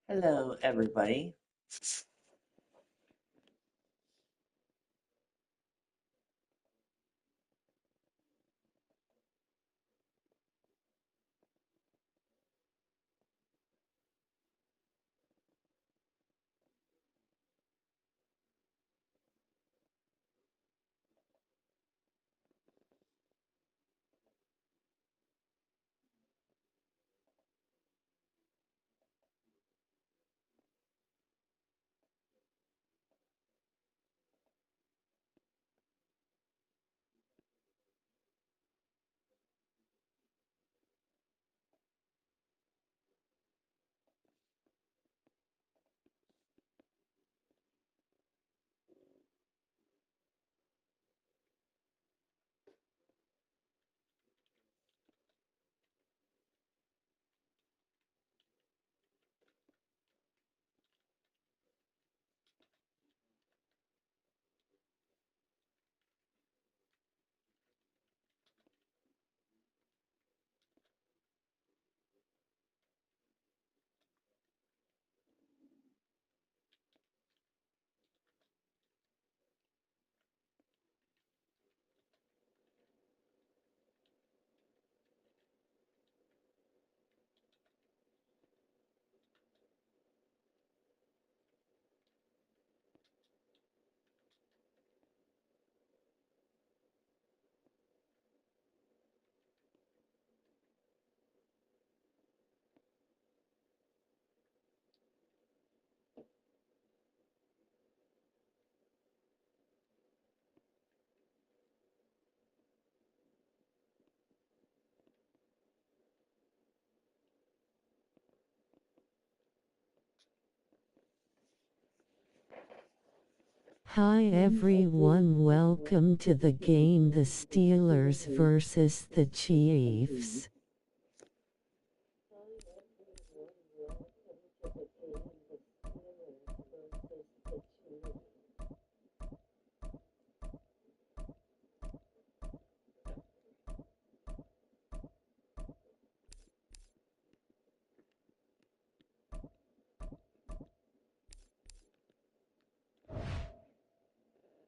Hello, everybody. Hi everyone, welcome to the game the Steelers versus the Chiefs.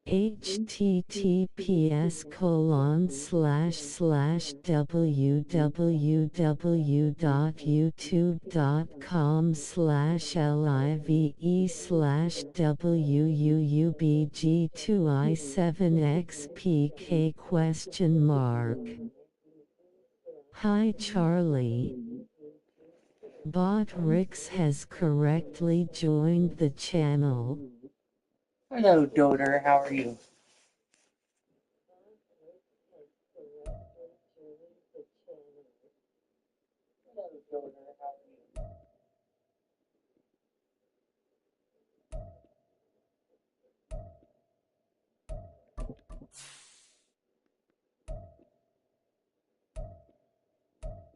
https://www.youtube.com/live/www.i7xpk?. Hi Charlie. Bot Rix has correctly joined the channel. Hello, Doter. How are you?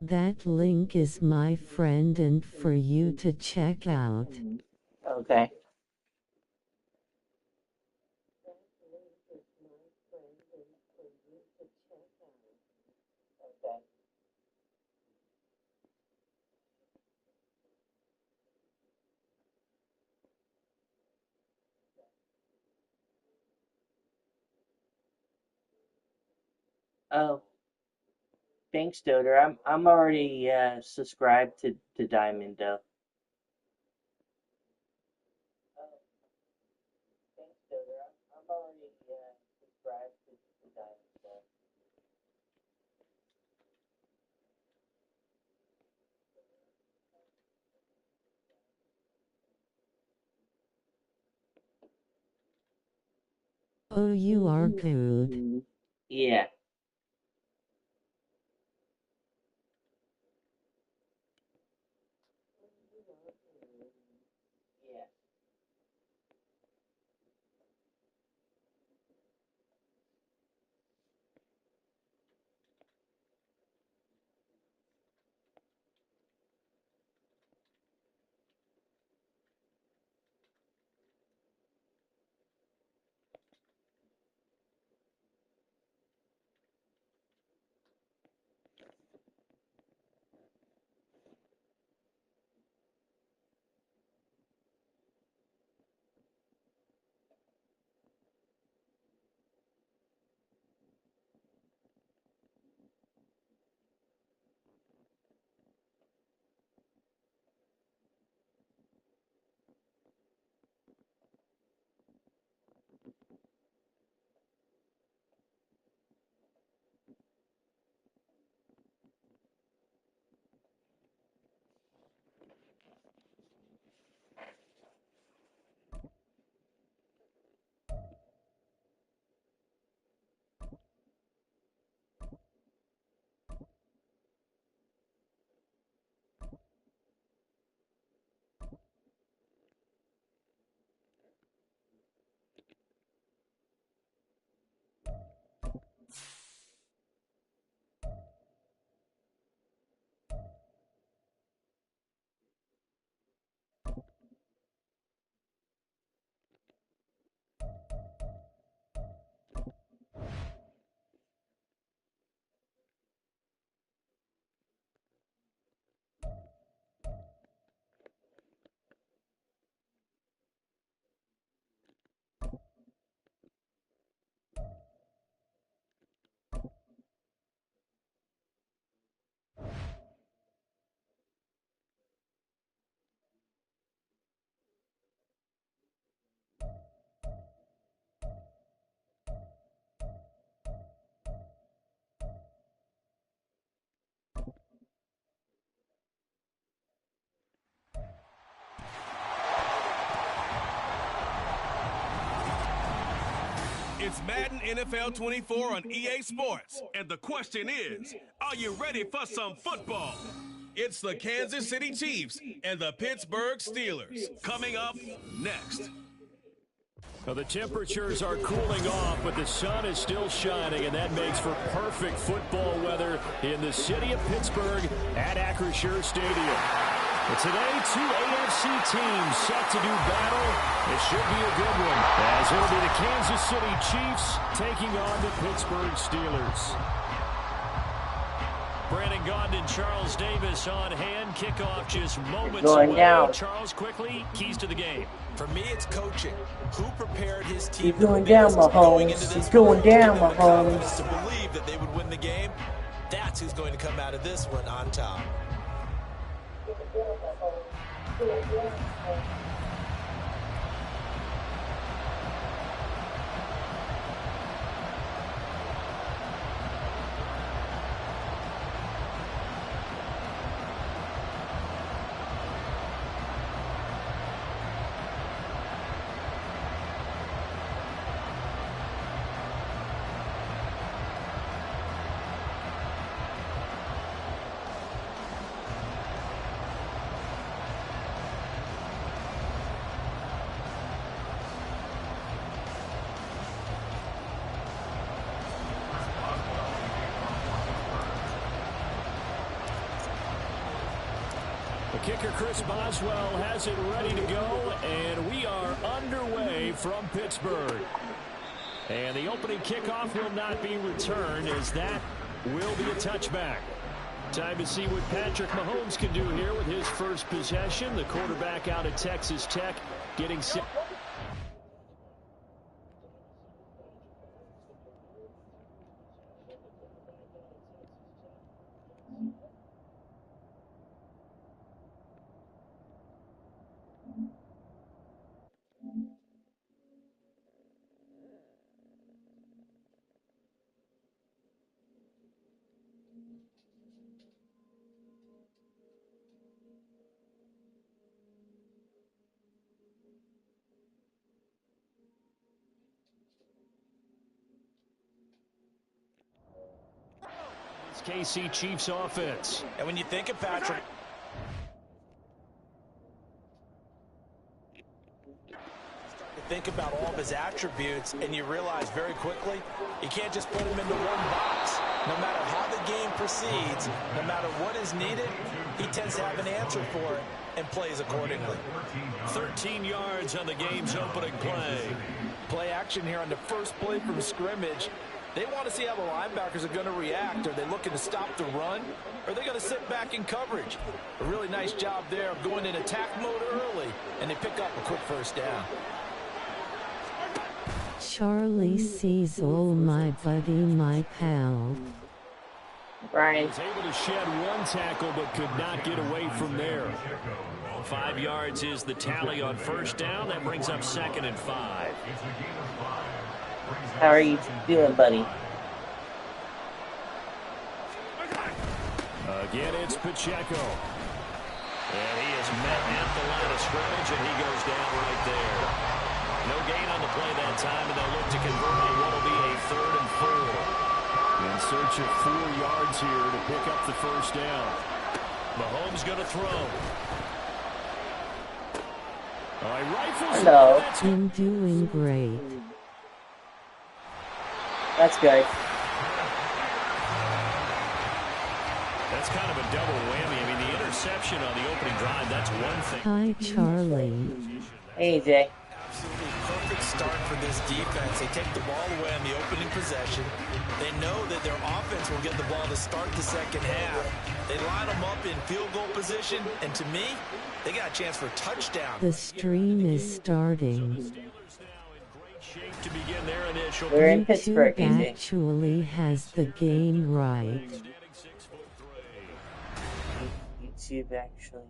That link is my friend and for you to check out. Okay. Oh, thanks, Doter. I'm already subscribed to Diamond though. Oh, you are good. Yeah. It's Madden NFL 24 on EA Sports. And the question is, are you ready for some football? It's the Kansas City Chiefs and the Pittsburgh Steelers. Coming up next. Well, the temperatures are cooling off, but the sun is still shining, and that makes for perfect football weather in the city of Pittsburgh at Acrisure Stadium. But today, two AFC teams set to do battle. It should be a good one, as it'll be the Kansas City Chiefs taking on the Pittsburgh Steelers. Brandon Gaudin and Charles Davis on hand. Kickoff just moments away. Down. Charles, quickly, keys to the game. For me, it's coaching. Who prepared his team? He's going down, Mahomes. He's going down, Mahomes. To believe that they would win the game, that's who's going to come out of this one on top. Kicker Chris Boswell has it ready to go, and we are underway from Pittsburgh. And the opening kickoff will not be returned, as that will be a touchback. Time to see what Patrick Mahomes can do here with his first possession. The quarterback out of Texas Tech getting set. KC Chiefs offense. And when you think of Patrick, think about all of his attributes, and you realize very quickly you can't just put him into one box. No matter how the game proceeds, no matter what is needed, he tends to have an answer for it and plays accordingly. 13 yards on the game's opening play. Play action here on the first play from scrimmage. They want to see how the linebackers are going to react. Are they looking to stop the run? Or are they going to sit back in coverage? A really nice job there of going in attack mode early, and they pick up a quick first down. Charlie sees all my buddy, my pal. Brian. Was able to shed one tackle, but could not get away from there. 5 yards is the tally on first down. That brings up 2nd and 5. How are you doing, buddy? Again, it's Pacheco. And he is met at the line of scrimmage, and he goes down right there. No gain on the play that time, and they'll look to convert on what will be a 3rd and 4. In search of 4 yards here to pick up the first down. Mahomes going to throw. All right, rifles. Hello. I'm doing great. That's good. That's kind of a double whammy. I mean, the interception on the opening drive, that's one thing. Hi, Charlie. Hey, Jay. Absolutely perfect start for this defense. They take the ball away on the opening possession. They know that their offense will get the ball to start the second half. They line them up in field goal position, and to me, they got a chance for a touchdown. The stream is starting. To begin their initial. We're in Pittsburgh, YouTube actually has the game right. YouTube actually.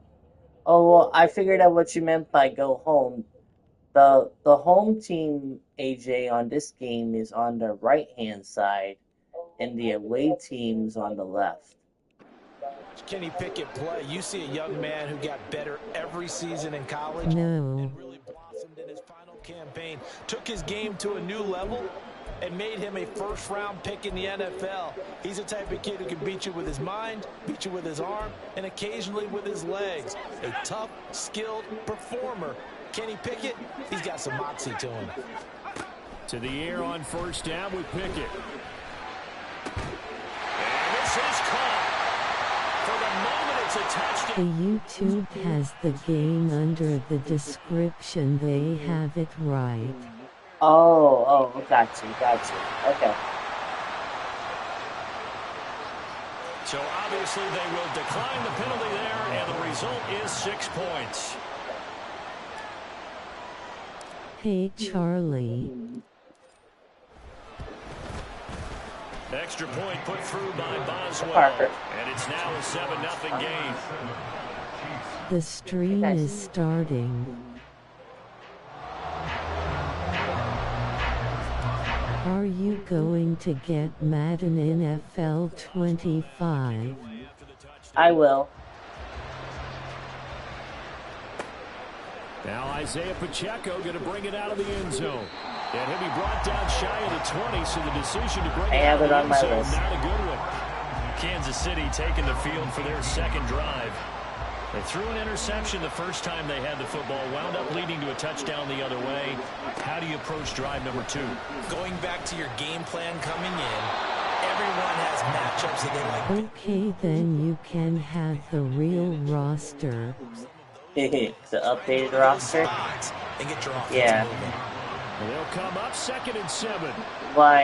Oh, well, I figured out what you meant by go home. The home team, AJ, on this game is on the right-hand side, and the away team's on the left. Kenny Pickett play. You see a young man who got better every season in college. No. And really blossomed in his final campaign. Took his game to a new level. and made him a first-round pick in the NFL. He's the type of kid who can beat you with his mind, beat you with his arm, and occasionally with his legs. A tough, skilled performer. Kenny Pickett, he's got some moxie to him. To the air on first down with Pickett. And this is caught. For the moment, it's a touchdown. The YouTube has the game under the description. They have it right. Oh, got you. Okay. So obviously they will decline the penalty there, and the result is 6 points. Hey, Charlie. Extra point put through by Boswell. Parker. And it's now a 7-0 game. The stream is starting. Are you going to get Madden NFL 25? I will. Now Isaiah Pacheco going to bring it out of the end zone. And he'll be brought down shy of the 20, so the decision to bring it out of the end zone, not a good one. Kansas City taking the field for their second drive. They threw an interception the first time they had the football, wound up leading to a touchdown the other way. How do you approach drive number 2? Going back to your game plan coming in, everyone has matchups that they like. Okay, then you can have the real roster. The updated roster? And get your offense moving. They'll come up 2nd and 7. Why,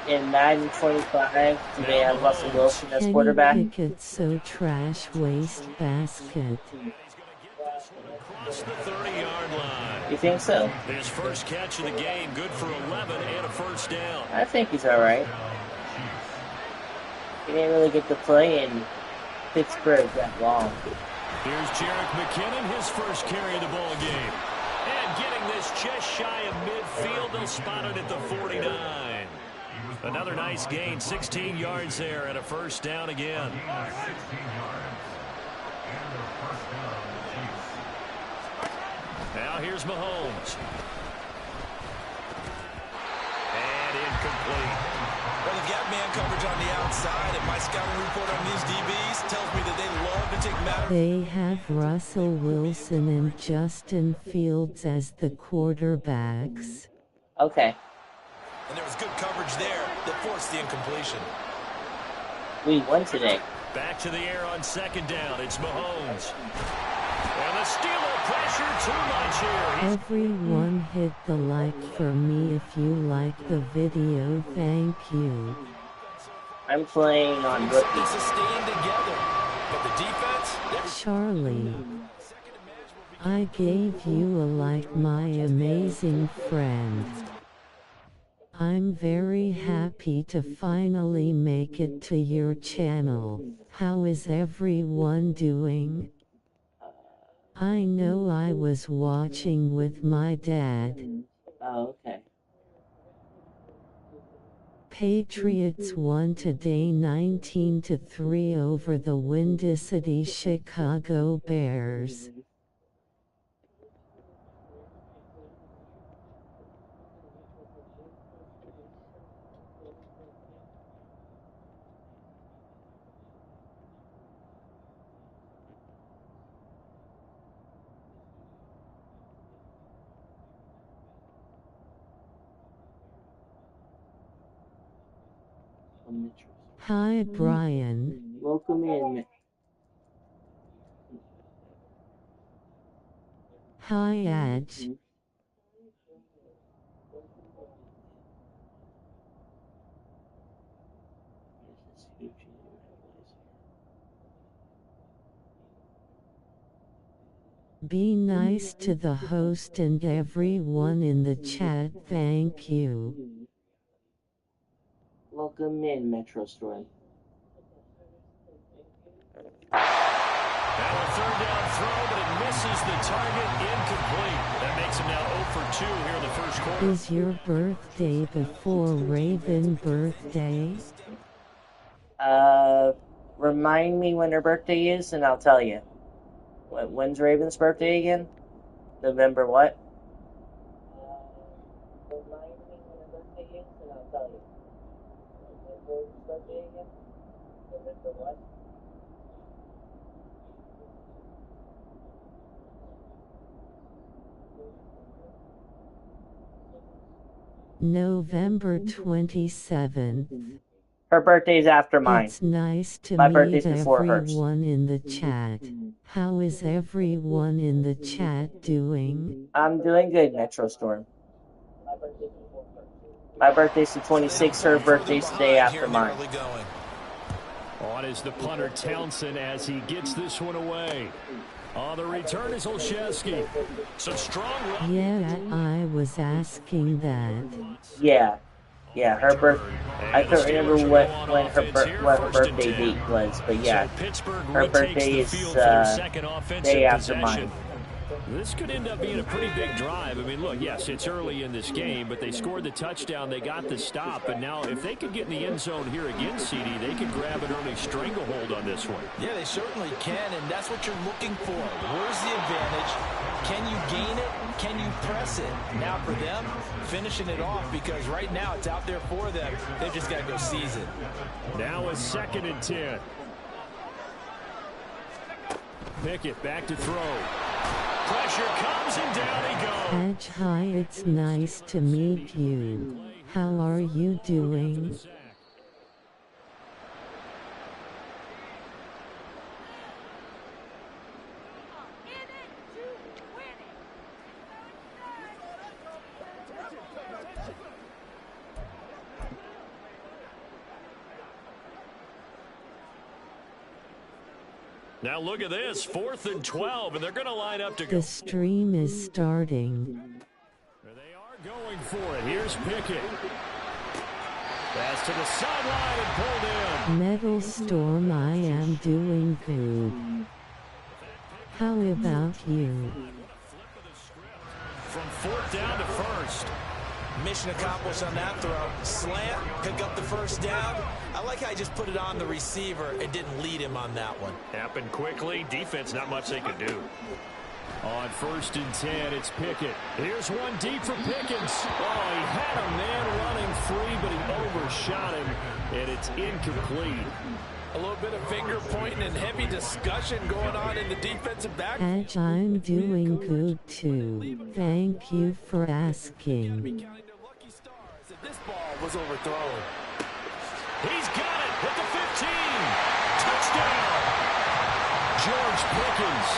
in Madden 25, do they have Russell Wilson as quarterback? Kenny Pickett, so trash waste basket. Across the 30-yard line. You think so? His first catch of the game, good for 11 and a first down. I think he's alright. He didn't really get to play in Pittsburgh that long. Here's Jerick McKinnon, his first carry of the ball game. And getting this just shy of midfield, they'll spot it at the 49. Another nice gain, 16 yards there, and a first down again. Now here's Mahomes. And incomplete. Well, they've got man coverage on the outside, and my scouting report on these DBs tells me that they love to take matters. They have Russell Wilson and Justin Fields as the quarterbacks. Okay. And there was good coverage there that forced the incompletion. We won today. Back to the air on second down. It's Mahomes. And the Steeler pressure too much here. Everyone hit the like for me if you like the video. Thank you. I'm playing on rookie. It's a staying together. But the defense, Charlie, I gave you a like, my amazing friend. I'm very happy to finally make it to your channel. How is everyone doing? I know I was watching with my dad. Oh, okay. Patriots won today 19-3 over the Windy City Chicago Bears. Hi Brian. Welcome in. Hi Adj. Be nice to the host and everyone in the chat. Thank you. Welcome in, Metro Storm. Now a third down throw, but it misses the target, incomplete. That makes him now 0 for 2 here in the first quarter. Is your birthday before Raven birthday? Remind me when her birthday is, and I'll tell you. When's Raven's birthday again? November what? Remind me when her birthday is, and November 27th. Her birthday's after mine. It's nice to My meet birthday's before hers. everyone in the chat. How is everyone in the chat doing? I'm doing good, Metro Storm. My birthday's the 26th, her birthday's the day after mine. On is the punter Townsend as he gets this one away. On the return is Olszewski. Some strong run. Yeah, I was asking that. Yeah, her birthday. I couldn't remember what her birthday date was, but yeah, her birthday is day after mine. This could end up being a pretty big drive. I mean, look, yes, it's early in this game, but they scored the touchdown. They got the stop. And now if they could get in the end zone here again, CD, they could grab an early stranglehold on this one. Yeah, they certainly can, and that's what you're looking for. Where's the advantage? Can you gain it? Can you press it? Now for them, finishing it off, because right now it's out there for them. They've just got to go seize it. Now a 2nd and 10. Pickett back to throw. Pressure comes and down he goes. Edge, hi, it's nice to meet you. How are you doing? Now look at this, 4th and 12, and they're going to line up to go. The stream is starting. They are going for it. Here's Pickett. Pass to the sideline and pulled in. Metal Storm, I am doing good. How about you? From 4th down to 1st. Mission accomplished on that throw. Slant, pick up the first down. I like how he just put it on the receiver and didn't lead him on that one. Happened quickly. Defense, not much they could do. On 1st and 10, it's Pickett. Here's one deep for Pickens. Oh, he had a man running free, but he overshot him, and it's incomplete. A little bit of finger pointing and heavy discussion going on in the defensive back. Edge, I'm doing good too. Thank you for asking. This ball was overthrown. He's got it at the 15. Touchdown. George Pickens.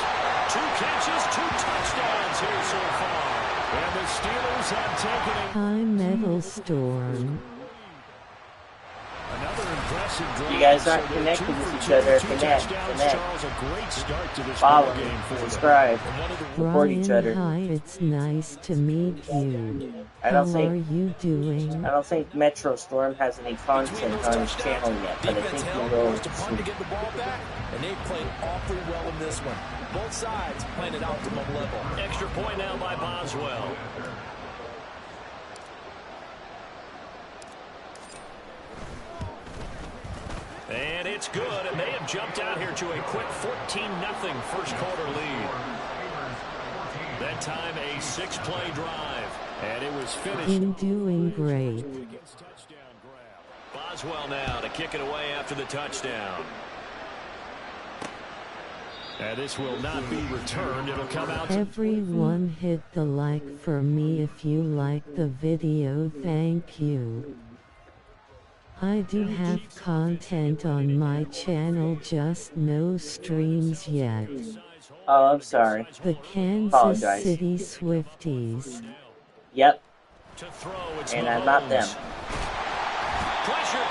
2 catches, 2 touchdowns here so far. And the Steelers have taken it. Hi, Metal Storm. Another impressive drive. You guys aren't connected with each other. Connect. Charles, a great start to this Follow, game for subscribe, support each other. Hi, it's nice to meet you. I How don't are think you doing? I don't think Metro Storm has any content on his channel yet, but I think he will soon. To get the ball back, and they played awfully well in this one. Both sides playing at optimum level. Extra point now by Boswell. And it's good, and they have jumped out here to a quick 14-0 first quarter lead. That time a 6-play drive, and it was finished. I'm doing great. Boswell now to kick it away after the touchdown. And this will not be returned. It'll come out. Everyone hit the like for me if you like the video. Thank you. I do have content on my channel, just no streams yet. Oh, I'm sorry. The Kansas Apologize. City Swifties. Yep. And I'm not them.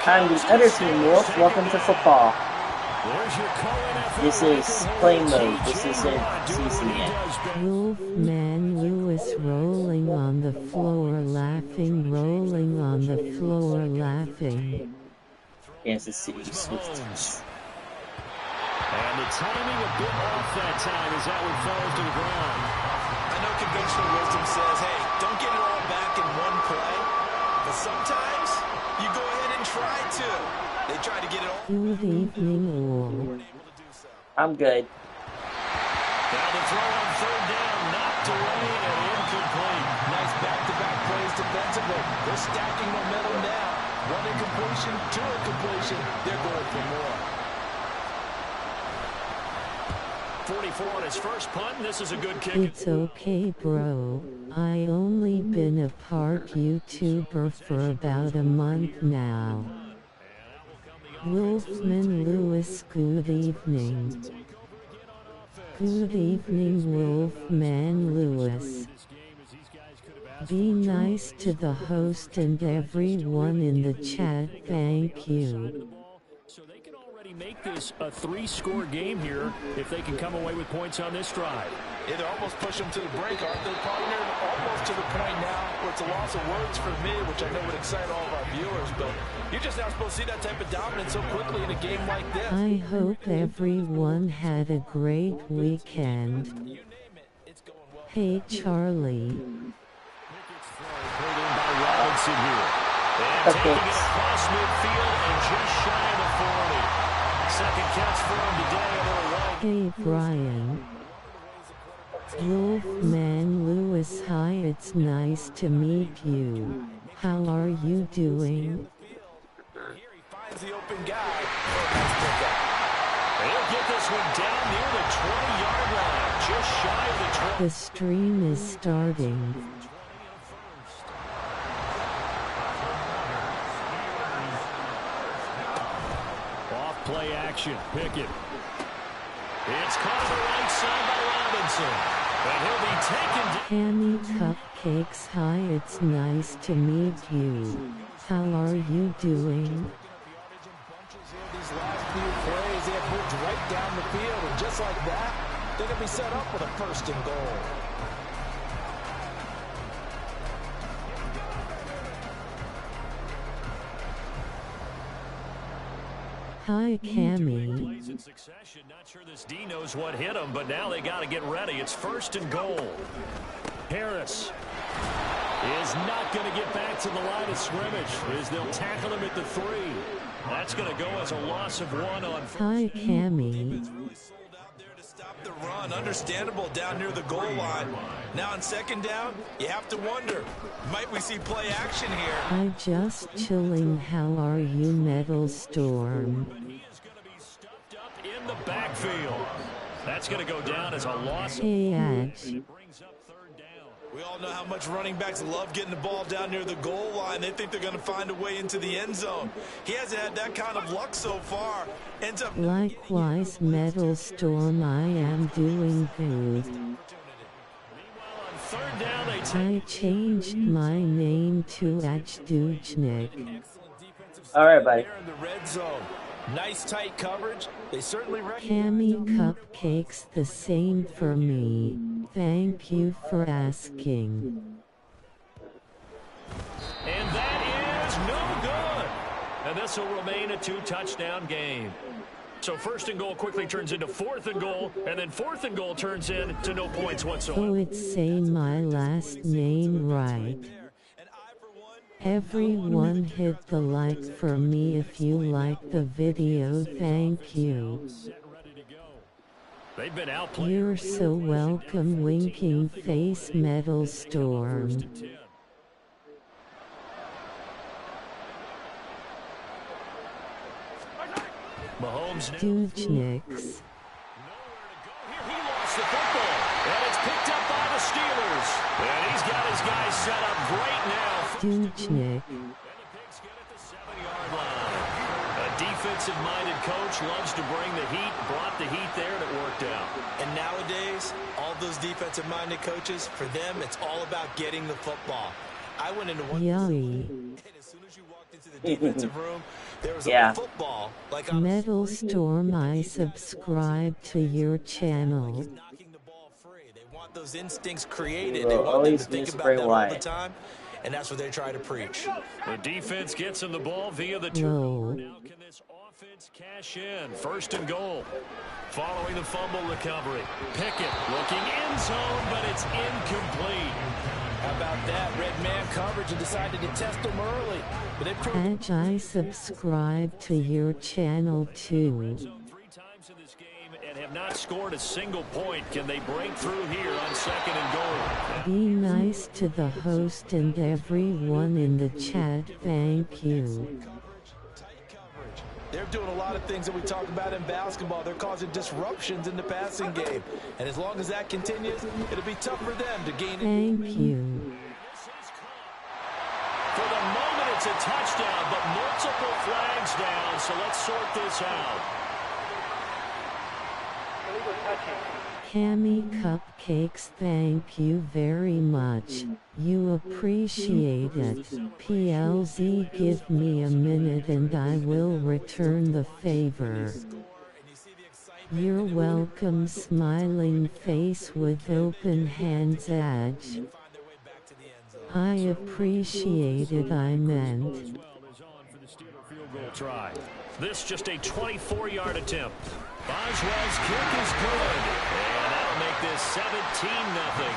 I'm the other team, Wolf. Welcome to football. This is play mode. This isn't season yet. Wolfman Lewis rolling on the floor laughing, rolling on the floor laughing. Kansas City Swifties. And the timing a bit off that time as that one falls to the ground. I know conventional wisdom says, hey, don't get it all back in one play. But sometimes you go ahead and try to. They try to get it all. Good evening all. I'm good. Now the throw on 3rd down, knocked away and incomplete. Nice back-to-back plays defensively. They're stacking momentum now. 1 incompletion, 2 incompletion. They're going for more. 44 on his first punt, and this is a good kick. It's okay, bro. I only been a part YouTuber for about a month now. Wolfman Lewis, good evening. Good evening, Wolfman Lewis. Be nice to the host and everyone in the chat, thank you. So they can already make this a 3-score game here if they can come away with points on this drive. Yeah, they're almost pushing them to the brink, aren't they, partner? Almost to the point now where it's a loss of words for me, which I know would excite all of our viewers, but you're just not supposed to see that type of dominance so quickly in a game like this. I hope everyone had a great weekend. You name it, it's going well. Hey, Charlie. Pulled in by Robinson here. And taking it across midfield and just shy of the 40. Second catch for him today, a little long. Hey, Brian. Wolfman Lewis, hi, it's nice to meet you. How are you doing? Here he finds the open guy. Nice pickup. He'll get this one down near the 20-yard line, just shy of the 20. The stream is starting. Off play action, Pickett. It's caught on the right side by Robinson. And he'll be taken down. Hammy Cupcakes, hi, it's nice to meet you. How are you doing? These last few plays, they have moved right down the field, and just like that, they're going to be set up with a first and goal. Hi, Cammy. Plays in succession. Not sure this D knows what hit him, but now they got to get ready. It's first and goal. Harris is not going to get back to the line of scrimmage as they'll tackle him at the 3. That's going to go as a loss of 1 on first. Hi, Cammy. Really sold out there to stop the run. Understandable down near the goal line. Now on second down, you have to wonder, might we see play action here? I just chilling. How are you, Metal Storm? He is going to be stuffed up in the backfield. That's going to go down as a loss. Hey, Ash. Brings up third down. We all know how much running backs love getting the ball down near the goal line. They think they're going to find a way into the end zone. He hasn't had that kind of luck so far. Ends up Likewise, Metal Storm, I am doing good. Meanwhile, on third down, they take I changed my name to Ajdujnik. Alright, buddy. there in the red zone. Nice tight coverage. They certainly Cammy Cupcakes, the same for me. Thank you for asking. And that is no good. And this will remain a 2-touchdown game. So first and goal quickly turns into fourth and goal, and then fourth and goal turns into no points whatsoever. Oh, it's say my last name right. Everyone hit the like for me if you like the video, thank you. They've been outplayed. You're so welcome, winking face, Metal Storm. Mahomes now Dujniks. he lost the football, and it's picked up by the Steelers. And he's got his guys set up great now. Dujnik. And the Pigs get at the 7-yard line. A defensive-minded coach loves to bring the heat, brought the heat there, and it worked out. And nowadays, all those defensive-minded coaches, for them, it's all about getting the football. I went into one Yummy. and as soon as you walked into the defensive room, there was Yeah. a football. Like on Metal Storm, I subscribe to your channel. knocking the ball free. They want those instincts created. Will They want them always to think miss about Bray that all Wyatt. the time, and that's what they try to preach. The defense gets him the ball via the Lol. turnover. Now can this offense cash in? First and goal. Following the fumble recovery. Pickett looking end zone, but it's incomplete. How about that? Red man coverage and decided to test them early. But they proved Edge, I subscribe to your channel too. Zone 3 times in this game and have not scored a single point. Can they break through here on second and goal? Be nice to the host and everyone in the chat, thank you. tight coverage. They're doing a lot of things that we talk about in basketball. They're causing disruptions in the passing game. And as long as that continues, it'll be tough for them to gain. Thank you. For the moment, it's a touchdown, but multiple flags down, so let's sort this out. Cammy Cupcakes, thank you very much. You appreciate it. PLZ, give me a minute and I will return the favor. You're welcome, smiling face with open hands edge. I appreciate it, I meant. This just a 24-yard attempt. Boswell's kick is good. And that'll make this 17-0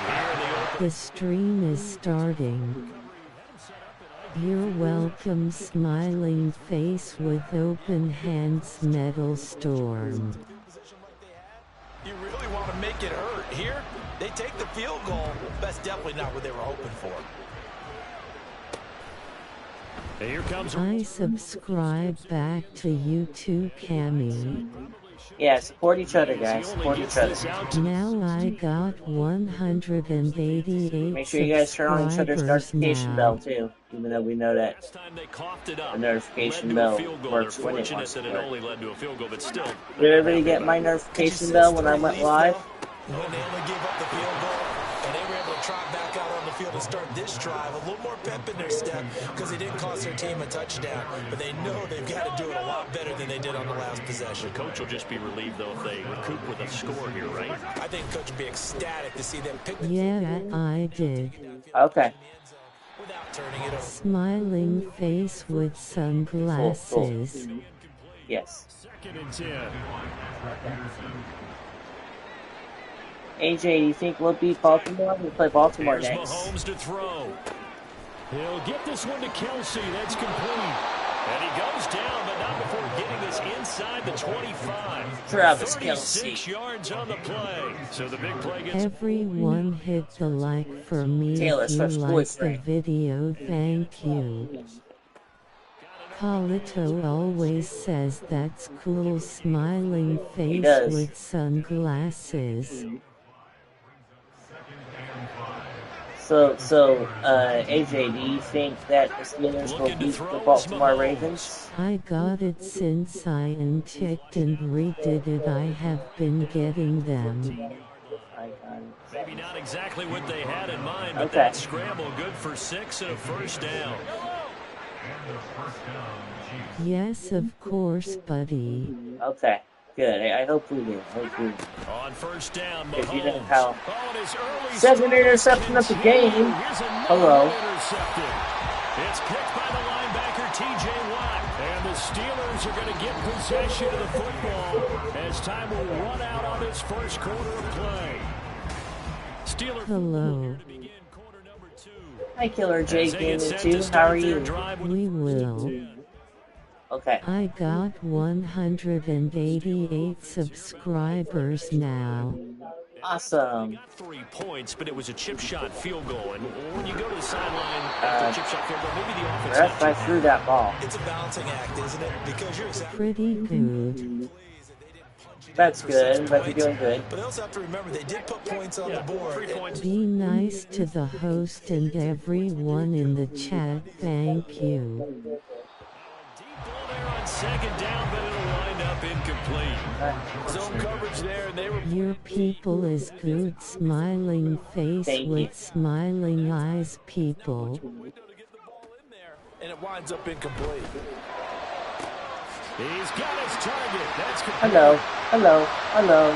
here in the open. The stream is starting. You're welcome, smiling face with open hands, Metal Storm. You really want to make it hurt. Here, they take the field goal. That's definitely not what they were hoping for. Here comes. I subscribe back to you too, Cammy. Yeah, support each other, guys. Support each other. Now I got 188 Make sure you guys turn on each other's notification bell, too. Even though we know that the notification bell works when it wants to work. Did everybody get my notification bell when I went live? When they only gave up the field goal, and they were able to trot back out on the field and start this drive, a little more pep in their step because they didn't cost their team a touchdown. But they know they've got to do it a lot better than they did on the last possession. The coach will just be relieved, though, if they recoup with a score here, right? I think coach would be ecstatic to see them pick the Yeah, I did. Okay. without turning it over. Smiling face with sunglasses. Yes. 2nd and 10. AJ, do you think we'll beat Baltimore? We play Baltimore Here's next. Mahomes to throw. He'll get this one to Kelsey. That's complete. And he goes down, but not before getting this inside the 25. Travis 36 Kelce. yards on the play. So the big play gets... Everyone hit the like for me Taylor if you Swift's like the boyfriend. video, thank you. Carlito always says that's cool, smiling face does. with sunglasses. So, AJ, do you think that the Steelers will beat the Baltimore Ravens? I got it since I unticked and redid it. I have been getting them. I got it. Maybe not exactly what they had in mind, but Okay. that scramble good for 6 and a first down. Yes, of course, buddy. Okay, good. I hope we do. On first down, If you didn't Mahomes. tell. Oh, and his early Second start interception of the game. Here's another Hello. intercepted. It's picked by the linebacker, T.J. Watt. And the Steelers are going to get possession of the football as time will run out on this first quarter of play. Steelers Hello. to begin quarter number 2. Hi, Killer J As they get Gaming set 2. to How start are their you? drive with We will. Okay. I got 188 subscribers now. Awesome. Got 3 points, but it was a chip shot field goal. And when you go to the sideline after a chip shot field goal, maybe the offense... Ref, I threw that ball. It's a balancing act, isn't it? Because you're exactly Pretty good. That's good, but you're doing good. But they also have to remember they did put points on the board. 3 points. Be nice to the host and everyone in the chat, thank you. Deep ball there on 2nd down, but it'll wind up incomplete. Zone coverage there, and they were... Your people is good, smiling face Thank you. with smiling eyes, people. Window to get the ball in there, and it winds up incomplete. He's got his target. That's complete. Hello.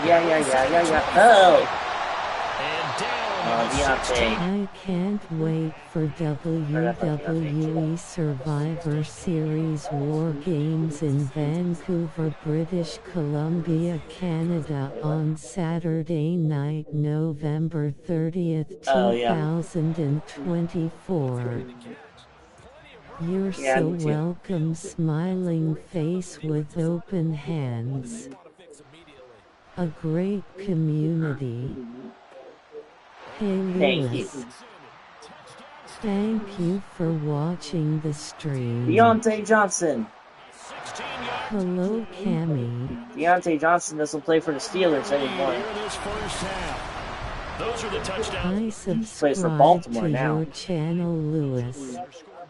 Yeah. No. And down. Deontay. I can't wait for WWE Survivor Series War Games in Vancouver, British Columbia, Canada on Saturday night, November 30th, Oh, yeah. 2024. You're Yeah, so me too. welcome, smiling face with open hands. A great community. Hey Thank Lewis. you. Thank you for watching the stream. Deontay Johnson. 16 yards. Hello, Cammy. Deontay Johnson doesn't play for the Steelers anymore. Here in this first half. Those are the touchdowns. I Plays for subscribe Baltimore to now. your channel, Lewis.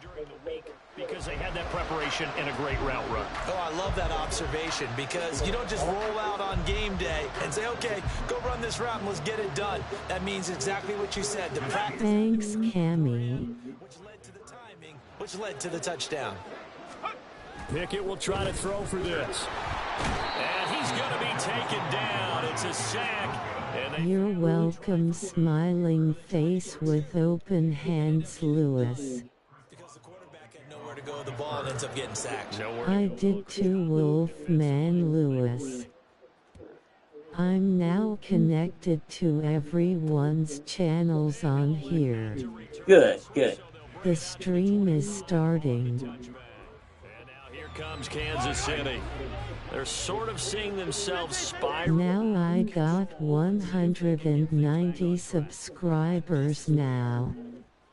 During the week because they had that preparation and a great route run. Oh, I love that observation because you don't just roll out on game day and say, okay, go run this route and let's get it done. That means exactly what you said, the practice. Thanks, Cammy. Which led to the timing, which led to the touchdown. Pickett will try to throw for this. And he's going to be taken down. It's a sack. You're welcome, smiling face with open hands, Lewis. Because the quarterback had nowhere to go with the ball and ends up getting sacked. I did too, Wolfman Lewis. I'm now connected to everyone's channels on here. Good, good. The stream is starting. And now here comes Kansas City. They're sort of seeing themselves spiral. Now I got 190 subscribers now.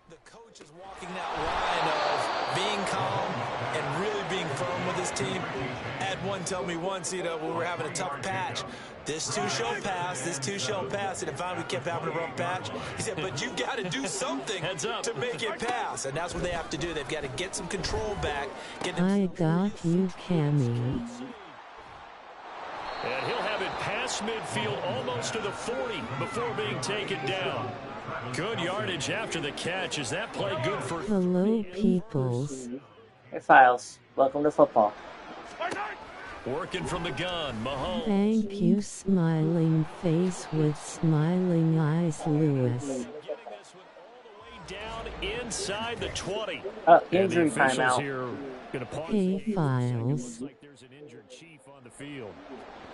The coach is walking that line of being calm and really being firm with his team. I had one tell me once, when we were having a tough patch, this too shall pass, this too shall pass. And finally we kept having a rough patch. He said, but you got to do something to make it pass. And that's what they have to do. They've got to get some control back. I got you, Cammy. And he'll have it past midfield almost to the 40 before being taken down. Good yardage after the catch. Is that play good for... Hello, peoples. Hey, Files. Welcome to football. Working from the gun, Mahomes. Thank you, smiling face with smiling eyes, Lewis. Getting this one all the way down inside the 20. Injury And the officials timeout. here gonna pause Hey, the game. Files. Looks like there's an injured chief on the field.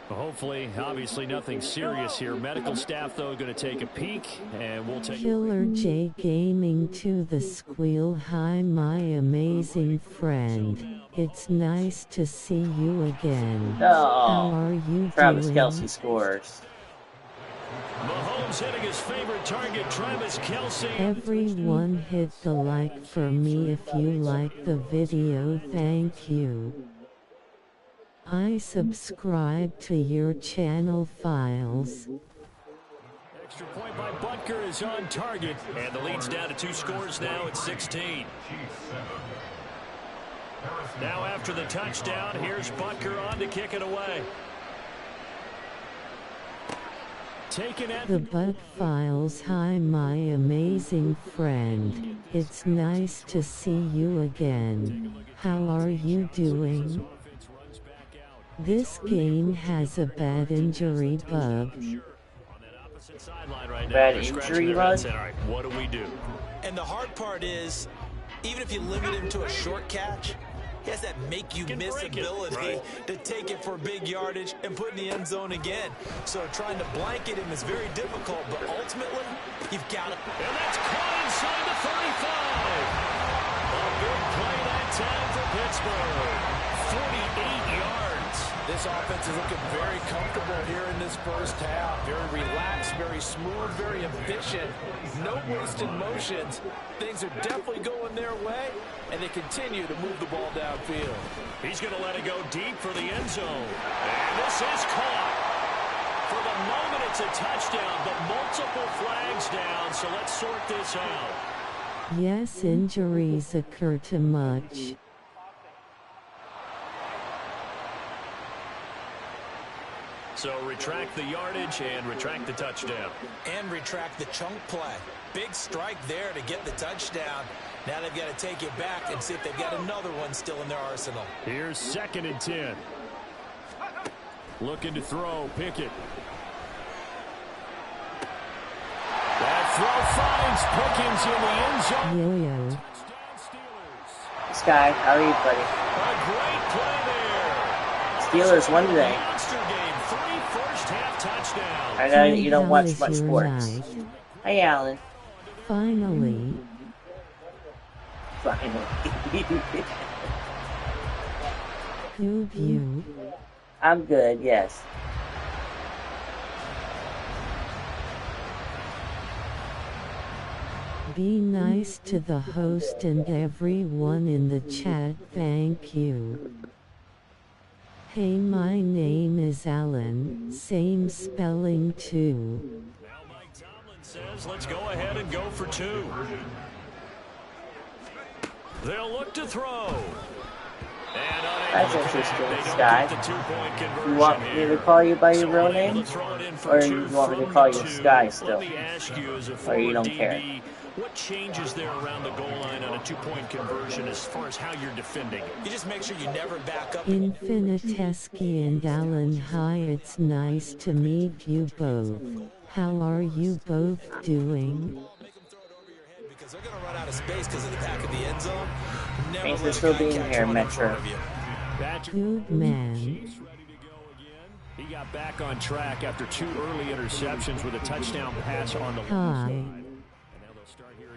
Well, hopefully, obviously nothing serious here. Medical staff, though, going to take a peek, and we'll take... Killer J Gaming to the squeal. Hi, my amazing friend. It's nice to see you again. How are you Travis doing? Kelce scores. Mahomes hitting his favorite target, Travis Kelce. Everyone hit the like for me if you like the video. Thank you. I subscribe to your channel, Files. Extra point by Butker is on target, and the lead's down to 2 scores now at 16. Now after the touchdown, here's Butker on to kick it away. Taken at The Butt Files. Hi, my amazing friend. It's nice to see you again. How are you doing? This game has a bad injury bug. Bad injury bug? All right, what do we do? And the hard part is, even if you limit him to a short catch, he has that make-you-miss ability to take it for big yardage and put in the end zone again. So trying to blanket him is very difficult, but ultimately, you've got to... And that's caught inside the 35. A big play that time for Pittsburgh. 48 yards. This offense is looking very comfortable here in this first half. Very relaxed, very smooth, very efficient. No wasted motions. Things are definitely going their way, and they continue to move the ball downfield. He's going to let it go deep for the end zone. And this is caught. For the moment, it's a touchdown, but multiple flags down, so let's sort this out. Yes, injuries occur too much. So retract the yardage and retract the touchdown. And retract the chunk play. Big strike there to get the touchdown. Now they've got to take it back and see if they've got another one still in their arsenal. Here's 2nd and 10. Looking to throw, Pickett. That throw finds Pickens in the end zone. Yo-yo. Touchdown, Steelers. Sky, how are you, buddy? A great play there. Steelers won today. Monster game, 3 first-half touchdowns. I know you don't How watch is much your sports. night? Hey, Alan. Finally. Finally. Who you? I'm good, yes. Be nice to the host and everyone in the chat. Thank you. Hey, my name is Alan, same spelling too. Now Mike Tomlin says, let's go ahead and go for 2. They'll look to throw. And That's interesting, Sky. You want me to call you by your real name? Or you want me to call you Sky still? Or you don't care? What changes there around the goal line on a 2-point conversion as far as how you're defending? You just make sure you never back up. Infiniteski and Alan, hi, it's nice to meet you both. How are you both doing? Because they're going to run out of space because of the back of the end zone. Thanks for still being here, Metro. Good man. He got back on track after 2 early interceptions with a touchdown pass on the Hi.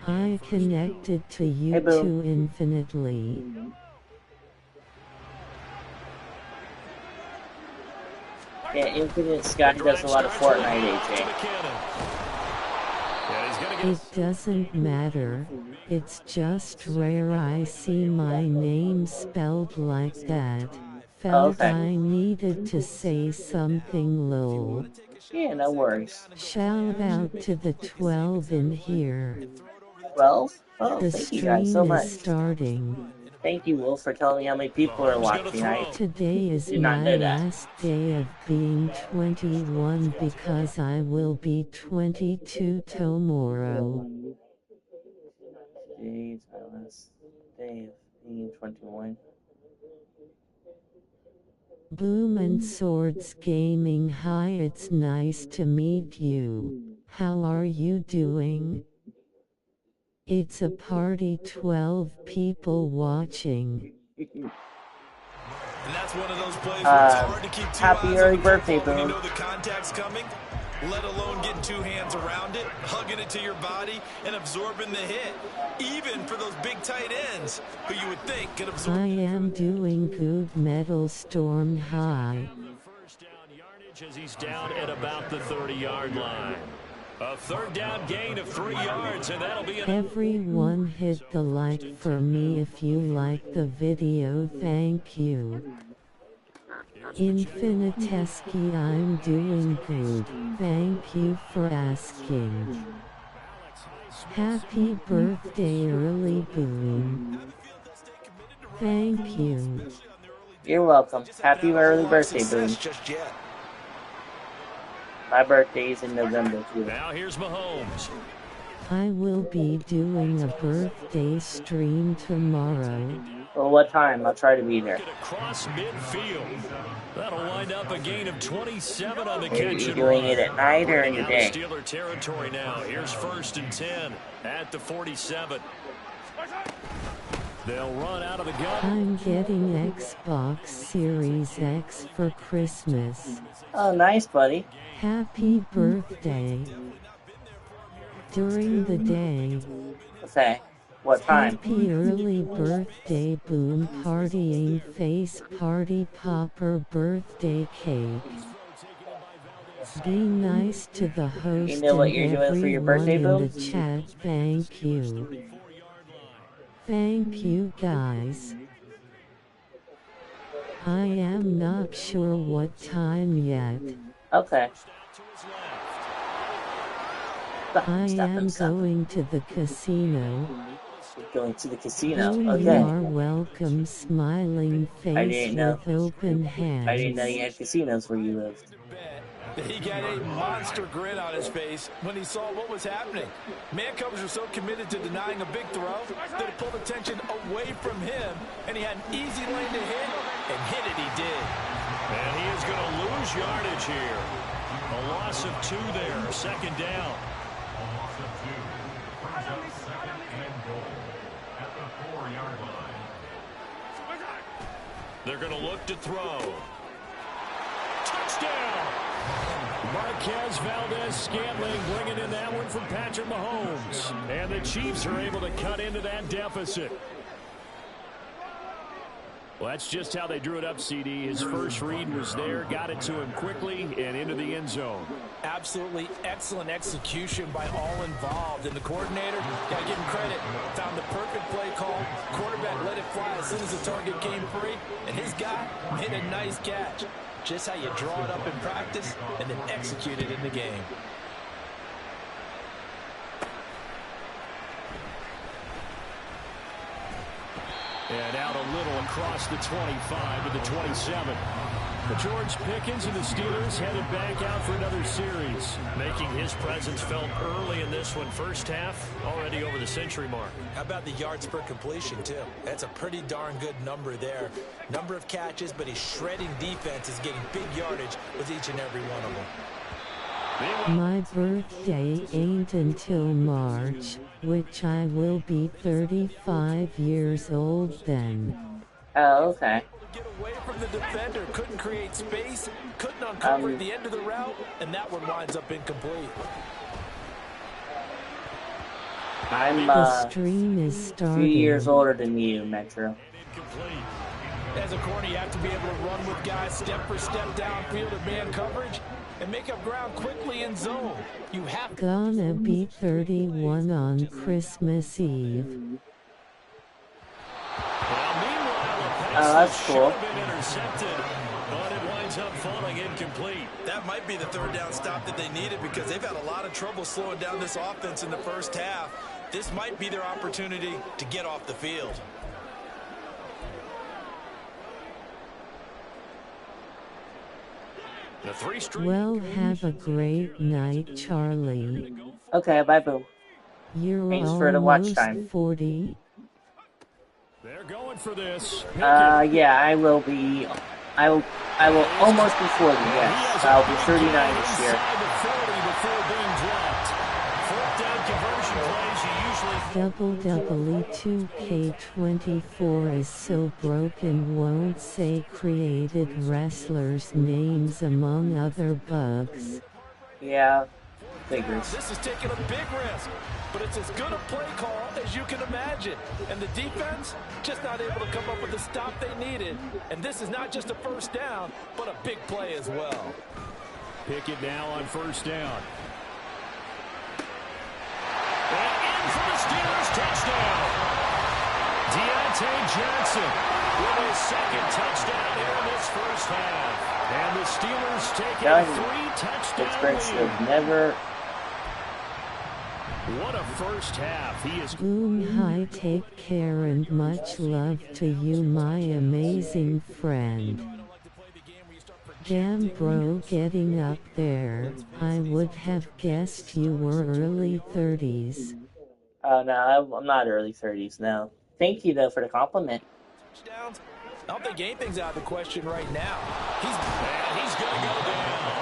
I connected to you two infinitely. Yeah, Infinite Sky does a lot of Fortnite, AJ. It doesn't matter. It's just rare I see my name spelled like that. Felt I needed to say something lol. Yeah, no worries. Shout out to the 12 in here. 12? Oh, the thank you guys so stream much. Is starting. Thank you, Will, for telling me how many people are watching. Today is my last day of being 21 because I will be 22 tomorrow. Today's my last day of being 21. Boom and Swords Gaming, hi, it's nice to meet you. How are you doing? It's a party, 12 people watching. And that's one of those plays where it's hard to keep 2 happy early birthday, Boom. Boom. You know the contact's coming, let alone getting 2 hands around it, hugging it to your body, and absorbing the hit. Even for those big tight ends, who you would think could absorb. I am doing good, Metal Storm high. First down yardage as he's down at about the 30-yard line. A 3rd down gain of 3 yards, and that'll be Everyone hit the like for me if you like the video, thank you. Infiniteski, I'm doing good, thank you for asking. Happy birthday early, Boom. Thank you. You're welcome. Happy early birthday, Boom. My birthday's in November, too. Now here's Mahomes. I will be doing a birthday stream tomorrow. Well, what time? I'll try to be there. Across midfield. That'll wind up a gain of 27 on the catch. Are you doing it at night or in the day? Steeler territory now. Here's 1st and 10 at the 47. They'll run out of the gun. I'm getting Xbox Series X for Christmas. Oh, nice, buddy. Happy birthday. During the day. Okay. What time? Happy early birthday, Boom, partying face party popper birthday cake. Be nice to the host You know what you're and doing for your birthday, everyone in Boom? the chat. Thank you. Thank you, guys. I am not sure what time yet. Okay. I am going to the casino. Going to the casino. You Okay. are welcome, smiling face with open hands. I didn't know you had casinos where you lived. He got a monster grin on his face when he saw what was happening. Man covers were so committed to denying a big throw that it pulled attention away from him, and he had an easy lane to hit, and hit it he did. And he is going to lose yardage here. A loss of 2 there, 2nd down. They're going to look to throw. Touchdown! Marquez Valdez-Scantling bringing in that one from Patrick Mahomes. And the Chiefs are able to cut into that deficit. Well, that's just how they drew it up, CD. His first read was there, got it to him quickly, and into the end zone. Absolutely excellent execution by all involved. And the coordinator, got to give him credit, found the perfect play call. Quarterback let it fly as soon as the target came free, and his guy made a nice catch. Just how you draw it up in practice and then execute it in the game. And out a little across the 25 to the 27. But George Pickens and the Steelers headed back out for another series. Making his presence felt early in this one. First half, already over the century mark. How about the yards per completion, too? That's a pretty darn good number there. Number of catches, but he's shredding defenses, getting big yardage with each and every one of them. My birthday ain't until March, which I will be 35 years old then. Oh, okay. Get away from the defender, couldn't create space, couldn't uncover at the end of the route, and that one winds up incomplete. I'm the stream is a starting. few years older than you, Metro. As a corner, you have to be able to run with guys step for step downfield at man coverage and make up ground quickly in zone. You have Gonna be 31 on Christmas Eve. Oh, that's cool. But it winds up falling incomplete. That might be the third down stop that they needed because they've had a lot of trouble slowing down this offense in the first half. This might be their opportunity to get off the field. Well, have a great night, Charlie. Okay, bye, boo. You're Thanks for the watch almost time. 40. They're going for this. Yeah, I will be. I will almost be 40. Yes, I'll be 39 this year. WWE 2K24 is so broken, won't say created wrestlers' names among other bugs. Yeah, figures. This is taking a big risk, but it's as good a play call as you can imagine. And the defense just not able to come up with the stop they needed. And this is not just a first down, but a big play as well. Pickett now on first down. And in for the Steelers touchdown. Deontay Johnson with his second touchdown here in this first half. And the Steelers taking a 3-touchdown Pittsburgh should lead. have never. What a first half. He is. Boom, hi, take care and much love to you, my amazing friend. Damn, bro, getting up there. I would have guessed you were early 30s. Oh, no, I'm not early 30s, no. Thank you, though, for the compliment. Touchdowns? I don't think anything's out of the question right now. He's going to go down.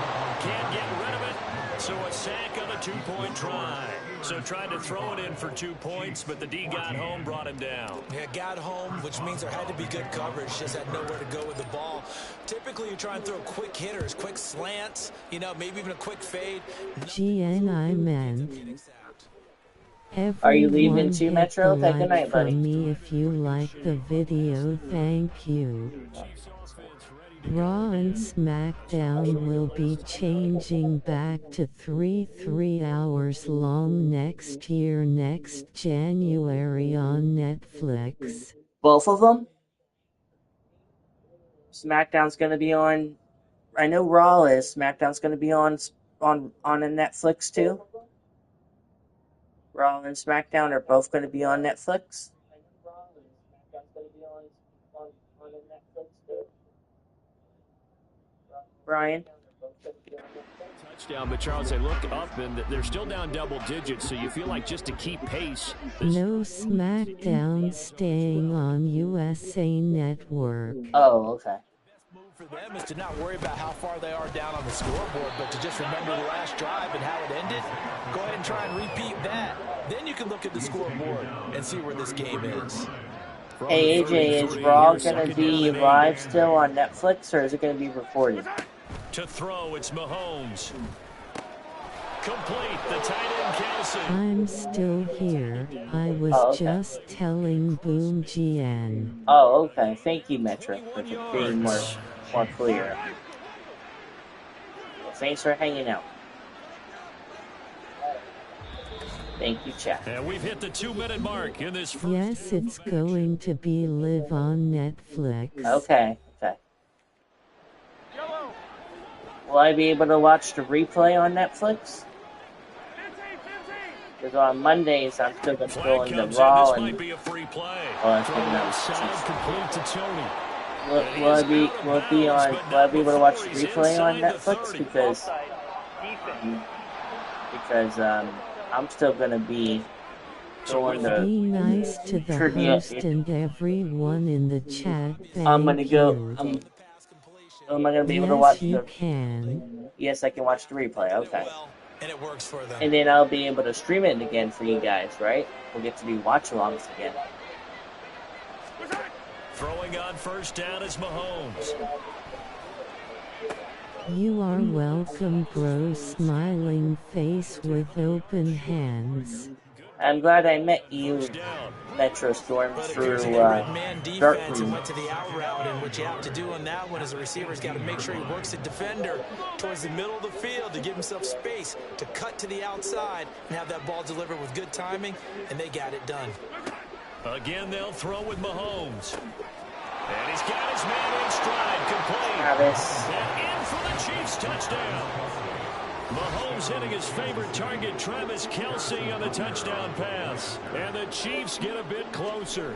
Can't get rid of it. So a sack on a two-point try. So tried to throw it in for 2 points, but the D got home, brought him down. Yeah, got home, which means there had to be good coverage. Just had nowhere to go with the ball. Typically, you try and throw quick hitters, quick slants, maybe even a quick fade. GN, I meant. Are you leaving too, Everyone Metro? hit the Okay, good night, like for buddy. me if you like the video, thank you. Raw and SmackDown will be changing back to 3 hours long next year, next January on Netflix. Both of them? SmackDown's gonna be on. I know Raw is. SmackDown's gonna be on a Netflix too. Raw and SmackDown are both gonna be on Netflix. Brian? Touchdown, but Charles, they look up and they're still down double digits, so you feel like just to keep pace. No SmackDown staying on USA Network. Oh, okay. For them is to not worry about how far they are down on the scoreboard, but to just remember the last drive and how it ended. Go ahead and try and repeat that. Then you can look at the scoreboard and see where this game is. Hey AJ, is Raw gonna be live still on Netflix, or is it gonna be recorded? To throw, it's Mahomes. Complete. The tight end, Kelsey. I'm still here. I was just telling Boom GN. Oh, okay. Thank you, Metro, for being more clear. Well, thanks for hanging out. Thank you, chat. And we've hit the 2-minute mark in this first. Yes, it's going to be live on Netflix. Okay. Will I be able to watch the replay on Netflix? Because on Mondays, I'm still going to go into Raw and... Be a free play. Oh, I'm thinking Complete to Tony. Will I be able to watch the replay on Netflix? Because I'm still going to be going to... Be nice to the host and everyone in the chat. I'm going to go... Am I going to be able to watch you can. Yes, I can watch the replay. Okay. And it works for them. And then I'll be able to stream it again for you guys, right? We'll get to do watch-alongs again. Throwing on first down is Mahomes. You are welcome, bro. Smiling face with open hands. I'm glad I met you, Metro Storm, through defense and went to the out route, and what you have to do on that one is the receiver's got to make sure he works the defender towards the middle of the field to give himself space to cut to the outside and have that ball delivered with good timing, and they got it done. Again, they'll throw with Mahomes. And he's got his man in stride, complete. Travis. And in for the Chiefs touchdown. Mahomes hitting his favorite target, Travis Kelce, on the touchdown pass. And the Chiefs get a bit closer.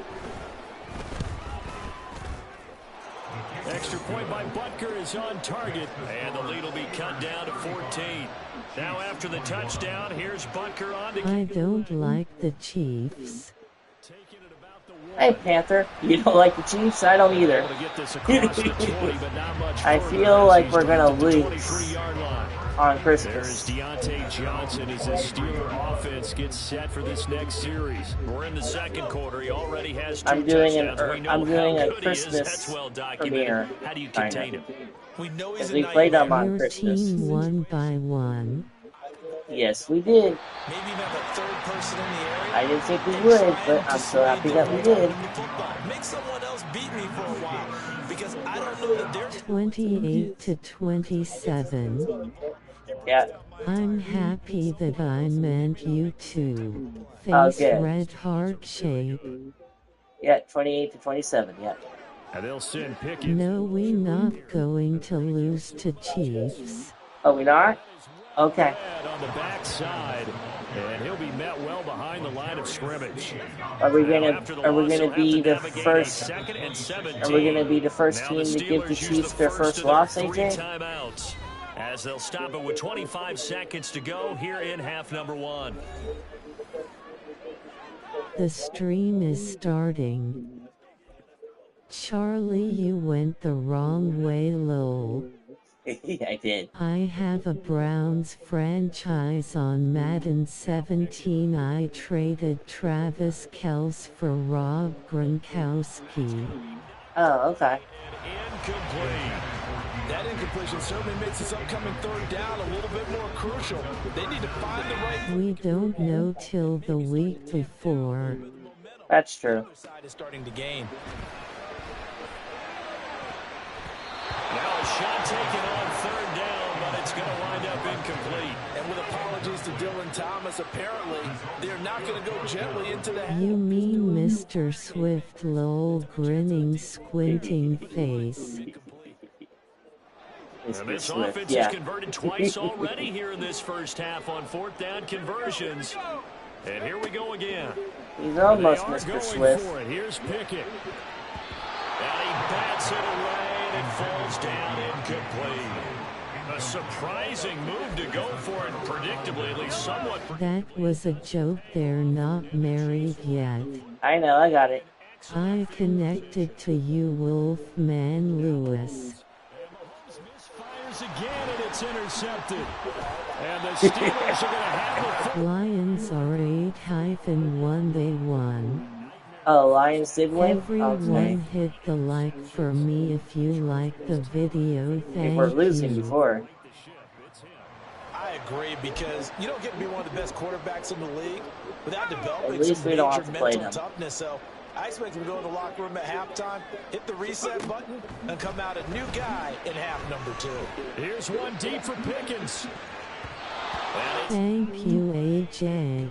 Extra point by Butker is on target. And the lead will be cut down to 14. Now after the touchdown, here's Butker on to... I don't like the Chiefs. Hey, Panther. You don't like the Chiefs? I don't either. I feel like we're going to lose on Christmas. There's Deontay Johnson as the Steeler offense gets set for this next series. We're in the second quarter. He already has 2 touchdowns. I'm doing a Christmas premiere. How do you contain him? We know he's we played them on Your Christmas. team won by 1. Yes, we did. Maybe even have a third person in the area. I didn't think we would, but I'm so happy that we did. Make someone else beat me for a while, because I don't know that they're 28 to 27. Yeah. I'm happy that I meant you too. Face red heart shape. Yeah, 28 to 27, yeah. And they'll send Pickett. No, we not going to lose to Chiefs. Oh, we not? Okay. On the backside, and he'll be met well behind the line of scrimmage. Are we gonna be the first? Are we gonna be the first team to give the Chiefs their first loss, AJ? Timeouts, as they'll stop it with 25 seconds to go here in half number 1. The stream is starting. Charlie, you went the wrong way, lol. I did. I have a Browns franchise on Madden 17. I traded Travis Kelce for Rob Gronkowski. Oh, okay. Incomplete. That incompletion certainly makes this upcoming third down a little bit more crucial. They need to find the right... We don't know till the week before. That's true. Starting to gain. Now a shot taken on third down, but it's going to wind up incomplete. And with apologies to Dylan Thomas, apparently they're not going to go gently into the... You mean Mr. Swift, lol, grinning, squinting face. And this offense has converted twice already here in this first half on fourth down conversions. And here we go again. He's almost Mr. Swift. Here's Pickett. And he bats it away. It falls down incomplete. A surprising move to go for it, predictably, at least somewhat. That was a joke. They're not married yet. I know, I got it. I connected to you, Wolfman Lewis. Misfires again, and it's intercepted. And the Steelers are going to have it. Lions are 8-1. They won. Oh, Lions did win? Everyone hit the like for me if you like the video. Thank you. We were losing before. I I agree, because you don't get to be one of the best quarterbacks in the league without developing At least some we don't major have to play mental them. toughness. So I expect him to go in the locker room at halftime, hit the reset button, and come out a new guy in half number 2. Here's one deep for Pickens. Thank you, AJ.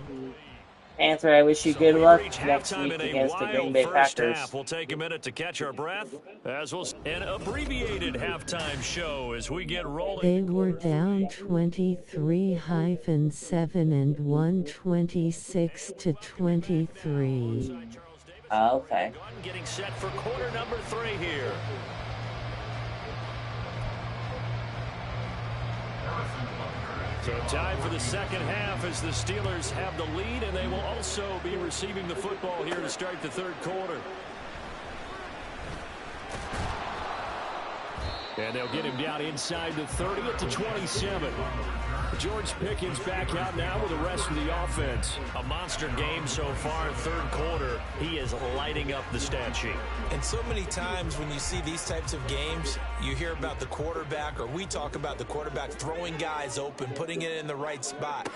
Panther, I wish you good luck next week against the Green Bay Packers. Half. We'll take a minute to catch our breath as we'll an abbreviated halftime show as we get rolling. They were down 23-7 and won 26-23. Okay. Getting set for quarter number 3 here. So time for the second half as the Steelers have the lead, and they will also be receiving the football here to start the third quarter. And they'll get him down inside the 30 at the 27. George Pickens back out now with the rest of the offense. A monster game so far, third quarter. He is lighting up the stat sheet. And so many times when you see these types of games, you hear about the quarterback, or we talk about the quarterback throwing guys open, putting it in the right spot.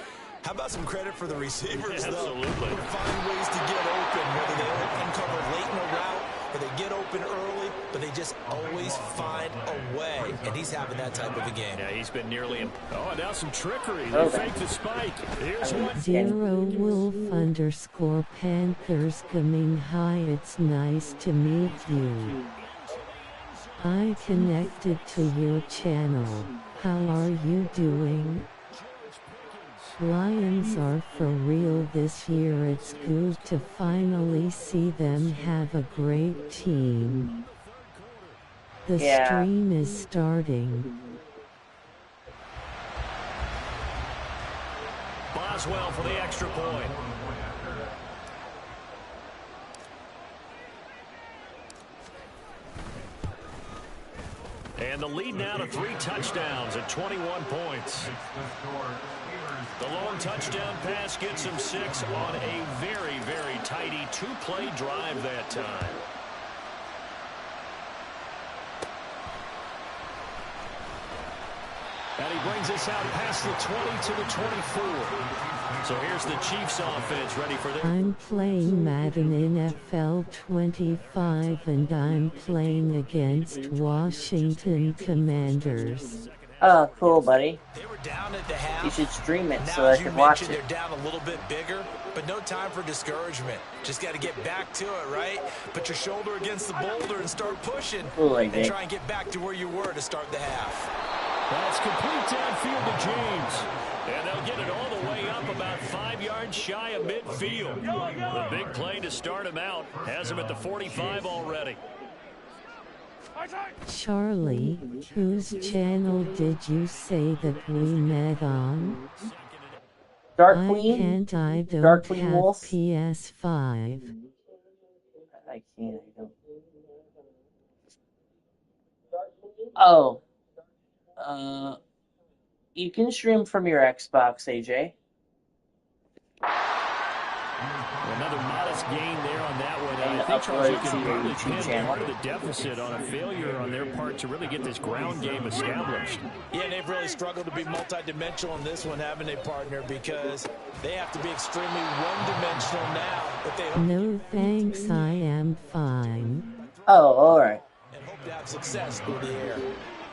How about some credit for the receivers, though? Absolutely. Find ways to get open, whether they uncover late in a route or they get open early, but they just always find a way. And he's having that type of a game. Yeah, he's been nearly... Oh, now some trickery. They fake the spike. Here's one. 0wolf_Panthers coming hi. It's nice to meet you. I connected to your channel. How are you doing? Lions are for real this year. It's good to finally see them have a great team. The stream is starting. Boswell for the extra point. And the lead now to 3 touchdowns at 21 points. The long touchdown pass gets him 6 on a very, very tidy 2-play drive that time. And he brings us out past the 20 to the 24. So here's the Chiefs offense ready for this. I'm playing Madden NFL 25 and I'm playing against Washington Commanders. Oh, cool, buddy. They were down at the half. You should stream it Now, so I as you can watch mentioned, it. they're down a little bit bigger, but no time for discouragement. Just got to get back to it, right? Put your shoulder against the boulder and start pushing. And try and get back to where you were to start the half. That's complete downfield to James. And they'll get it all the way up about 5 yards shy of midfield. The big play to start him out has him at the 45 already. Charlie, whose channel did you say that we met on? Dark I Queen? can't, I don't Dark Queen have Wolf? PS5. I can't. I don't. Oh. You can stream from your Xbox, AJ. Another modest gain there on that one. And I think Charles upload to your really YouTube pinned channel. part of the deficit on a failure on their part to really get this ground game established. Yeah, they've really struggled to be multidimensional in this one, haven't they, partner? Because they have to be extremely one-dimensional now. If they hope No thanks, I am fine. Oh, alright. and hope to have success through the air.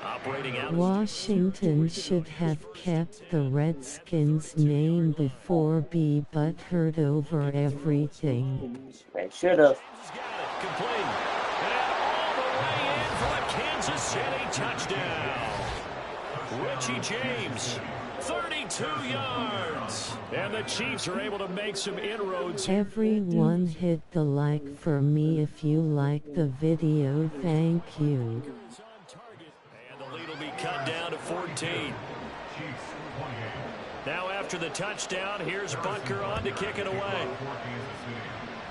Operating out. Washington should have kept the Redskins name before be butthurt over everything. They should have. He's got it. Complete. And all the way in for the Kansas City touchdown. Richie James, 32 yards. And the Chiefs are able to make some inroads. Everyone hit the like for me if you like the video, thank you. And the lead will be cut down to 14. Now after the touchdown, here's Butker on to kick it away.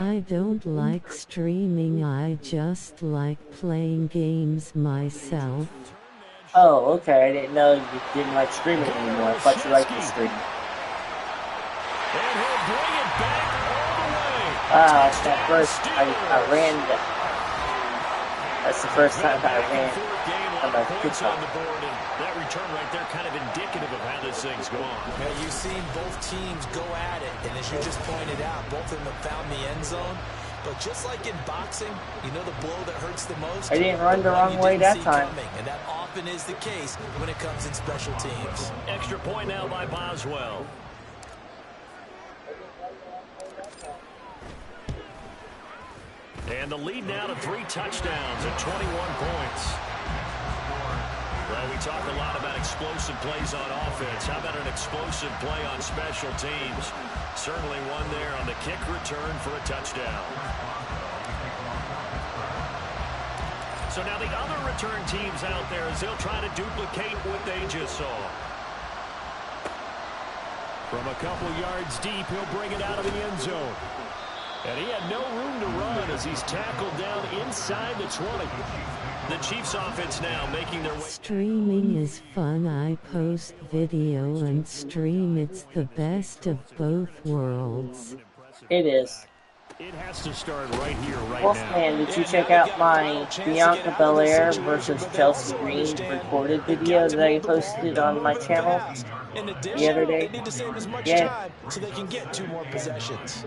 I don't like streaming, I just like playing games myself. Oh, okay. I didn't know you didn't like streaming anymore. I thought you liked to stream. And he'll bring it back all the way. That first, I ran. That's the first time I ran Points on the board, and that return right there kind of indicative of how this thing's going. Yeah, you've seen both teams go at it, and as you just pointed out, both of them have found the end zone. But just like in boxing, you know the blow that hurts the most? I didn't run the wrong way that time. And that often is the case when it comes in special teams. Extra point now by Boswell. And the lead now to 3 touchdowns at 21 points. Well, we talk a lot about explosive plays on offense. How about an explosive play on special teams? Certainly one there on the kick return for a touchdown. So now the other return teams out there as they'll try to duplicate what they just saw. From a couple yards deep, he'll bring it out of the end zone. And he had no room to run as he's tackled down inside the 20. The Chiefs offense now making their way. Streaming is fun. I post video and stream. It's the best of both worlds. It is. It has to start right here, right Wolfman, now. did you check out my Bianca Belair versus Chelsea Green recorded video that I posted on my channel the other day? They need to save as much Yeah. time so they can get 2 more possessions.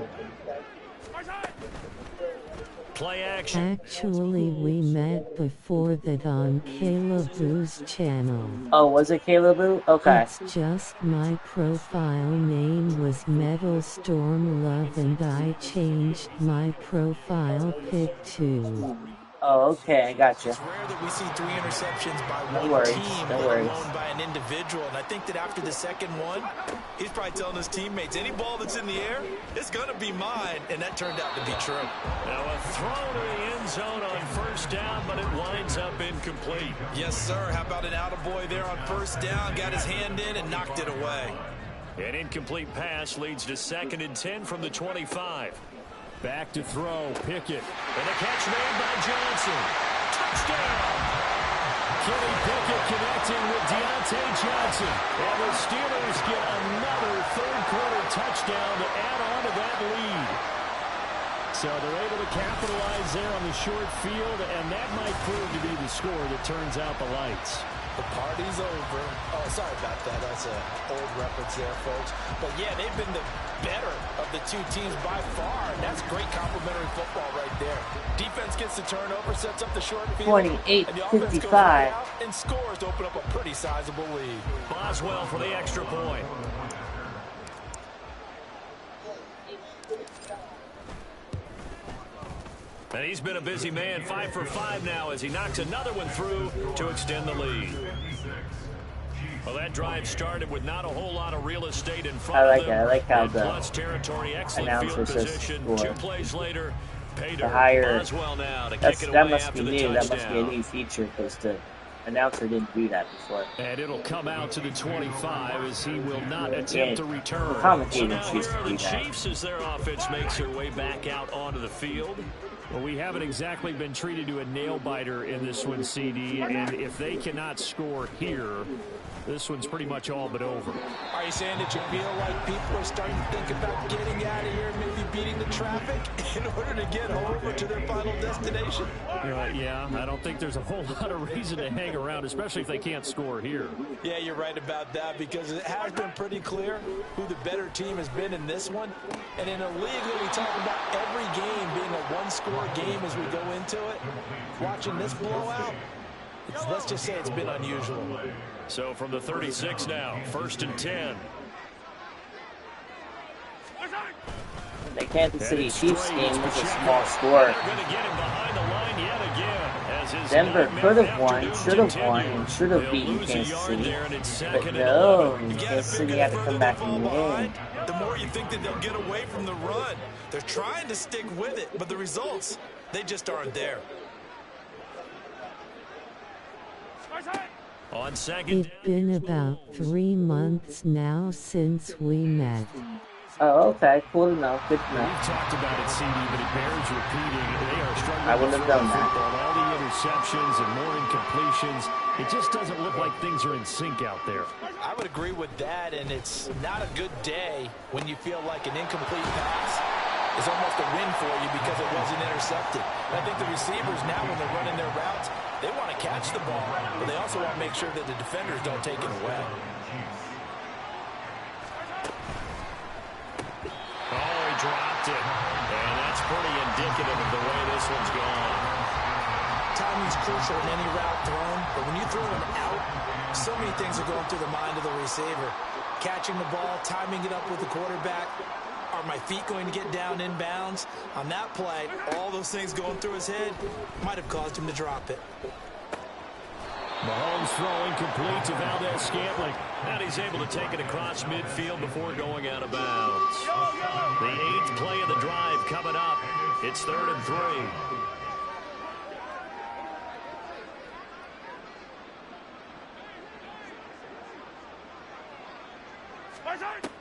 Play action. Actually, we met before that on Caleboo's channel. Oh, was it Caleboo? Okay. It's just my profile name was Metal Storm Love and I changed my profile pic to. Oh, okay, I gotcha. It's rare that we see 3 interceptions by No one worries, team, no let worries. alone by an individual. And I think that after the second one, he's probably telling his teammates, any ball that's in the air, it's going to be mine. And that turned out to be true. Now a throw to the end zone on first down, but it winds up incomplete. Yes, sir. How about an attaboy there on first down? Got his hand in and knocked it away. An incomplete pass leads to 2nd and 10 from the 25. Back to throw, Pickett. And a catch made by Johnson. Touchdown! Kenny Pickett connecting with Deontay Johnson. And the Steelers get another third-quarter touchdown to add on to that lead. So they're able to capitalize there on the short field, and that might prove to be the score that turns out the lights. The party's over. Oh, sorry about that. That's an old reference there, folks. But, yeah, they've been the better of the 2 teams by far. And that's great complimentary football right there. Defense gets the turnover, sets up the short field. 28-55. And scores to open up a pretty sizable lead. Boswell for the extra point. And he's been a busy man, 5 for 5 now as he knocks another one through to extend the lead. Well, that drive started with not a whole lot of real estate in front of them. I like how the plus territory, excellent field announcer says position. score. 2 plays later, The higher, Boswell now to that kick it away must after be the new. That must be a touchdown. new feature because the announcer didn't do that before. And it'll come out to the 25 as he will not attempt to return. The So commentators now used here to are do the that. Chiefs as their offense makes their way back out onto the field. Well, we haven't exactly been treated to a nail-biter in this one, CD, and if they cannot score here, this one's pretty much all but over. Are you saying that you feel like people are starting to think about getting out of here, maybe beating the traffic in order to get over to their final destination? Yeah, I don't think there's a whole lot of reason to hang around, especially if they can't score here. Yeah, you're right about that because it has been pretty clear who the better team has been in this one. And in a league where we talk about every game being a one-score game as we go into it, watching this blowout, let's just say it's been unusual. So from the 36 now, 1st and 10. The Kansas City Chiefs game was a small score. They're going to get him behind the line yet again. As his Denver nightmare could have afternoon won, should have won, continues. and should have They'll beaten lose a Kansas yard City. there, and it's But 2nd and no, 11. Kansas City had to come back and win. The more you think that they'll get away from the run, they're trying to stick with it, but the results, they just aren't there. On 2nd. It's been about 3 months now since we met. Oh, okay, cool enough, good We've enough. talked about it, CD, but it bears repeating. They are struggling I wouldn't have to throw done the that. football. All the interceptions and more incompletions. It just doesn't look like things are in sync out there. I would agree with that, and it's not a good day when you feel like an incomplete pass is almost a win for you because it wasn't intercepted. And I think the receivers now, when they're running their routes, they want to catch the ball, but they also want to make sure that the defenders don't take it away. Oh, he dropped it. And that's pretty indicative of the way this one's gone. Timing's crucial in any route thrown, but when you throw an out, so many things are going through the mind of the receiver. Catching the ball, timing it up with the quarterback. Are my feet going to get down inbounds? On that play, all those things going through his head might have caused him to drop it. Mahomes throwing complete to Valdez-Scantling. And he's able to take it across midfield before going out of bounds. The 8th play of the drive coming up. It's 3rd and 3.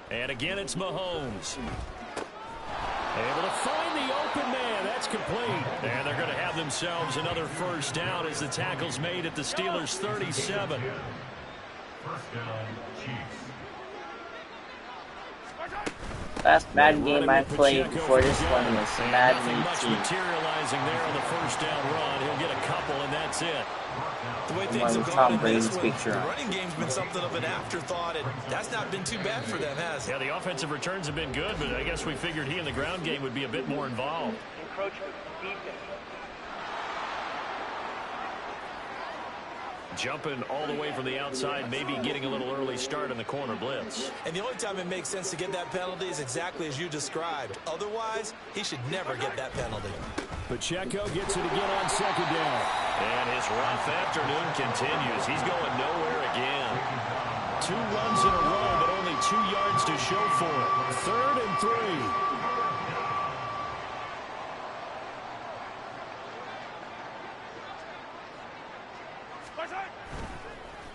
And again, it's Mahomes. Able to find the open man. That's complete. And they're going to have themselves another first down as the tackle's made at the Steelers' 37. Last Madden game I played before this one was Madden 18. Materializing there on the first down run. He'll get a couple, and that's it. The way things have gone in this one, the running game's been something of an afterthought, and that's not been too bad for them, has it? Yeah, the offensive returns have been good, but I guess we figured he in the ground game would be a bit more involved. Encroachment defense. Jumping all the way from the outside, maybe getting a little early start in the corner blitz. And the only time it makes sense to get that penalty is exactly as you described. Otherwise, he should never get that penalty. Pacheco gets it again on 2nd down. And his rough afternoon continues. He's going nowhere again. 2 runs in a row, but only 2 yards to show for it. 3rd and 3.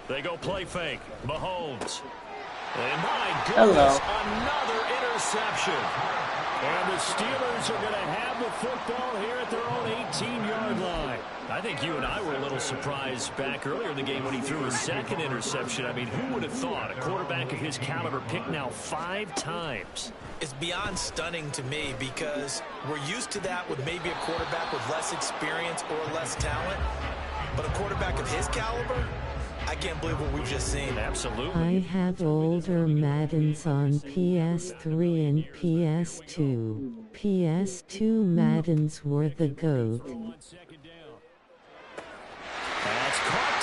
They go play fake. Mahomes. And my goodness, another interception. And the Steelers are going to have the football here at their own 18-yard line. I think you and I were a little surprised back earlier in the game when he threw his 2nd interception. I mean, who would have thought a quarterback of his caliber picked now 5 times? It's beyond stunning to me because we're used to that with maybe a quarterback with less experience or less talent. But a quarterback of his caliber, I can't believe what we've just seen. Absolutely. I have older Maddens on PS3 and PS2. PS2 Maddens were the GOAT. That's caught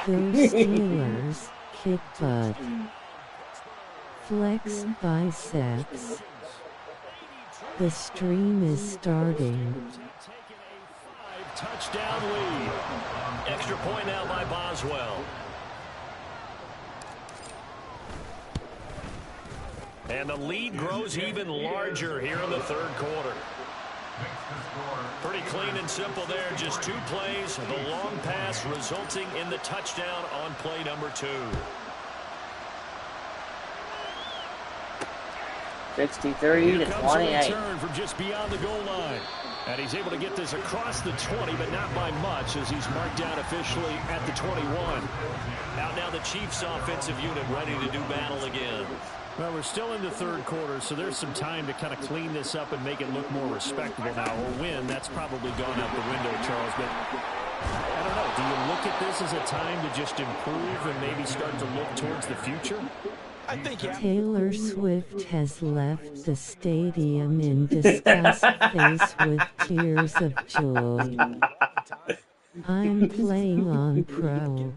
Those Steelers kick butt. Flex biceps. The stream is starting. Touchdown lead. Extra point now by Boswell. And the lead grows even larger here in the 3rd quarter. Pretty clean and simple there. Just 2 plays. The long pass resulting in the touchdown on play number 2. 63 to 28. From just beyond the goal line. And he's able to get this across the 20, but not by much as he's marked down officially at the 21. Out now the Chiefs offensive unit ready to do battle again. Well, we're still in the 3rd quarter, so there's some time to kind of clean this up and make it look more respectable now. Or win, that's probably gone out the window, Charles. But I don't know. Do you look at this as a time to just improve and maybe start to look towards the future? I think Taylor Swift has left the stadium in disgust face with tears of joy. I'm playing on Pro.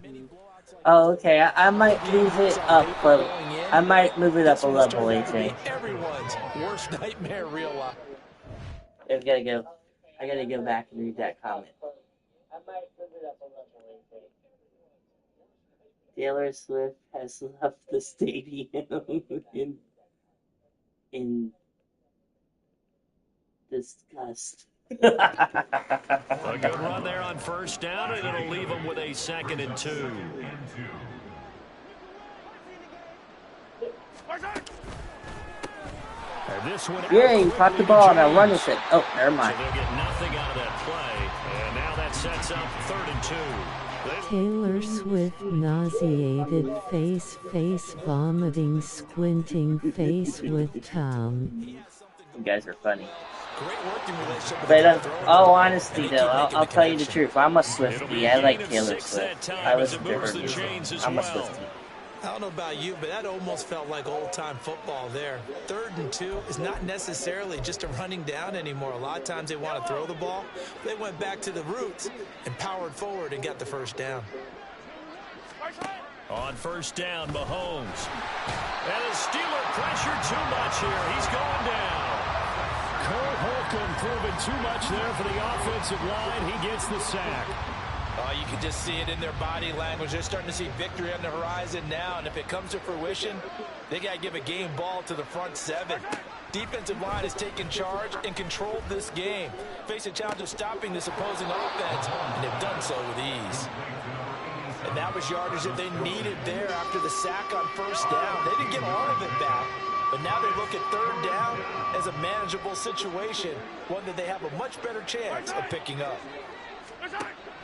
Oh, okay. I might move it up. I might move it up a level, AJ. Everyone's worst nightmare real life. I gotta go back and read that comment. I might move it up a level, AJ. Taylor Swift has left the stadium in disgust. A good run there on first down, and it'll leave them with a 2nd and 2. And this one Yay, caught the ball, now run with it. Oh, never mind. So they'll get nothing out of that play, and now that sets up 3rd and 2. Taylor Swift nauseated face vomiting squinting face with tongue. You guys are funny. Great working relationship with But the thrower. oh, honestly And he though, keep making I'll the tell you the connection. truth. I'm a Swiftie. I like Taylor Swift. I listen to her music. I'm a Swiftie. I don't know about you, but that almost felt like old-time football there. 3rd and 2 is not necessarily just a running down anymore. A lot of times they want to throw the ball. They went back to the roots and powered forward and got the first down. On first down, Mahomes. And the Steeler pressure too much here. He's going down. Cole Holcomb proving too much there for the offensive line. He gets the sack. You can just see it in their body language. They're starting to see victory on the horizon now, and if it comes to fruition, they got to give a game ball to the front 7. Defensive line has taken charge and controlled this game. Face a challenge of stopping this opposing offense, and they've done so with ease. And that was yardage that they needed there after the sack on first down. They didn't get all of it back, but now they look at 3rd down as a manageable situation, one that they have a much better chance of picking up.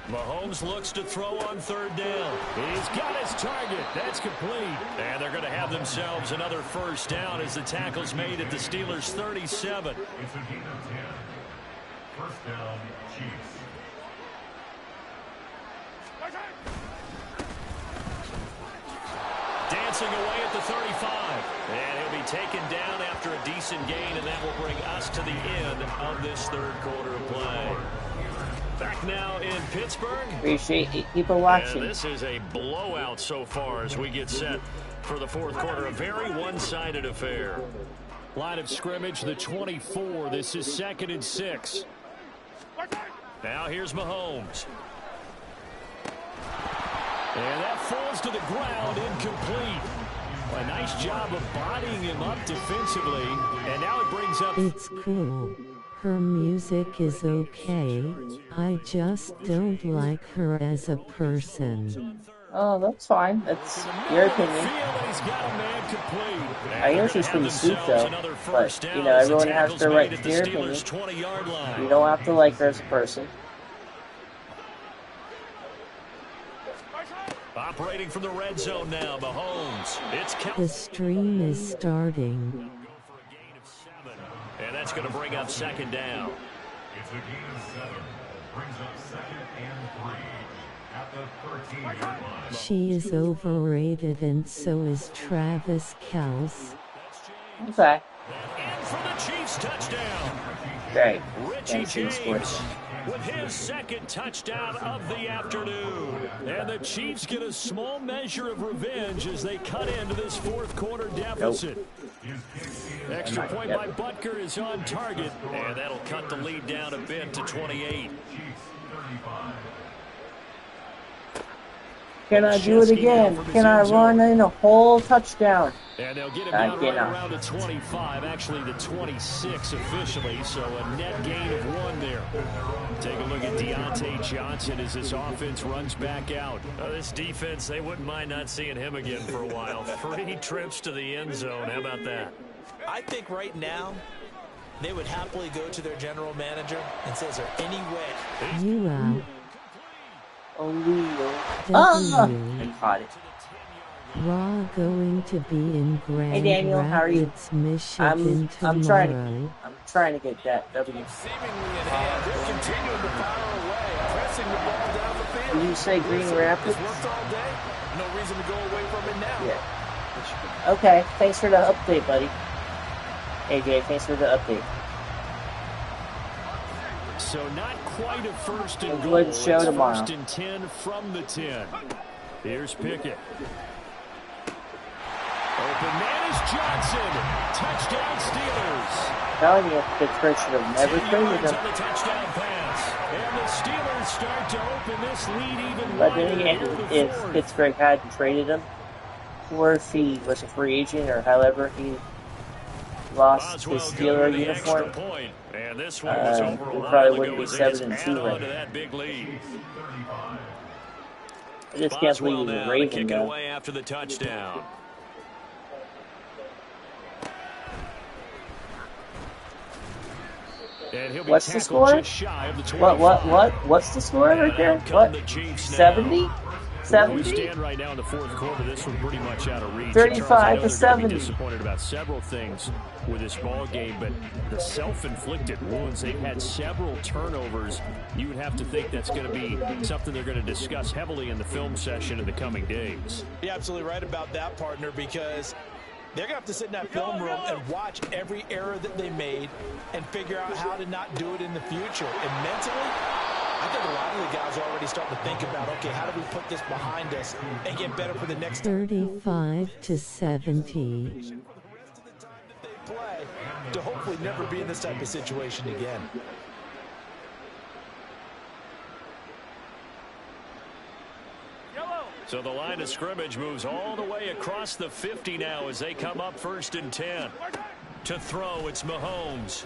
Mahomes looks to throw on 3rd down. He's got his target. That's complete. And they're going to have themselves another first down as the tackle's made at the Steelers' 37. First down, Chiefs. Dancing away at the 35. And he'll be taken down after a decent gain, and that will bring us to the end of this 3rd quarter of play. Back now in Pittsburgh. Appreciate you people watching. And this is a blowout so far as we get set for the 4th quarter. A very one-sided affair. Line of scrimmage, the 24. This is 2nd and 6. Now here's Mahomes. And that falls to the ground, incomplete. A nice job of bodying him up defensively. And now it brings up... It's cool. Her music is okay. I just don't like her as a person. Oh, that's fine. That's your opinion. I hear she's pretty sweet though. But, you know, everyone has their right to their opinion. You don't have to like her as a person. Operating from the red zone now, Mahomes. The stream is starting. And that's going to bring up 2nd down. It's a gain of 7. Brings up 2nd and 3 at the 13-yard line. She is overrated, and so is Travis Kelce. Okay. And for the Chiefs touchdown. Great. Richie James with his 2nd touchdown of the afternoon. And the Chiefs get a small measure of revenge as they cut into this 4th quarter deficit. Extra point by Butker is on target, and that'll cut the lead down a bit to 28. Can I do it again? Can I run in a whole touchdown? And they'll get him down right around the 25, actually the 26 officially, so a net gain of 1 there. Take a look at Deontay Johnson as this offense runs back out. This defense, they wouldn't mind not seeing him again for a while. 3 trips to the end zone. How about that? I think right now they would happily go to their general manager and say, is there any way? You out. I caught it. Raw going to be in Grand Hey Daniel, how are you? Rapids, Michigan I'm tomorrow. trying to get that W. Seemingly in hand, they're continuing to fire away, pressing the ball down the field. Did you say Green Rapids? It's worked all day. No reason to go away from it now. Yeah. Okay, thanks for the update, buddy. AJ, thanks for the update. So not quite a 1st and goal. Good show tomorrow. 1st and 10 from the 10. Here's Pickett. Open man is Johnson. Touchdown Steelers. Telling you, Pittsburgh should have never traded him. On the touchdown pass. And the Steelers start to open this lead even But wider then here in again, the if 4th. Pittsburgh hadn't traded him, or if he was a free agent, or however he lost his Steeler uniform, and this one was over a we while probably ago wouldn't be as they just 7-2 add on right to now. that big lead. I just can't Boswell believe he's now a to Raven, kick it though. away after the touchdown. And he'll be What's the tackled score? just shy of the 25. What's the score right there? Out come What? the Chiefs now. 70? Where we 70? stand right now in the fourth quarter, this one's pretty much out of reach. 35 Charles, I know to they're going to 70. be disappointed about several things with this ball game, but the self-inflicted wounds, they've had several turnovers. You would have to think that's going to be something they're going to discuss heavily in the film session in the coming days. You're absolutely right about that, partner, because they're going to have to sit in that film room and watch every error that they made and figure out how to not do it in the future. And mentally, I think a lot of the guys are already starting to think about, okay, how do we put this behind us and get better for the next 35 to 70. for the rest of the time that they play to hopefully never be in this type of situation again. So the line of scrimmage moves all the way across the 50 now as they come up 1st and 10. To throw, it's Mahomes.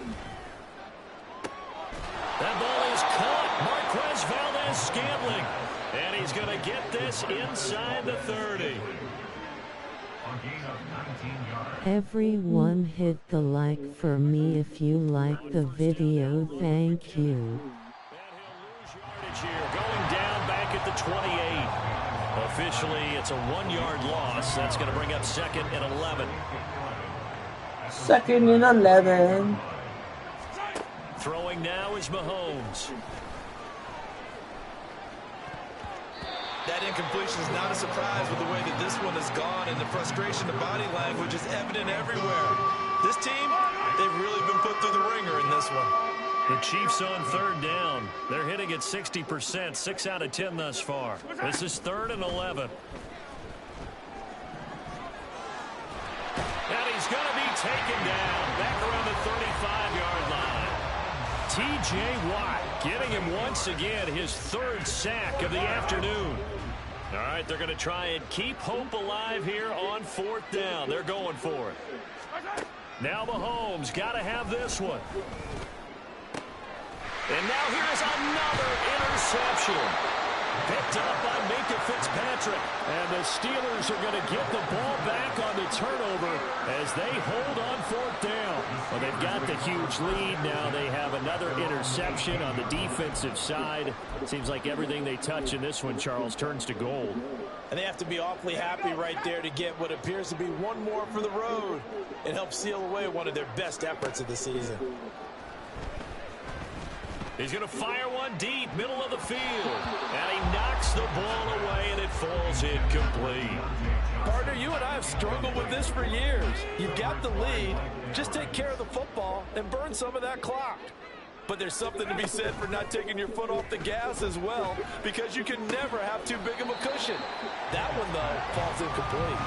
That ball is caught. Marquez Valdez-Scantling. And he's going to get this inside the 30. A gain of 19 yards. Everyone hit the like for me if you like the video. Thank you. And he'll lose yardage here. Going down back at the 28. Officially, it's a 1-yard loss. That's going to bring up 2nd and 11. 2nd and 11. Throwing now is Mahomes. That incompletion is not a surprise with the way that this one has gone, and the frustration, the body language is evident everywhere. This team, they've really been put through the ringer in this one. The Chiefs on 3rd down. They're hitting at 60%, 6 out of 10 thus far. This is 3rd and 11. And he's going to be taken down back around the 35-yard line. T.J. Watt getting him once again his 3rd sack of the afternoon. All right, they're going to try and keep hope alive here on 4th down. They're going for it. Now Mahomes got to have this one. And now here's another interception. Picked up by Minkah Fitzpatrick. And the Steelers are going to get the ball back on the turnover as they hold on 4th down. Well, they've got the huge lead. Now they have another interception on the defensive side. It seems like everything they touch in this one, Charles, turns to gold. And they have to be awfully happy right there to get what appears to be one more for the road and help seal away one of their best efforts of the season. He's going to fire one deep, middle of the field. And he knocks the ball away, and it falls incomplete. Partner, you and I have struggled with this for years. You've got the lead. Just take care of the football and burn some of that clock. But there's something to be said for not taking your foot off the gas as well, because you can never have too big of a cushion. That one, though, falls incomplete.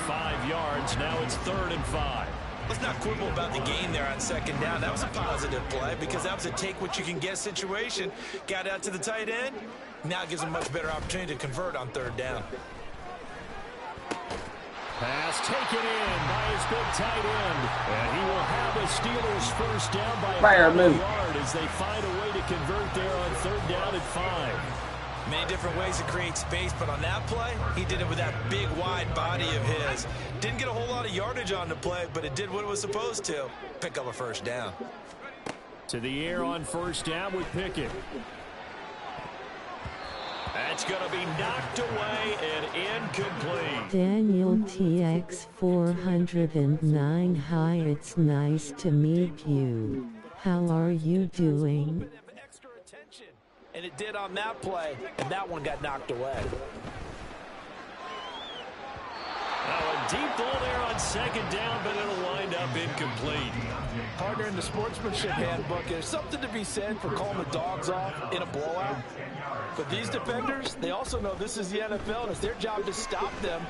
5 yards. Now it's 3rd and 5. Let's not quibble about the gain there on 2nd down. That was a positive play because that was a take-what-you-can-get situation. Got out to the tight end. Now gives him a much better opportunity to convert on 3rd down. Pass taken in by his big tight end. And he will have a Steelers 1st down by a yard as they find a way to convert there on 3rd down and 5. Many different ways to create space, but on that play, he did it with that big, wide body of his. Didn't get a whole lot of yardage on the play, but it did what it was supposed to. Pick up a 1st down. To the air on 1st down with Pickett. That's going to be knocked away and incomplete. Daniel TX 409. Hi, it's nice to meet you. How are you doing? Extra attention, and it did on that play, and that one got knocked away. Now a deep ball there on 2nd down, but it'll wind up incomplete. Partner, in the sportsmanship handbook, there's something to be said for calling the dogs off in a blowout. But these defenders, they also know this is the NFL, and it's their job to stop them,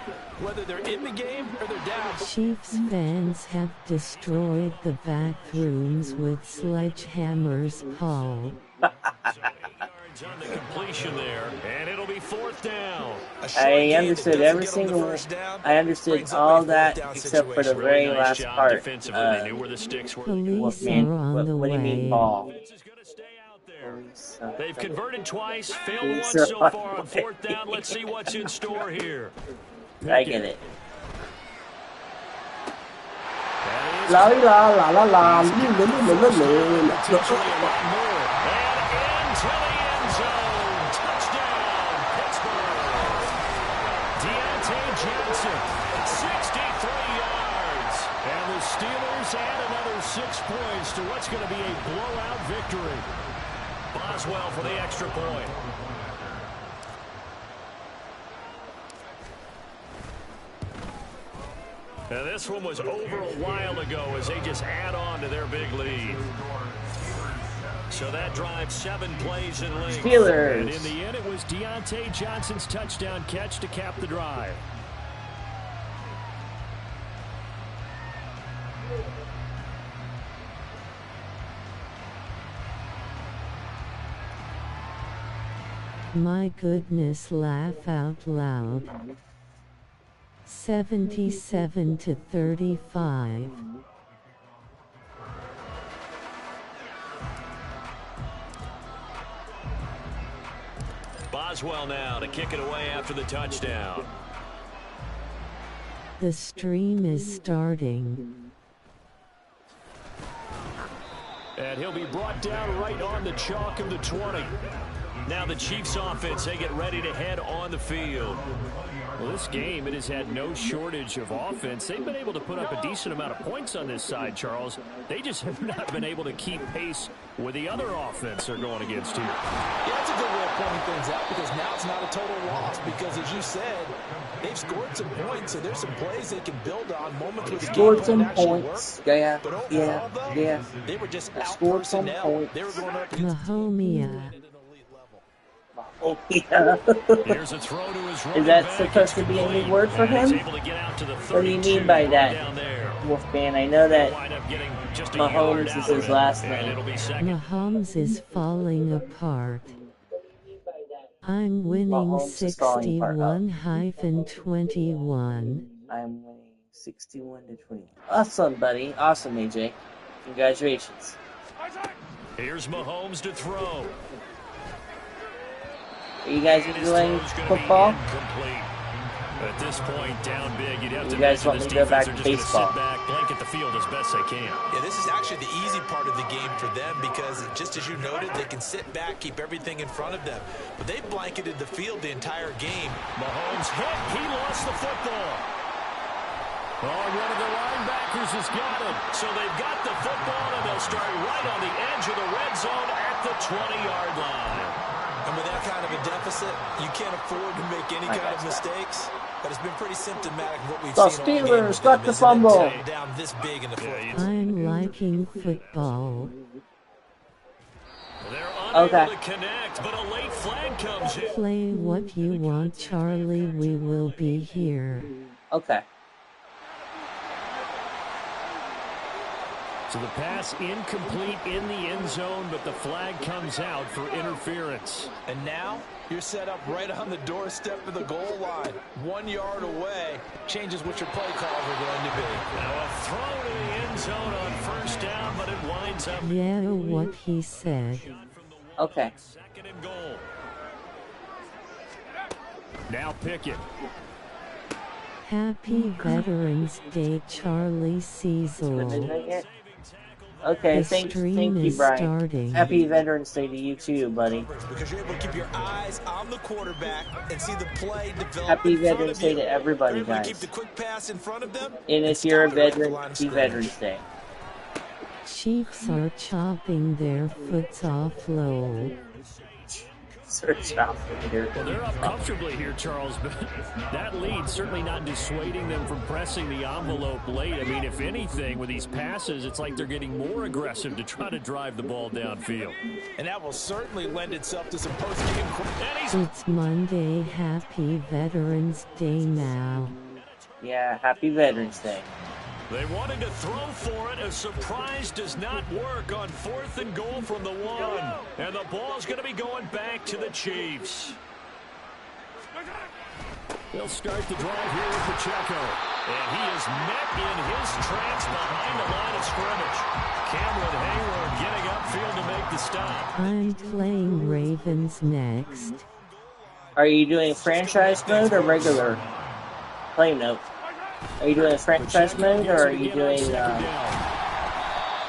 whether they're in the game or they're down. Chiefs fans have destroyed the bathrooms with sledgehammers, Paul. On the completion there, and it'll be 4th down. I understood every single. I understood all that except for the very last part. Defensively, they knew where the sticks were. Police are on the What do you mean, way. ball? They've converted twice, failed once so far on 4th down. Let's see what's in store here. I get it. That La la la la la. Potentially a lot more. And into the end zone. Touchdown, Pittsburgh. Deontay Johnson, 63 yards. And the Steelers add another 6 points to what's going to be a blowout victory. Boswell for the extra point. Now this one was over a while ago as they just add on to their big lead. So that drives 7 plays in length. Steelers. And in the end, it was Deontay Johnson's touchdown catch to cap the drive. My goodness, laugh out loud. 77-35. Boswell now to kick it away after the touchdown. The stream is starting. And he'll be brought down right on the chalk of the 20. Now the Chiefs offense, they get ready to head on the field. Well, this game, it has had no shortage of offense. They've been able to put up a decent amount of points on this side, Charles. They just have not been able to keep pace with the other offense they're going against here. Yeah, that's a good way of pointing things out because now it's not a total loss because, as you said, they've scored some points, and there's some plays they can build on, moments where the game some actually points. work. Yeah, But overall, yeah, though, yeah. they were just Scored some out-personnel. points. They were going up against Mahomia. Oh, yeah. Here's a throw to his Is that supposed to be a new word for him? What do you mean by that, Wolfman? I know that Mahomes is his last name. Mahomes is falling apart. I'm winning Mahomes is falling apart. 61-21. I'm winning 61-21. Awesome, buddy. Awesome, AJ. Congratulations. Here's Mahomes to throw. Are you guys enjoying football? At this point, down big, you'd have to You guys imagine want this me to go back defense to are just going to baseball? sit back, blanket the field as best they can. Yeah, this is actually the easy part of the game for them because, just as you noted, they can sit back, keep everything in front of them. But they blanketed the field the entire game. Mahomes hit. He lost the football. Oh, one of the linebackers has got it. So they've got the football, and they'll start right on the edge of the red zone at the 20-yard line. And with that kind of a deficit, you can't afford to make any kind of mistakes. But it's been pretty symptomatic of what we've The seen all game with Steelers got them, the isn't it? fumble. Down this big in the foot. I'm liking football. They're unable Okay. to connect, but a late flag comes in. Play what you want, Charlie. We will be here. Okay. So the pass incomplete in the end zone, but the flag comes out for interference. And now you're set up right on the doorstep of the goal line. 1 yard away. Changes what your play calls are going to be. Now a throw to the end zone on first down, but it winds up. Yeah, what he said. Okay. Second and goal. Now Pickett. Happy Veterans Day, Charlie Cecil. Okay, The thank stream you, is Brian. starting. Happy Veterans Day to you too, buddy. Because you're able to keep your eyes on the quarterback and see the play develop. Happy in front Veterans of Day you. to everybody, You're able to guys. keep the quick pass in front of them. And if you're a stop it right at the veteran, line of happy scrimmage. Veterans Day. Chiefs are chopping their foots off low. Search out here. Well, they're up comfortably here, Charles, but that lead certainly not dissuading them from pressing the envelope late. I mean, if anything, with these passes, it's like they're getting more aggressive to try to drive the ball downfield. And that will certainly lend itself to some post-game. It's Monday. Happy Veterans Day now. Yeah, happy Veterans Day. They wanted to throw for it. A surprise does not work on 4th and goal from the 1. And the ball's going to be going back to the Chiefs. They'll start the drive here with Pacheco. And he is met in his tracks behind the line of scrimmage. Cameron Hayward getting upfield to make the stop. I'm playing Ravens next. Are you doing franchise mode or regular play mode? Are you doing franchise mode or are you doing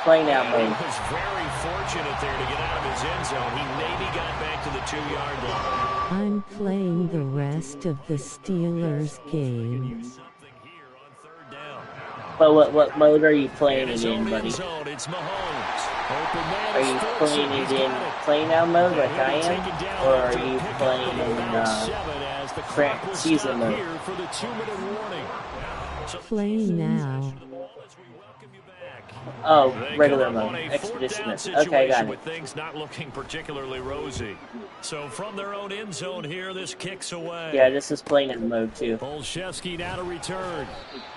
play now mode? He was very fortunate there to get out of his end zone. He maybe got back to the 2-yard line. I'm playing the rest of the Steelers game. But what mode are you playing it in, buddy? It's Mahomes. Are you playing it in play now mode like I am, or are you playing in season mode? Play now. Oh, regular mode, expedition mode. Okay, got it. With things not looking particularly rosy. So from their own end zone here, this kicks away. Yeah, this is playing in mode too. Olszewski now to return.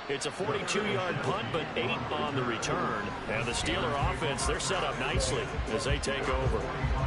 It's a 42-yard punt, but 8 on the return. And the Steeler offense, they're set up nicely as they take over.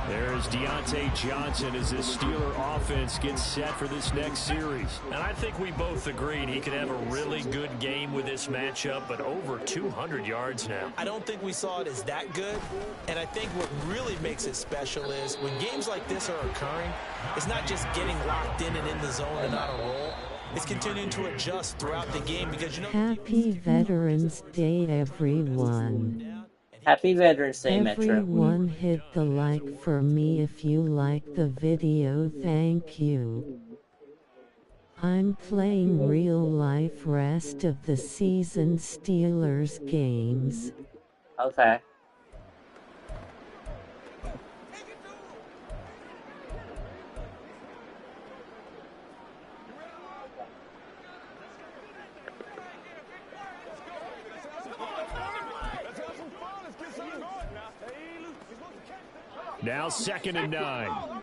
There's Deontay Johnson as this Steeler offense gets set for this next series. And I think we both agreed he could have a really good game with this matchup, but over 200 yards now. I don't think we saw it as that good. And I think what really makes it special is when games like this are occurring, it's not just getting locked in and in the zone and on a roll. It's continuing to adjust throughout the game because, you know... Happy Veterans Day, everyone. Happy Veterans Day, Metro. Everyone hit the like for me if you like the video, thank you. I'm playing real life rest of the season Steelers games. Okay. Now 2nd and 9.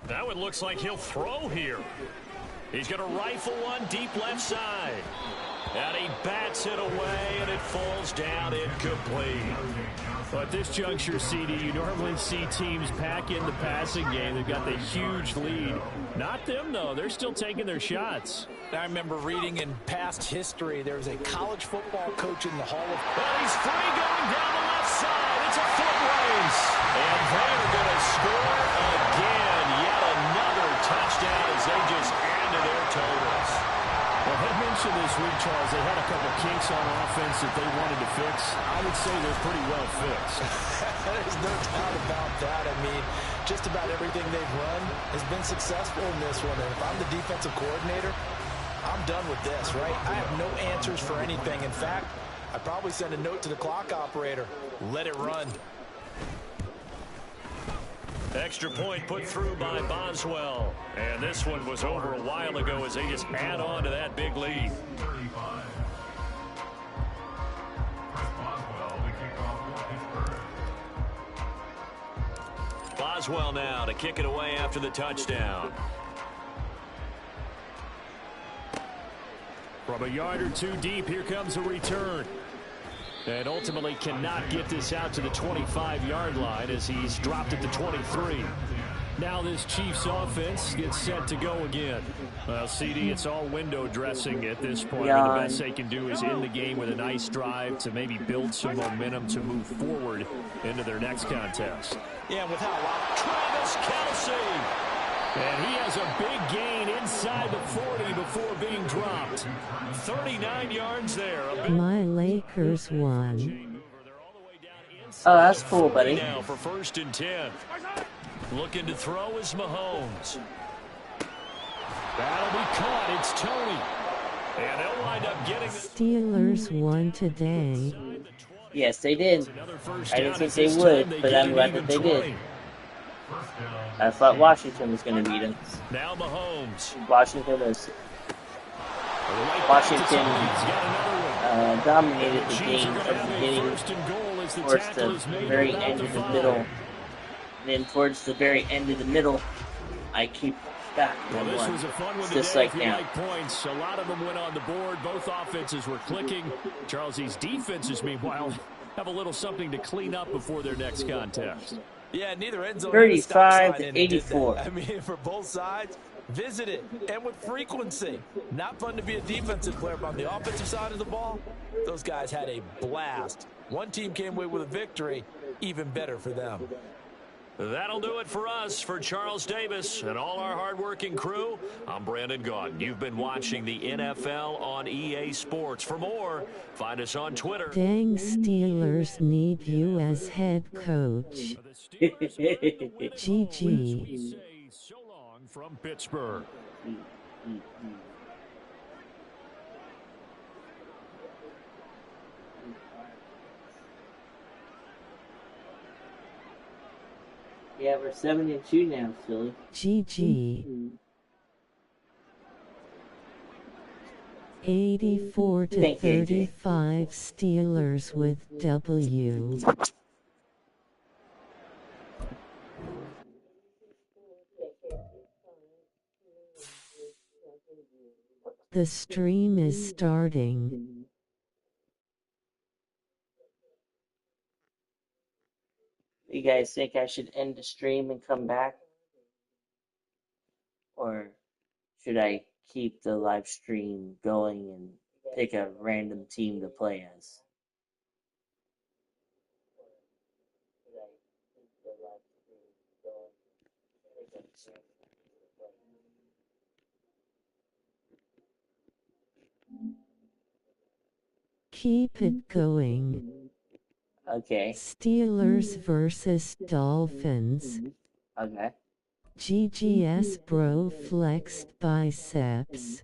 That one looks like he'll throw here. He's going to rifle one deep left side. And he bats it away, and it falls down incomplete. Well, at this juncture, CD, you normally see teams pack in the passing game. They've got the huge lead. Not them, though. They're still taking their shots. I remember reading in past history, there was a college football coach in the Hall of Fame. Well, he's free going down the left side. It's a foot race. And they're going to score again. Yet another touchdown as they just add to their totals. Well, I mentioned this week, Charles, they had a couple kinks on offense that they wanted to fix. I would say they're pretty well fixed. There's no doubt about that. I mean, just about everything they've run has been successful in this one. And if I'm the defensive coordinator, I'm done with this, right? I have no answers for anything. In fact, I'd probably send a note to the clock operator. Let it run. Extra point put through by Boswell. And this one was over a while ago as they just add on to that big lead. Boswell now to kick it away after the touchdown. From a yard or two deep, here comes a return. And ultimately cannot get this out to the 25-yard line as he's dropped at the 23. Now this Chiefs offense gets set to go again. Well, CD, it's all window dressing at this point. I mean, the best they can do is end the game with a nice drive to maybe build some momentum to move forward into their next contest. Yeah, without Travis Kelce. And he has a big gain inside the 40 before being dropped. 39 yards there. My Lakers won. Oh, that's cool, buddy. Now for 1st and 10. Looking to throw is Mahomes. That'll be caught. It's Tony. And they'll wind up getting... Steelers won today. Yes, they did. I didn't think they would, but I'm glad that they did. I thought Washington was going to beat them. Now Mahomes. Washington dominated the game from the beginning towards the very end of the middle. And then towards the very end of the middle, I keep back. Well, this was a fun one just today. like If you now. like points, a lot of them went on the board. Both offenses were clicking. Charles, these defenses, meanwhile, have a little something to clean up before their next contest. Yeah, neither end zone. 35-84. I mean, for both sides, visit it, and with frequency. Not fun to be a defensive player, but on the offensive side of the ball, those guys had a blast. One team came away with a victory, even better for them. That'll do it for us. For Charles Davis and all our hardworking crew, I'm Brandon Gaudin. You've been watching the NFL on EA Sports. For more, find us on Twitter. Dang, Steelers need you as head coach. GG. Say so long from Pittsburgh. Yeah, we're 7-2 now, Philly. GG. 84-35 Steelers with W. The stream is starting. You guys think I should end the stream and come back? Or should I keep the live stream going and pick a random team to play as? Keep it going. Okay. Steelers versus Dolphins. Okay. GGS bro flexed biceps.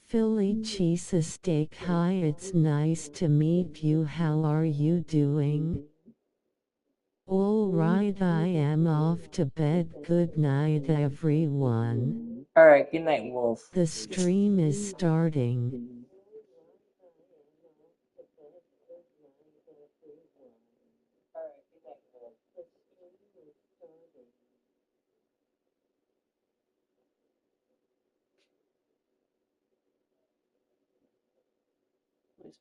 Philly cheesesteak. Hi, it's nice to meet you. How are you doing? Alright, I am off to bed. Good night, everyone. Alright, good night, Wolf. The stream is starting.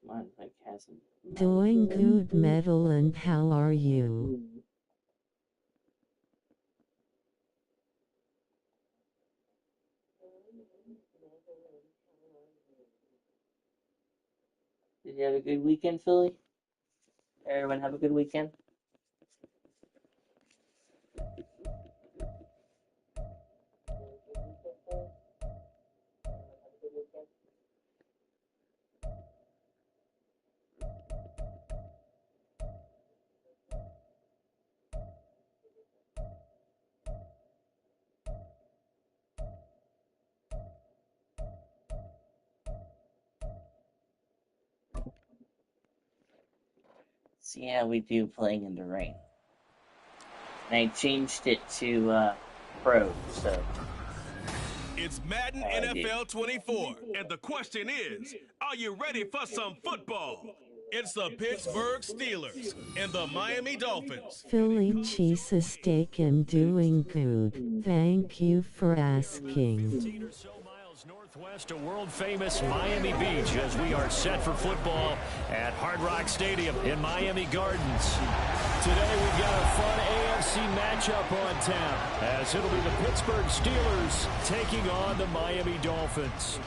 Mine like hasn't. Doing good, Metal, and how are you? Did you have a good weekend, Philly? Everyone have a good weekend? See how we do playing in the rain. And I changed it to Pro, so. It's Madden NFL 24, and the question is, are you ready for some football? It's the Pittsburgh Steelers and the Miami Dolphins. Philly cheesesteak. I'm doing good. Thank you for asking. Northwest of world-famous Miami Beach as we are set for football at Hard Rock Stadium in Miami Gardens. Today we've got a fun AFC matchup on tap as it'll be the Pittsburgh Steelers taking on the Miami Dolphins.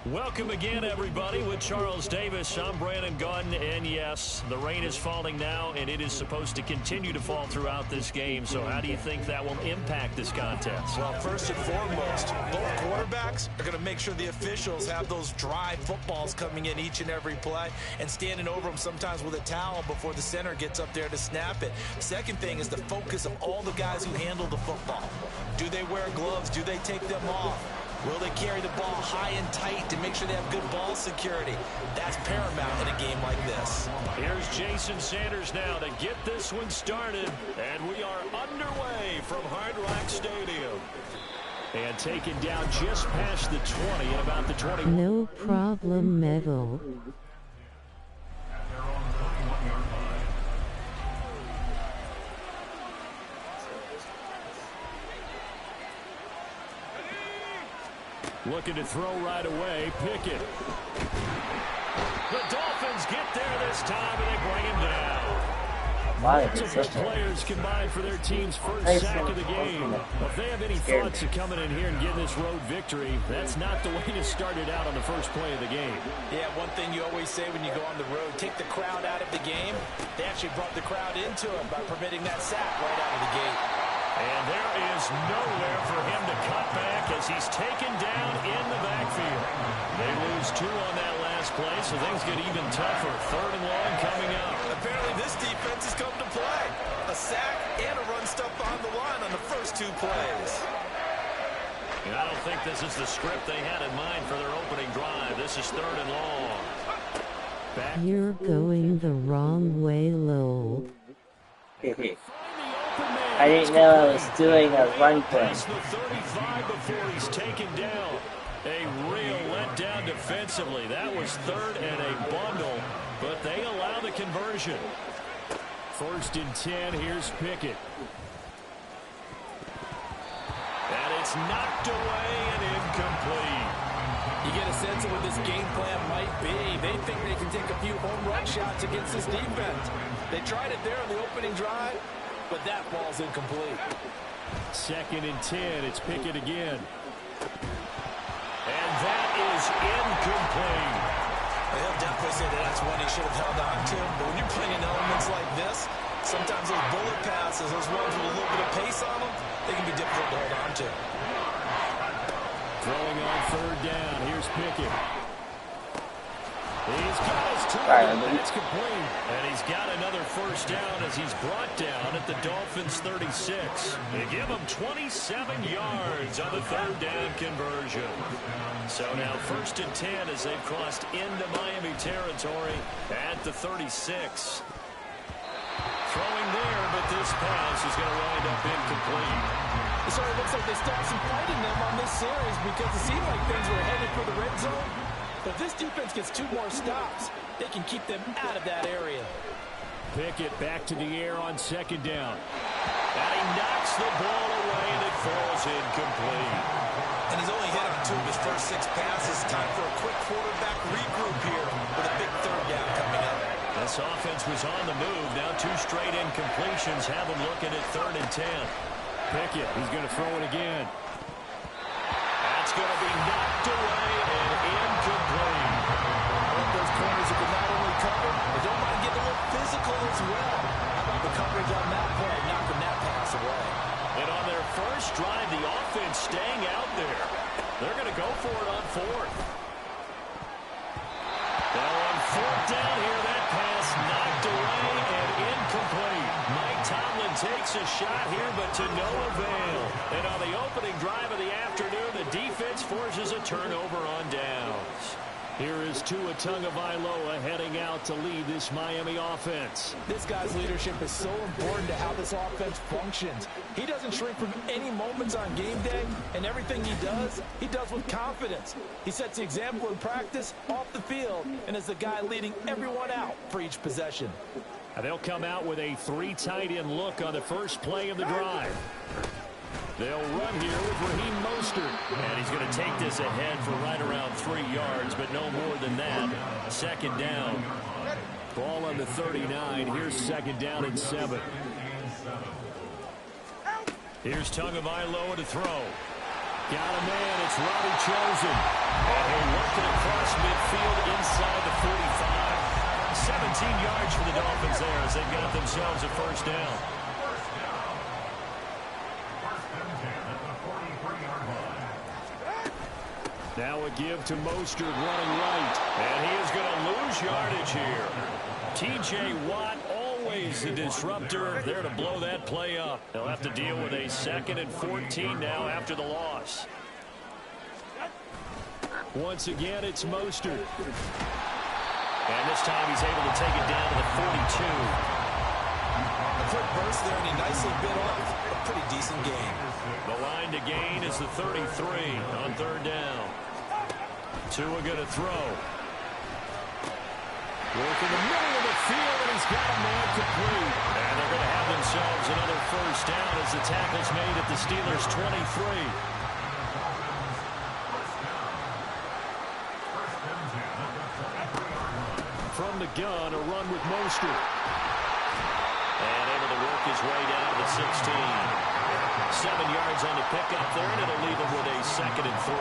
Welcome again, everybody, with Charles Davis. I'm Brandon Gaudin, and yes, the rain is falling now, and it is supposed to continue to fall throughout this game. So how do you think that will impact this contest? Well, first and foremost, both quarterbacks are going to make sure the officials have those dry footballs coming in each and every play and standing over them sometimes with a towel before the center gets up there to snap it. Second thing is the focus of all the guys who handle the football. Do they wear gloves? Do they take them off? Will they carry the ball high and tight to make sure they have good ball security? That's paramount in a game like this. Here's Jason Sanders now to get this one started, and we are underway from Hard Rock Stadium. And taken down just past the 20 and about the 20. No problem, medal. Looking to throw right away. Pickett. The Dolphins get there this time, and they bring him down. Multiple players combined for their team's first sack of the game. If they have any thoughts of coming in here and getting this road victory, that's not the way to start it out on the first play of the game. Yeah, one thing you always say when you go on the road, take the crowd out of the game. They actually brought the crowd into it by permitting that sack right out of the gate. And there is nowhere for him to cut back as he's taken down in the backfield. They lose 2 on that last play, so things get even tougher. 3rd and long coming up. Apparently this defense has come to play. A sack and a run stuff behind the line on the first 2 plays. And I don't think this is the script they had in mind for their opening drive. This is 3rd and long. You're going the wrong way, lol. I didn't know I was doing a run play. The 35 before he's taken down. A real letdown defensively. That was 3rd and a bundle, but they allow the conversion. 1st and 10. Here's Pickett. And it's knocked away and incomplete. You get a sense of what this game plan might be. They think they can take a few home run shots against this defense. They tried it there on the opening drive, but that ball's incomplete. 2nd and 10. It's Pickett again. And that is incomplete. He'll definitely say that that's one he should have held on to. But when you're playing in elements like this, sometimes those bullet passes, those ones with a little bit of pace on them, they can be difficult to hold on to. Throwing on 3rd down. Here's Pickett. He's got his target, and it's complete. And he's got another 1st down as he's brought down at the Dolphins' 36. They give him 27 yards on the 3rd down conversion. So now 1st and 10 as they've crossed into Miami territory at the 36. Throwing there, but this pass is going to wind up incomplete. It sort of looks like they still have some fight in them on this series because it seemed like things were headed for the red zone. But this defense gets 2 more stops. They can keep them out of that area. Pickett back to the air on 2nd down. And he knocks the ball away and it falls incomplete. And he's only hit on 2 of his first 6 passes. Time for a quick quarterback regroup here with a big 3rd down coming up. This offense was on the move. Now 2 straight incompletions have them looking at 3rd and 10. Pickett, he's going to throw it again. That's going to be knocked away and incomplete. One of those corners who can not only cover, but don't mind getting a little physical as well. How about the coverage on that play, knocking that pass away? And on their first drive, the offense staying out there. They're going to go for it on 4th. Now on 4th down here, that pass knocked away and incomplete. Mike Tomlin takes a shot here, but to no avail. And on the opening drive of the afternoon, the defense forces a turnover on downs. Here is Tua Tagovailoa heading out to lead this Miami offense. This guy's leadership is so important to how this offense functions. He doesn't shrink from any moments on game day, and everything he does with confidence. He sets the example in practice, off the field, and is the guy leading everyone out for each possession. They'll come out with a 3 tight end look on the first play of the drive. They'll run here with Raheem Mostert. And he's going to take this ahead for right around 3 yards, but no more than that. 2nd down. Ball on the 39. Here's 2nd down and 7. Here's Tagovailoa to throw. Got a man. It's Robbie Chosen. And he'll work it across midfield inside the 45. 17 yards for the Dolphins there as they've got themselves a 1st down. Now a give to Mostert running right. And he is going to lose yardage here. T.J. Watt, always the disruptor, there to blow that play up. They'll have to deal with a 2nd and 14 now after the loss. Once again, it's Mostert. And this time he's able to take it down to the 42. A quick burst there, and he nicely bit off. pretty decent gain. The line to gain is the 33 on third down. Tua going to throw. Work in the middle of the field, and he's got a man complete. And they're going to have themselves another first down as the tackle's made at the Steelers' 23. From the gun, a run with Mostert. And able to work his way down to the 16. 7 yards on the pickup there, and it'll leave him with a 2nd and 3.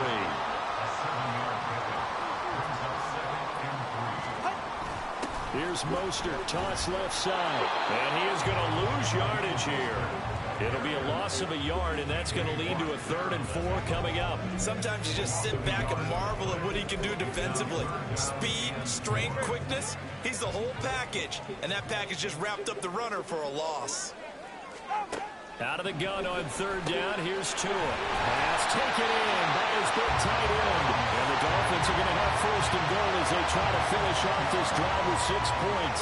Here's Mostert, toss left side. And he is going to lose yardage here. It'll be a loss of a yard, and that's going to lead to a 3rd and 4 coming up. Sometimes you just sit back and marvel at what he can do defensively. Speed, strength, quickness. He's the whole package. And that package just wrapped up the runner for a loss. Out of the gun on third down. Here's Tua. Pass taken in by his big tight end. And the Dolphins are going to have 1st and goal as they try to finish off this drive with 6 points.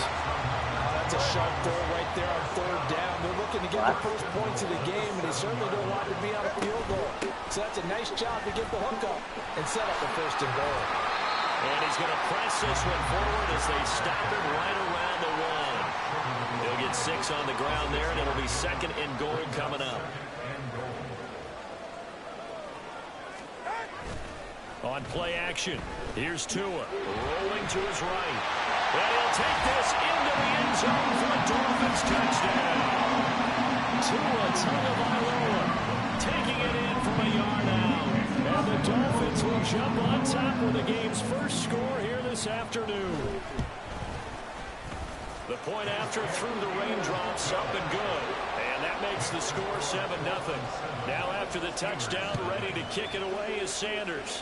That's a sharp throw right there on third down. They're looking to get the first points of the game, and they certainly don't want to be on a field goal. So that's a nice job to get the hook up and set up the 1st and goal. And he's going to press this one forward as they stop him right around the 1. He'll get 6 on the ground there, and it'll be 2nd and goal coming up. On play action, here's Tua, rolling to his right. And he'll take this into the end zone for a Dolphins touchdown. Tua Tagovailoa taking it in from a yard out. And the Dolphins will jump on top with the game's first score here this afternoon. The point after through the raindrops, up and good. And that makes the score 7-0. Now after the touchdown, ready to kick it away is Sanders.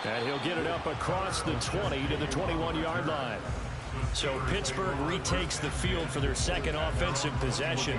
And he'll get it up across the 20 to the 21-yard line. So Pittsburgh retakes the field for their 2nd offensive possession.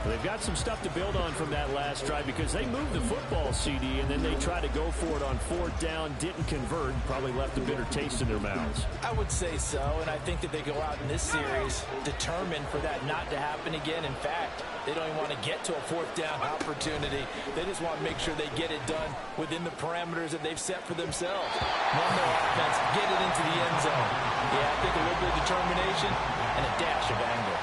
They've got some stuff to build on from that last drive because they moved the football, CD, and then they tried to go for it on 4th down, didn't convert, probably left a bitter taste in their mouths. I would say so, and I think that they go out in this series determined for that not to happen again. In fact, they don't even want to get to a 4th down opportunity. They just want to make sure they get it done within the parameters that they've set for themselves. Run their offense, get it into the end zone. Yeah, I think a little bit of determination and a dash of anger.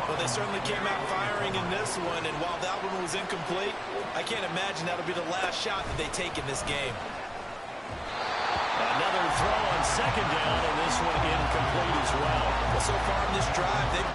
Well, they certainly came out firing in this one, and while that one was incomplete, I can't imagine that'll be the last shot that they take in this game. Another throw on 2nd down, and this one incomplete as well. Well, so far in this drive, they've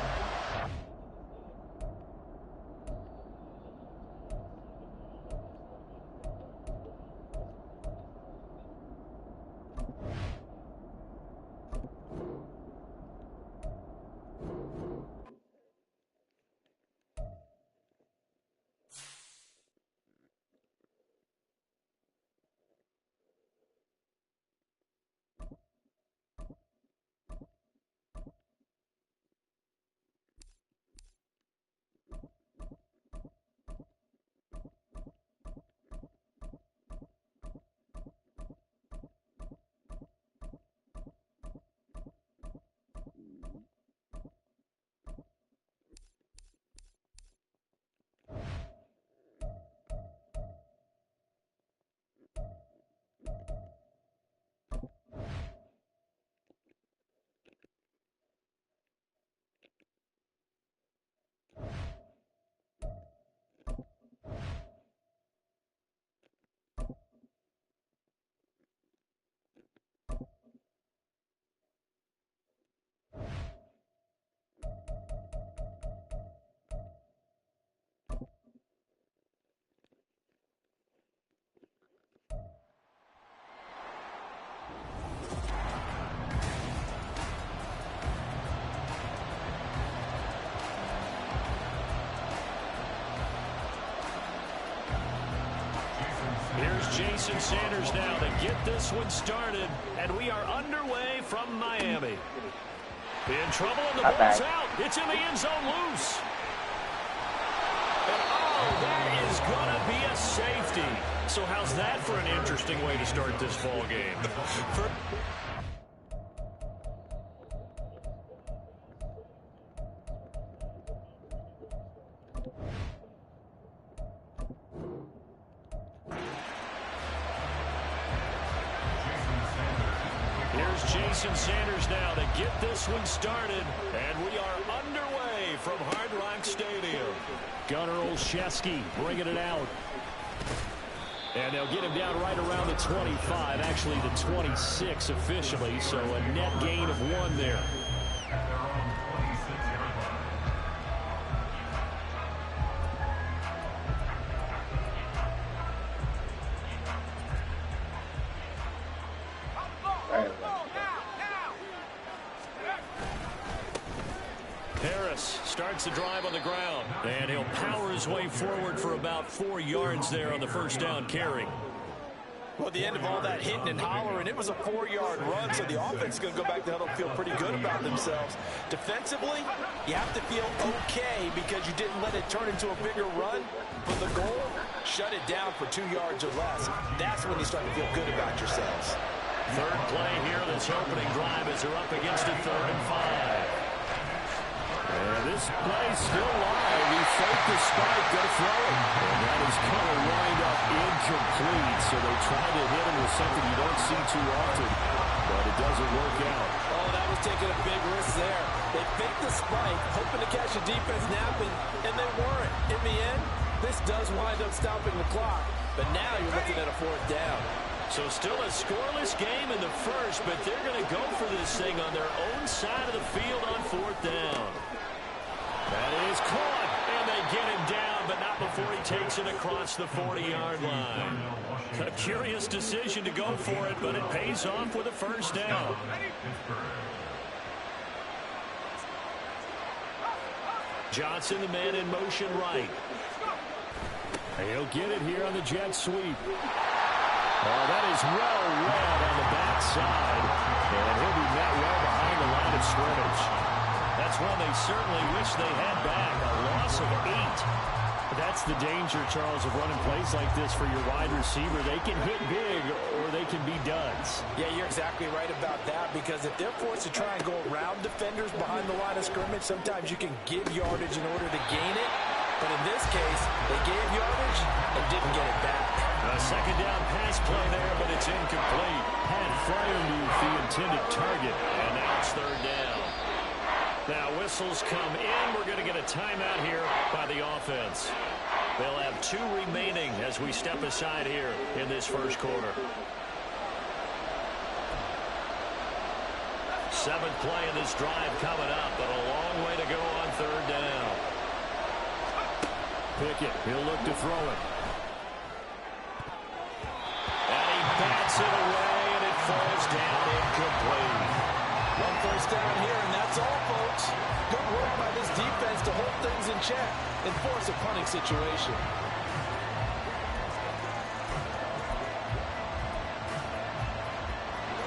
Here's Jason Sanders now to get this one started, and we are underway from Miami. In trouble, and the ball's out. It's in the end zone loose. And oh, that is going to be a safety. So how's that for an interesting way to start this ball game? Here's Jason Sanders now to get this one started, and we are underway from Hard Rock Stadium. Gunnar Olszewski bringing it out. And they'll get him down right around the 25, actually the 26 officially, so a net gain of 1 there. Harris starts the drive on the ground, and he'll power his way forward for about 4 yards there on the first down carry. Well, at the end of all that hitting and hollering, it was a 4-yard run, so the offense is going to go back to huddle and feel pretty good about themselves. Defensively, you have to feel okay because you didn't let it turn into a bigger run. But the goal, shut it down for 2 yards or less. That's when you start to feel good about yourselves. Third play here, this opening drive as they're up against a 3rd and 5. And this play's still live. He faked the spike, going to throw it. And that is kind of lined up incomplete. So they try to hit him with something you don't see too often, but it doesn't work out. Oh, that was taking a big risk there. They faked the spike, hoping to catch a defense napping, and they weren't. In the end, this does wind up stopping the clock. But now you're looking at a 4th down. So still a scoreless game in the first, but they're going to go for this thing on their own side of the field on 4th down. That is caught, and they get him down, but not before he takes it across the 40-yard line. A curious decision to go for it, but it pays off with a 1st down. Johnson, the man in motion right. He'll get it here on the jet sweep. Oh, that is well read on the backside, and he'll be met well behind the line of scrimmage. That's one they certainly wish they had back, a loss of 8. That's the danger, Charles, of running plays like this for your wide receiver. They can hit big or they can be duds. Yeah, you're exactly right about that, because if they're forced to try and go around defenders behind the line of scrimmage, sometimes you can give yardage in order to gain it. But in this case, they gave yardage and didn't get it back. A 2nd down pass play there, but it's incomplete. Had Freiermuth the intended target, and now it's 3rd down. Now whistles come in. We're going to get a timeout here by the offense. They'll have 2 remaining as we step aside here in this first quarter. 7th play in this drive coming up, but a long way to go on 3rd down. Pickett, he'll look to throw it. And he bats it away, and it falls down incomplete. 1 first down here, and that's all, folks. Good work by this defense to hold things in check and force a punting situation.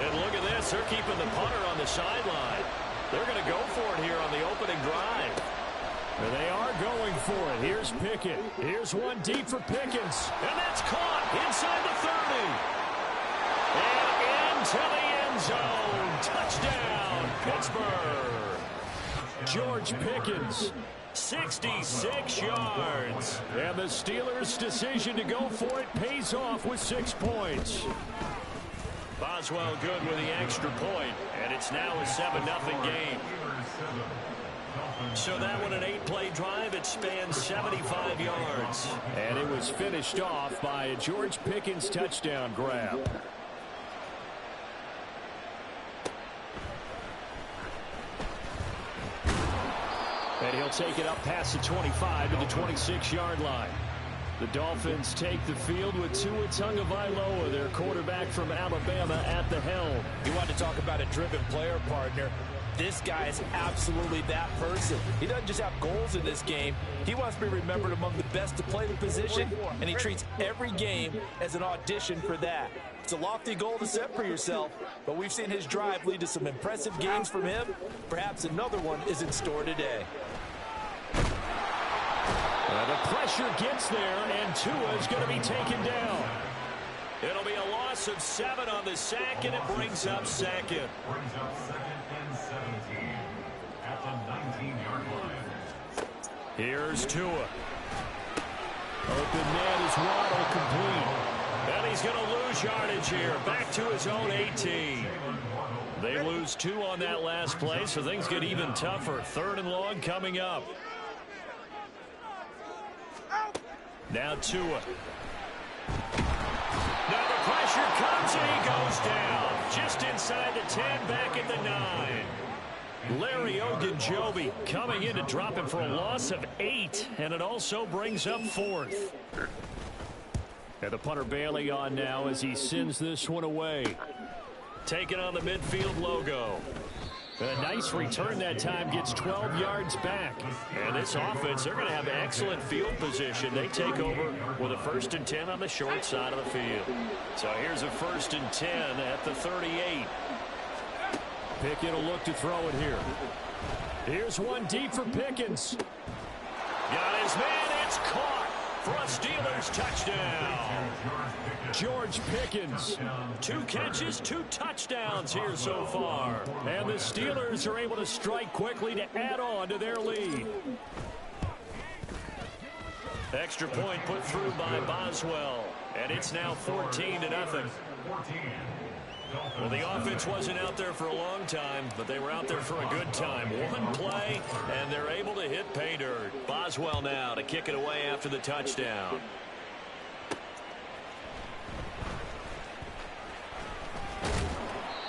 And look at this. They're keeping the punter on the sideline. They're going to go for it here on the opening drive. And they are going for it. Here's Pickett. Here's one deep for Pickens. And that's caught inside the 30. And into the end zone. Touchdown, Pittsburgh. George Pickens, 66 yards. And the Steelers' decision to go for it pays off with 6 points. Boswell good with the extra point, and it's now a 7-0 game. So that one, an 8-play drive, it spans 75 yards. And it was finished off by a George Pickens touchdown grab. And he'll take it up past the 25 to the 26-yard line. The Dolphins take the field with Tua Tagovailoa, their quarterback from Alabama, at the helm. You want to talk about a driven player, partner. This guy is absolutely that person. He doesn't just have goals in this game. He wants to be remembered among the best to play the position, and he treats every game as an audition for that. It's a lofty goal to set for yourself, but we've seen his drive lead to some impressive games from him. Perhaps another one is in store today. The pressure gets there, and Tua is going to be taken down. It'll be a loss of 7 on the sack, and it brings up 2nd. Brings up 2nd and 17 at the 19-yard line. Here's Tua. Open man is Waddle complete. And he's going to lose yardage here. Back to his own 18. They lose 2 on that last play, so things get even tougher. 3rd and long coming up. Now Tua. Now the pressure comes and he goes down. Just inside the 10, back at the 9. Larry Ogunjobi coming in to drop him for a loss of 8, and it also brings up 4th. And the punter Bailey on now as he sends this one away. Taking on the midfield logo. A nice return that time, gets 12 yards back. And this offense, they're going to have excellent field position. They take over with a 1st and 10 on the short side of the field. So here's a 1st and 10 at the 38. Pickett will look to throw it here. Here's one deep for Pickens. Got his man, it's caught for a Steelers touchdown. George Pickens, 2 catches, 2 touchdowns here so far. And the Steelers are able to strike quickly to add on to their lead. Extra point put through by Boswell. And it's now 14-0. Well, the offense wasn't out there for a long time, but they were out there for a good time. One play, and they're able to hit pay dirt. Boswell now to kick it away after the touchdown.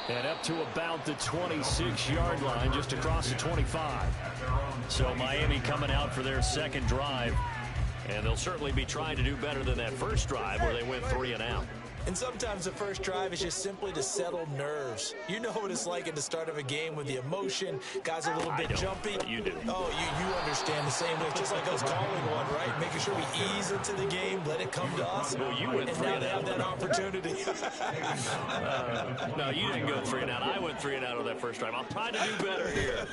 And up to about the 26-yard line, just across the 25. So Miami coming out for their 2nd drive. And they'll certainly be trying to do better than that first drive where they went 3 and out. And sometimes the first drive is just simply to settle nerves. You know what it's like at the start of a game with the emotion. Guys are a little bit jumpy. You do. Oh, you understand the same way. Just like us calling one, right? Making sure we ease into the game, let it come to us. Well, you went 3 and out. And now they have that opportunity. No, you didn't go 3 and out. I went 3 and out on that first drive. I'll try to do better here.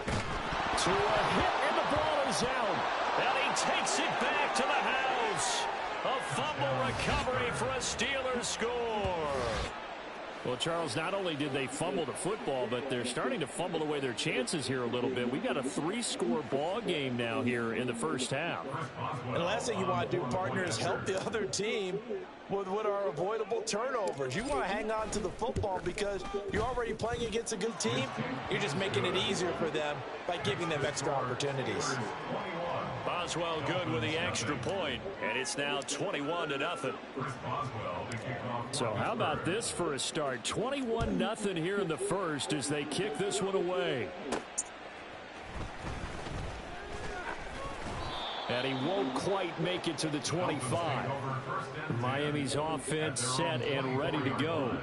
To a hit, and the ball is out. And he takes it back to the house. A fumble recovery for a Steelers score. Well, Charles, not only did they fumble the football, but they're starting to fumble away their chances here a little bit. We've got a 3-score ball game now here in the first half. And the last thing you want to do, partner, is help the other team with what are avoidable turnovers. You want to hang on to the football because you're already playing against a good team. You're just making it easier for them by giving them extra opportunities. Boswell good with the extra point, and it's now 21-0. So how about this for a start? 21-0 here in the first as they kick this one away. And he won't quite make it to the 25. Miami's offense set and ready to go.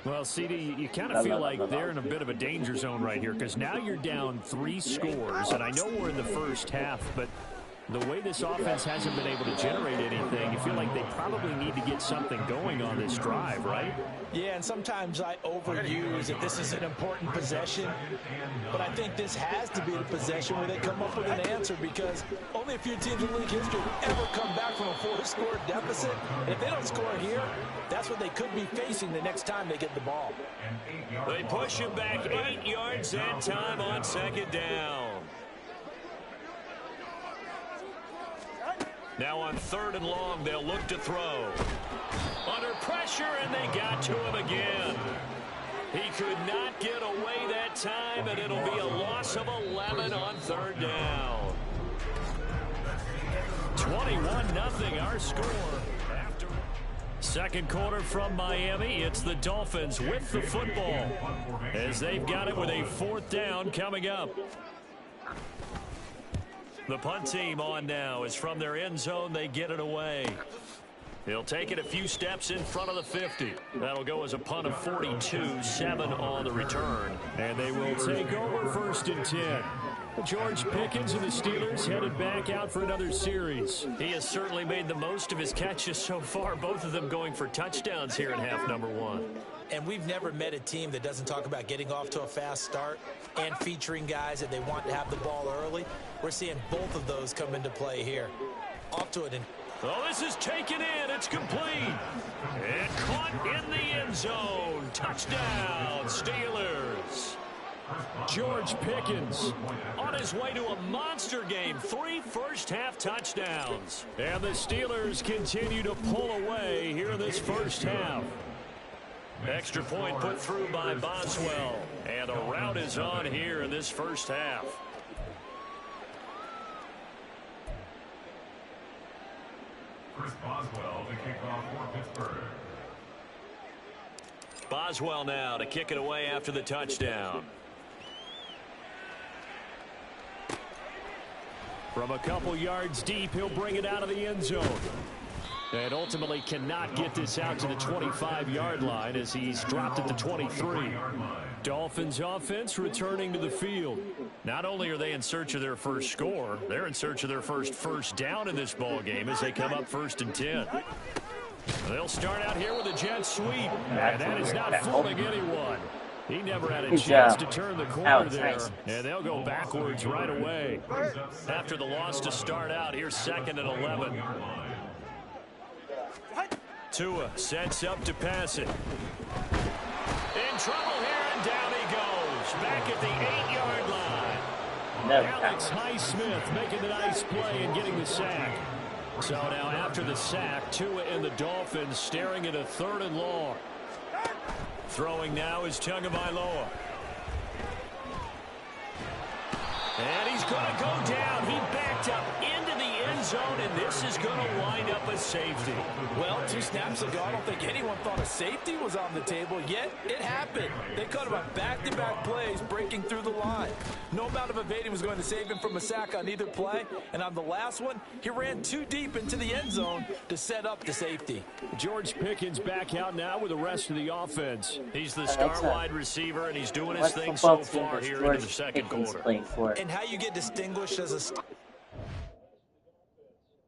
Well, CD, you kind of feel like they're in a bit of a danger zone right here because now you're down 3 scores, and I know we're in the first half, but the way this offense hasn't been able to generate anything, you feel like they probably need to get something going on this drive, right? Yeah, and sometimes I overuse that this is an important possession, but I think this has to be the possession where they come up with an answer because only a few teams in league history ever come back from a 4-score deficit. And if they don't score here, that's what they could be facing the next time they get the ball. They push him back 8 yards that time on 2nd down. Now on 3rd and long, they'll look to throw. Under pressure, and they got to him again. He could not get away that time, and it'll be a loss of 11 on 3rd down. 21-0 our score. After 2nd quarter from Miami, it's the Dolphins with the football as they've got it with a 4th down coming up. The punt team on now is from their end zone. They get it away. He'll take it a few steps in front of the 50. That'll go as a punt of 42, 7 on the return. And they will take over 1st and 10. George Pickens and the Steelers headed back out for another series. He has certainly made the most of his catches so far, both of them going for touchdowns here in half number 1. And we've never met a team that doesn't talk about getting off to a fast start and featuring guys that they want to have the ball early. We're seeing both of those come into play here. Off to it. Oh, this is taken in. It's complete. And caught in the end zone. Touchdown, Steelers. George Pickens on his way to a monster game. 3 first-half touchdowns. And the Steelers continue to pull away here in this first half. Extra point put through by Boswell. And a rout is on here in this first half. Chris Boswell to kick off for Pittsburgh. Boswell now to kick it away after the touchdown. From a couple yards deep, he'll bring it out of the end zone. And ultimately cannot get this out to the 25-yard line as he's dropped at the 23. Dolphins offense returning to the field. Not only are they in search of their first score, they're in search of their first down in this ball game as they come up 1st and 10. They'll start out here with a jet sweep, and that is not fooling anyone. He never had a chance to turn the corner there, and they'll go backwards right away. After the loss to start out, here's 2nd and 11. Tua sets up to pass it. In trouble here, and down he goes. Back at the 8-yard line. Alex Highsmith making the nice play and getting the sack. So now after the sack, Tua and the Dolphins staring at a 3rd and long. Throwing now is Tagovailoa. And he's going to go down. He backed up into the end zone, and this is going to wind up a safety. Well, 2 snaps ago, I don't think anyone thought a safety was on the table, yet it happened. They cut him on back-to-back plays, breaking through the line. No amount of evading was going to save him from a sack on either play, and on the last one, he ran too deep into the end zone to set up the safety. George Pickens back out now with the rest of the offense. He's the star wide receiver, and he's doing his thing so far here into the second quarter. And how you get distinguished as a...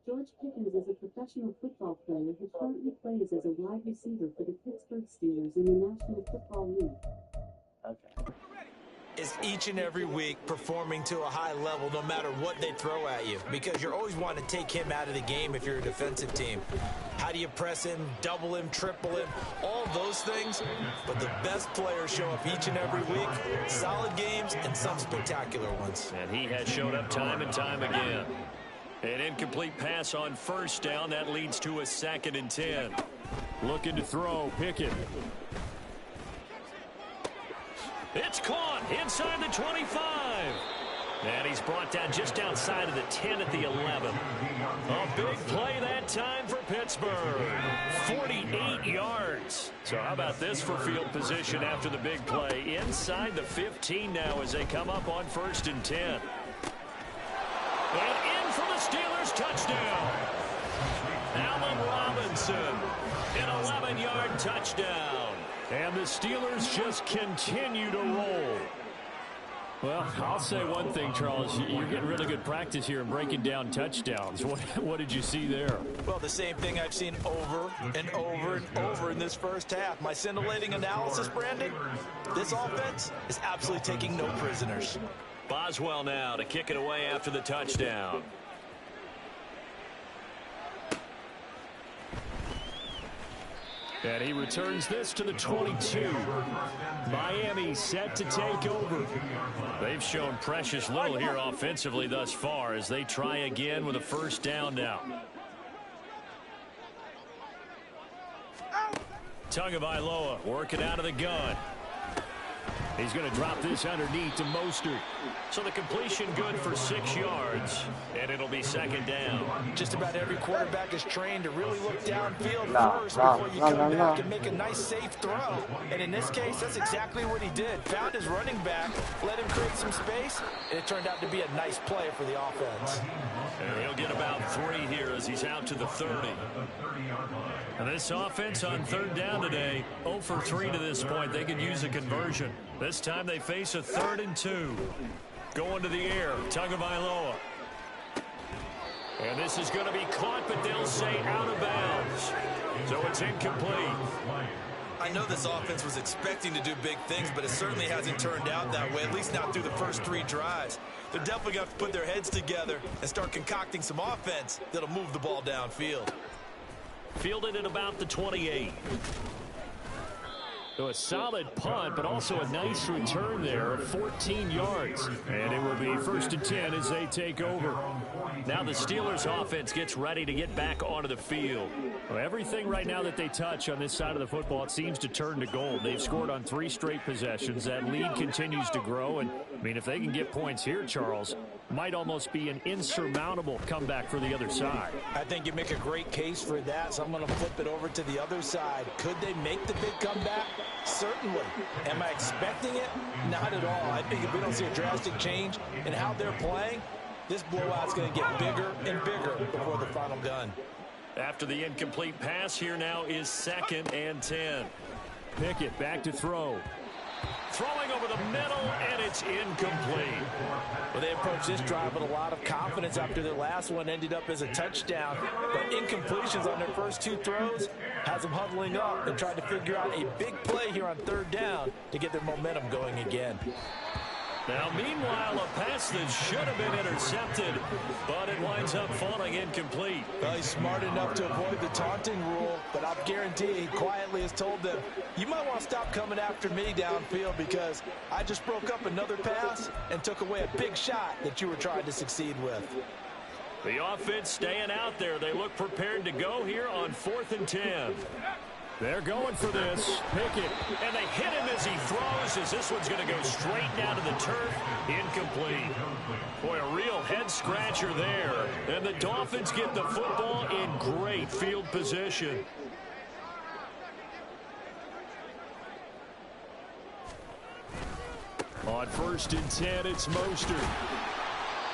George Pickens is a professional football player who currently plays as a wide receiver for the Pittsburgh Steelers in the National Football League. Okay. Is each and every week performing to a high level no matter what they throw at you, because you're always wanting to take him out of the game if you're a defensive team. How do you press him, double him, triple him, all those things? But the best players show up each and every week, solid games and some spectacular ones. And he has showed up time and time again. An incomplete pass on 1st down, that leads to a 2nd and 10. Looking to throw, Pickett. It's caught inside the 25. And he's brought down just outside of the 10 at the 11. A big play that time for Pittsburgh. 48 yards. So how about this for field position after the big play? Inside the 15 now as they come up on 1st and 10. And in for the Steelers touchdown. Allen Robinson, an 11-yard touchdown. And the Steelers just continue to roll. Well, I'll say one thing, Charles. You're getting really good practice here in breaking down touchdowns. What did you see there? Well, the same thing I've seen over and over and over in this first half. My scintillating analysis, Brandon, this offense is absolutely taking no prisoners. Boswell now to kick it away after the touchdown. And he returns this to the 22. Miami set to take over. They've shown precious little here offensively thus far as they try again with a 1st down now. Tagovailoa working out of the gun. He's going to drop this underneath to Mostert. So the completion good for 6 yards, and it'll be 2nd down. Just about every quarterback is trained to really look downfield first before you come back and make a nice, safe throw. And in this case, that's exactly what he did. Found his running back, let him create some space, and it turned out to be a nice play for the offense. And he'll get about 3 here as he's out to the 30. And this offense on 3rd down today, 0 for 3 to this point. They could use a conversion. This time they face a 3rd and 2. Going to the air, Tagovailoa. And this is going to be caught, but they'll say out of bounds. So it's incomplete. I know this offense was expecting to do big things, but it certainly hasn't turned out that way, at least not through the first 3 drives. They're definitely going to have to put their heads together and start concocting some offense that'll move the ball downfield. Fielded at about the 28. So a solid punt, but also a nice return there of 14 yards. And it will be 1st and 10 as they take over. Now the Steelers offense gets ready to get back onto the field. Well, everything right now that they touch on this side of the football, it seems to turn to gold. They've scored on 3 straight possessions. That lead continues to grow. And, I mean, if they can get points here, Charles, might almost be an insurmountable comeback for the other side. I think you make a great case for that, so I'm going to flip it over to the other side. Could they make the big comeback? Certainly. Am I expecting it? Not at all. I think if we don't see a drastic change in how they're playing, this blowout's going to get bigger and bigger before the final gun. After the incomplete pass, here now is 2nd and 10. Pickett back to throw. Throwing over the middle, and it's incomplete. Well, they approached this drive with a lot of confidence after their last one ended up as a touchdown. But incompletions on their first 2 throws has them huddling up and trying to figure out a big play here on 3rd down to get their momentum going again. Now, meanwhile, a pass that should have been intercepted, but it winds up falling incomplete. Well, he's smart enough to avoid the taunting rule, but I'll guarantee he quietly has told them, you might want to stop coming after me downfield because I just broke up another pass and took away a big shot that you were trying to succeed with. The offense staying out there. They look prepared to go here on 4th and 10. They're going for this. Pickett. And they hit him as he throws, as this one's going to go straight down to the turf. Incomplete. Boy, a real head-scratcher there. And the Dolphins get the football in great field position. On 1st and 10, it's Mostert.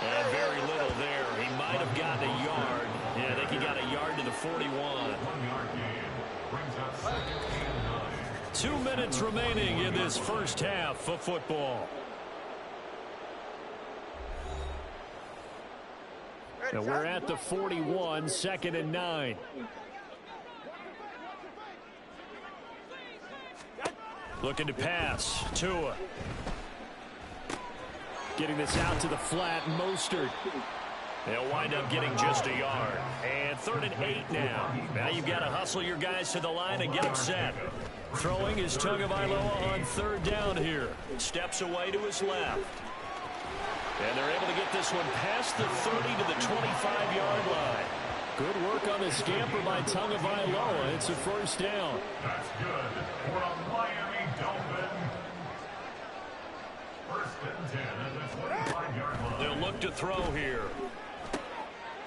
And very little there. He might have gotten a yard. Yeah, I think he got a yard to the 41. 2 minutes remaining in this first half of football. Now we're at the 41, 2nd and 9. Looking to pass. Tua. Getting this out to the flat. Mostert. They'll wind up getting just a yard. And 3rd and 8 now. Now you've got to hustle your guys to the line and get them set. Throwing is Tagovailoa on 3rd down here. Steps away to his left. And they're able to get this one past the 30 to the 25-yard line. Good work on the scamper by Tagovailoa. It's a 1st down. That's good for a Miami Dolphin. 1st and 10 at the 25-yard line. They'll look to throw here.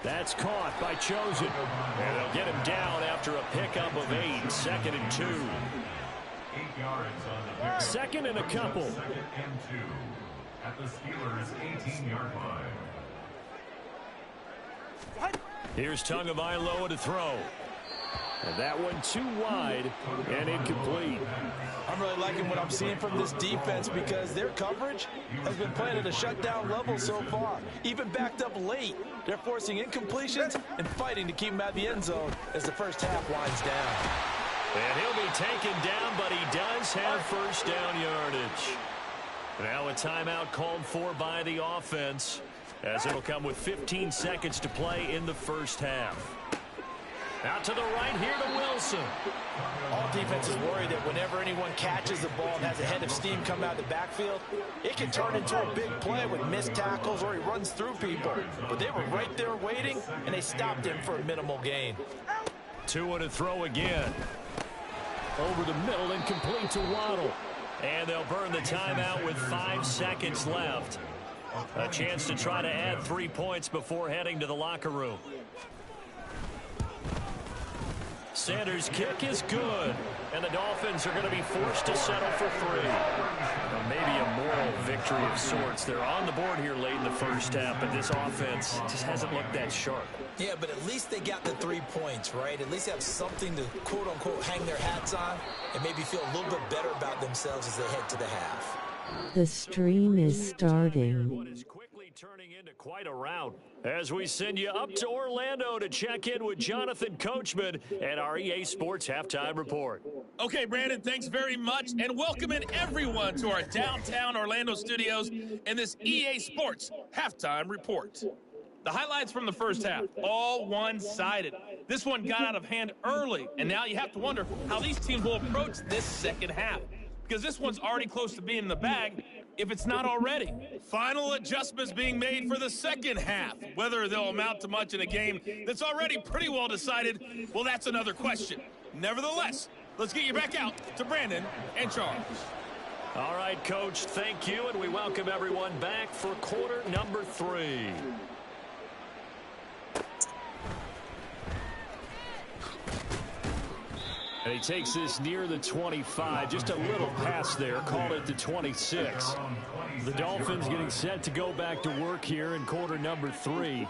That's caught by Chosen. And they'll get him down after a pickup of 8. 2nd and 2. 8 yards on the pick. 2nd and a couple. 2nd and 2 at the Steelers' 18-yard line. Here's Tagovailoa to throw. And that one too wide and incomplete. I'm really liking what I'm seeing from this defense because their coverage has been playing at a shutdown level so far. Even backed up late, they're forcing incompletions and fighting to keep him out of the end zone as the first half winds down. And he'll be taken down, but he does have 1st down yardage. Now a timeout called for by the offense, as it'll come with 15 seconds to play in the first half. Out to the right here to Wilson. All defenses worry that whenever anyone catches the ball and has a head of steam come out of the backfield, it can turn into a big play with missed tackles or he runs through people. But they were right there waiting, and they stopped him for a minimal gain. Tua to throw again. Over the middle and complete to Waddle. And they'll burn the timeout with 5 seconds left. A chance to try to add 3 points before heading to the locker room. Sanders' kick is good, and the Dolphins are going to be forced to settle for 3. Well, maybe a moral victory of sorts. They're on the board here late in the first half, but this offense just hasn't looked that sharp. Yeah, but at least they got the 3 points, right? At least they have something to, quote-unquote, hang their hats on and maybe feel a little bit better about themselves as they head to the half. The stream is starting. What is quickly turning into quite a rout as we send you up to Orlando to check in with Jonathan Coachman and our EA Sports Halftime Report. Okay, Brandon, thanks very much, and welcome in everyone to our downtown Orlando studios in this EA Sports Halftime Report. The highlights from the first half, all one-sided. This one got out of hand early, and now you have to wonder how these teams will approach this second half, because this one's already close to being in the bag if it's not already. Final adjustments being made for the second half. Whether they'll amount to much in a game that's already pretty well decided, well, that's another question. Nevertheless, let's get you back out to Brandon and Charles. All right, Coach, thank you, and we welcome everyone back for quarter number 3. And he takes this near the 25. Just a little pass there. Called it the 26. The Dolphins getting set to go back to work here in quarter number 3.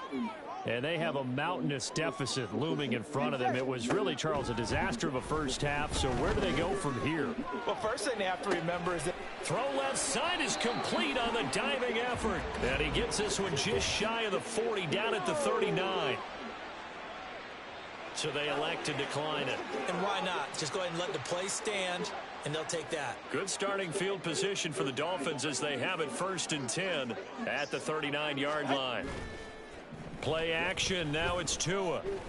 And they have a mountainous deficit looming in front of them. It was really, Charles, a disaster of a first half. So where do they go from here? Well, first thing they have to remember is that throw left side is complete on the diving effort. And he gets this one just shy of the 40, down at the 39. So they elect to decline it. And why not? Just go ahead and let the play stand, and they'll take that. Good starting field position for the Dolphins as they have it 1st and 10 at the 39-yard line. Play action. Now it's Tua. And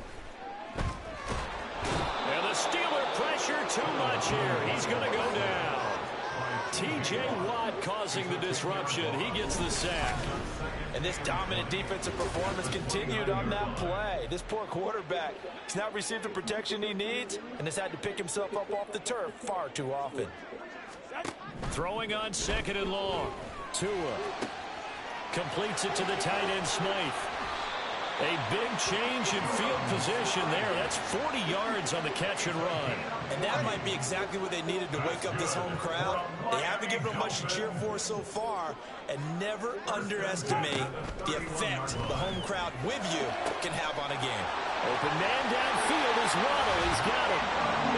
the Steeler pressure too much here. He's going to go down. T.J. Watt causing the disruption. He gets the sack. And this dominant defensive performance continued on that play. This poor quarterback has not received the protection he needs and has had to pick himself up off the turf far too often. Throwing on 2nd and long. Tua completes it to the tight end Smythe. A big change in field position there. That's 40 yards on the catch and run. And that might be exactly what they needed to wake up this home crowd. They haven't given them much to cheer for so far, and never underestimate the effect the home crowd with you can have on a game. Open man downfield is Waddle. He's got it.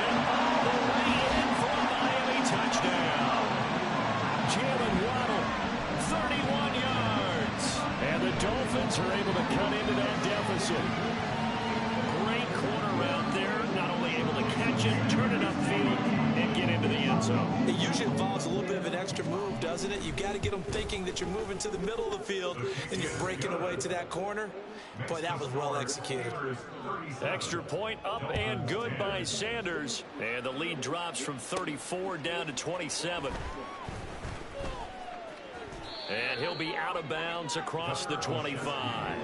And all the way in for a Miami touchdown. Jalen Waddle, 31 yards. And the Dolphins are able to cut into that deficit. Great corner route there. Not only able to catch it, turn it upfield, and get into the end zone. It usually involves a little bit of an extra move, doesn't it? You've got to get them thinking that you're moving to the middle of the field and you're breaking away to that corner. Boy, that was well executed. Extra point up and good by Sanders. And the lead drops from 34 down to 27. And he'll be out of bounds across the 25.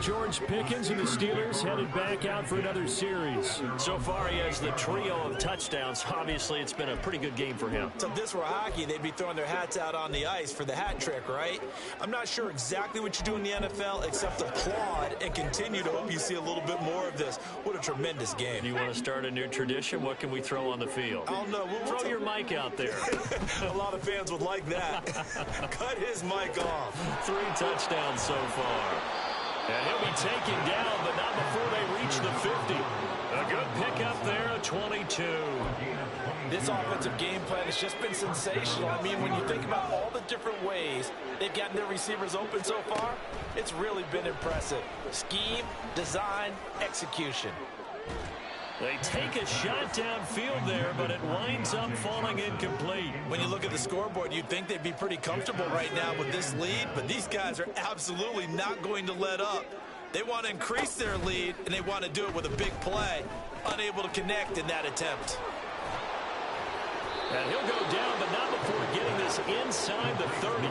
George Pickens and the Steelers headed back out for another series. So far, he has the trio of touchdowns. Obviously, it's been a pretty good game for him. So if this were hockey, they'd be throwing their hats out on the ice for the hat trick, right? I'm not sure exactly what you do in the NFL except applaud and continue to hope you see a little bit more of this. What a tremendous game. You want to start a new tradition? What can we throw on the field? I don't know. Throw your mic out there. A lot of fans would like that. Cut his mic off. 3 touchdowns so far. And he'll be taken down, but not before they reach the 50. A good pickup there, a 22. This offensive game plan has just been sensational. I mean, when you think about all the different ways they've gotten their receivers open so far, it's really been impressive. Scheme, design, execution. They take a shot downfield there, but it winds up falling incomplete. When you look at the scoreboard, you'd think they'd be pretty comfortable right now with this lead, but these guys are absolutely not going to let up. They want to increase their lead, and they want to do it with a big play. Unable to connect in that attempt. And he'll go down, but not before getting this inside the 30.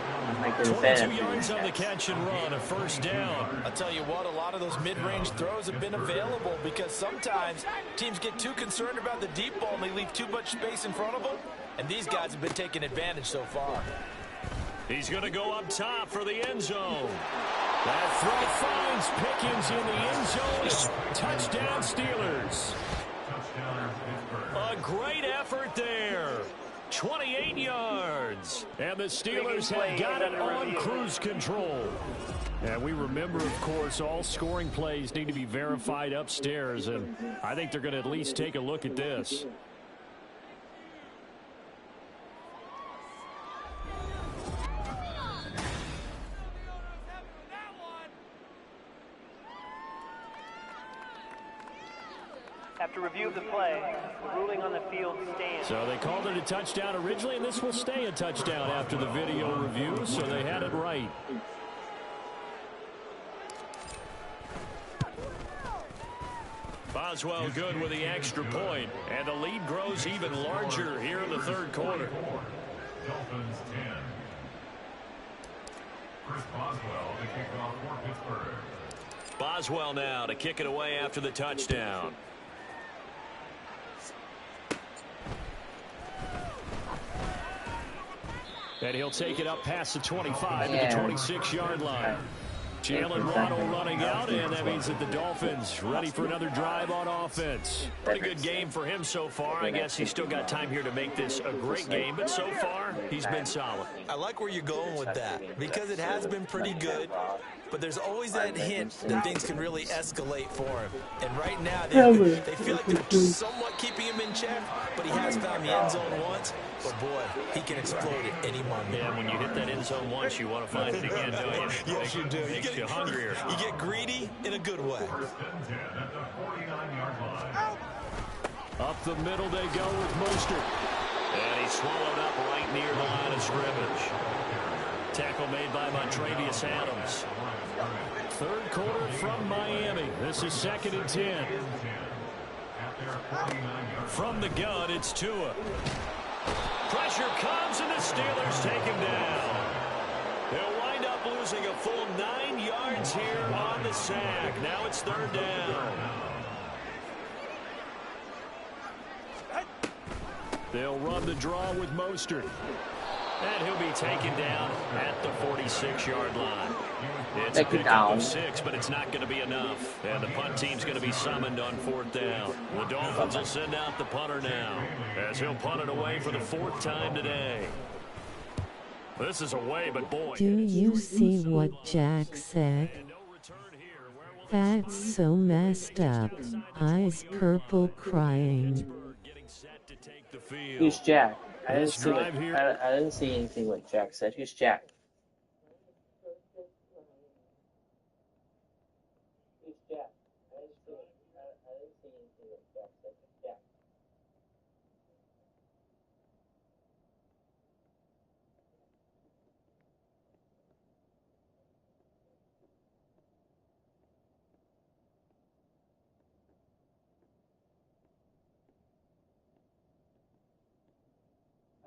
22 yards on the catch and run, a first down. I'll tell you what, a lot of those mid-range throws have been available because sometimes teams get too concerned about the deep ball and they leave too much space in front of them. And these guys have been taking advantage so far. He's going to go up top for the end zone. That throw finds Pickens in the end zone. Touchdown Steelers. A great effort there. 28 yards. And the Steelers have got it on cruise control. And we remember, of course, all scoring plays need to be verified upstairs. And I think they're going to at least take a look at this. After review of the play, the ruling on the field stands. So they called it a touchdown originally, and this will stay a touchdown after the video review, so they had it right. Boswell good with the extra point, and the lead grows even larger here in the third quarter. Dolphins 10. Chris Boswell to kick off for Pittsburgh. Boswell now to kick it away after the touchdown. And he'll take it up past the 25 to the 26-yard line. Jalen Waddle running out, and that means that the Dolphins ready for another drive on offense. Pretty good game for him so far. I guess he's still got time here to make this a great game, but so far, he's been solid. I like where you're going with that because it has been pretty good, but there's always that hint that things can really escalate for him. And right now, they feel like they're somewhat keeping him in check, but he has found the end zone once. But boy, he can explode at any moment. Yeah, when you hit that end zone once, you want to find it again, don't you? Yes, you do. Makes you hungrier. You get greedy in a good way. Up the middle they go with Mostert. And he's swallowed up right near the line of scrimmage. Tackle made by Montrevious Adams. Third quarter from Miami. This is 2nd and 10. From the gun, it's Tua. Pressure comes, and the Steelers take him down. They'll wind up losing a full 9 yards here on the sack. Now it's 3rd down. They'll run the draw with Mostert. And he'll be taken down at the 46-yard line. It's a pickup of 6, but it's not going to be enough. And the punt team's going to be summoned on 4th down. The Dolphins will send out the punter now, as he'll punt it away for the 4th time today. This is away, but boy. Do you see what Jack said? That's so messed up. Eyes purple crying. Who's Jack? I didn't see anything like Jack said. Who's Jack? Who's Jack? I didn't see anything like Jack said. Who's Jack?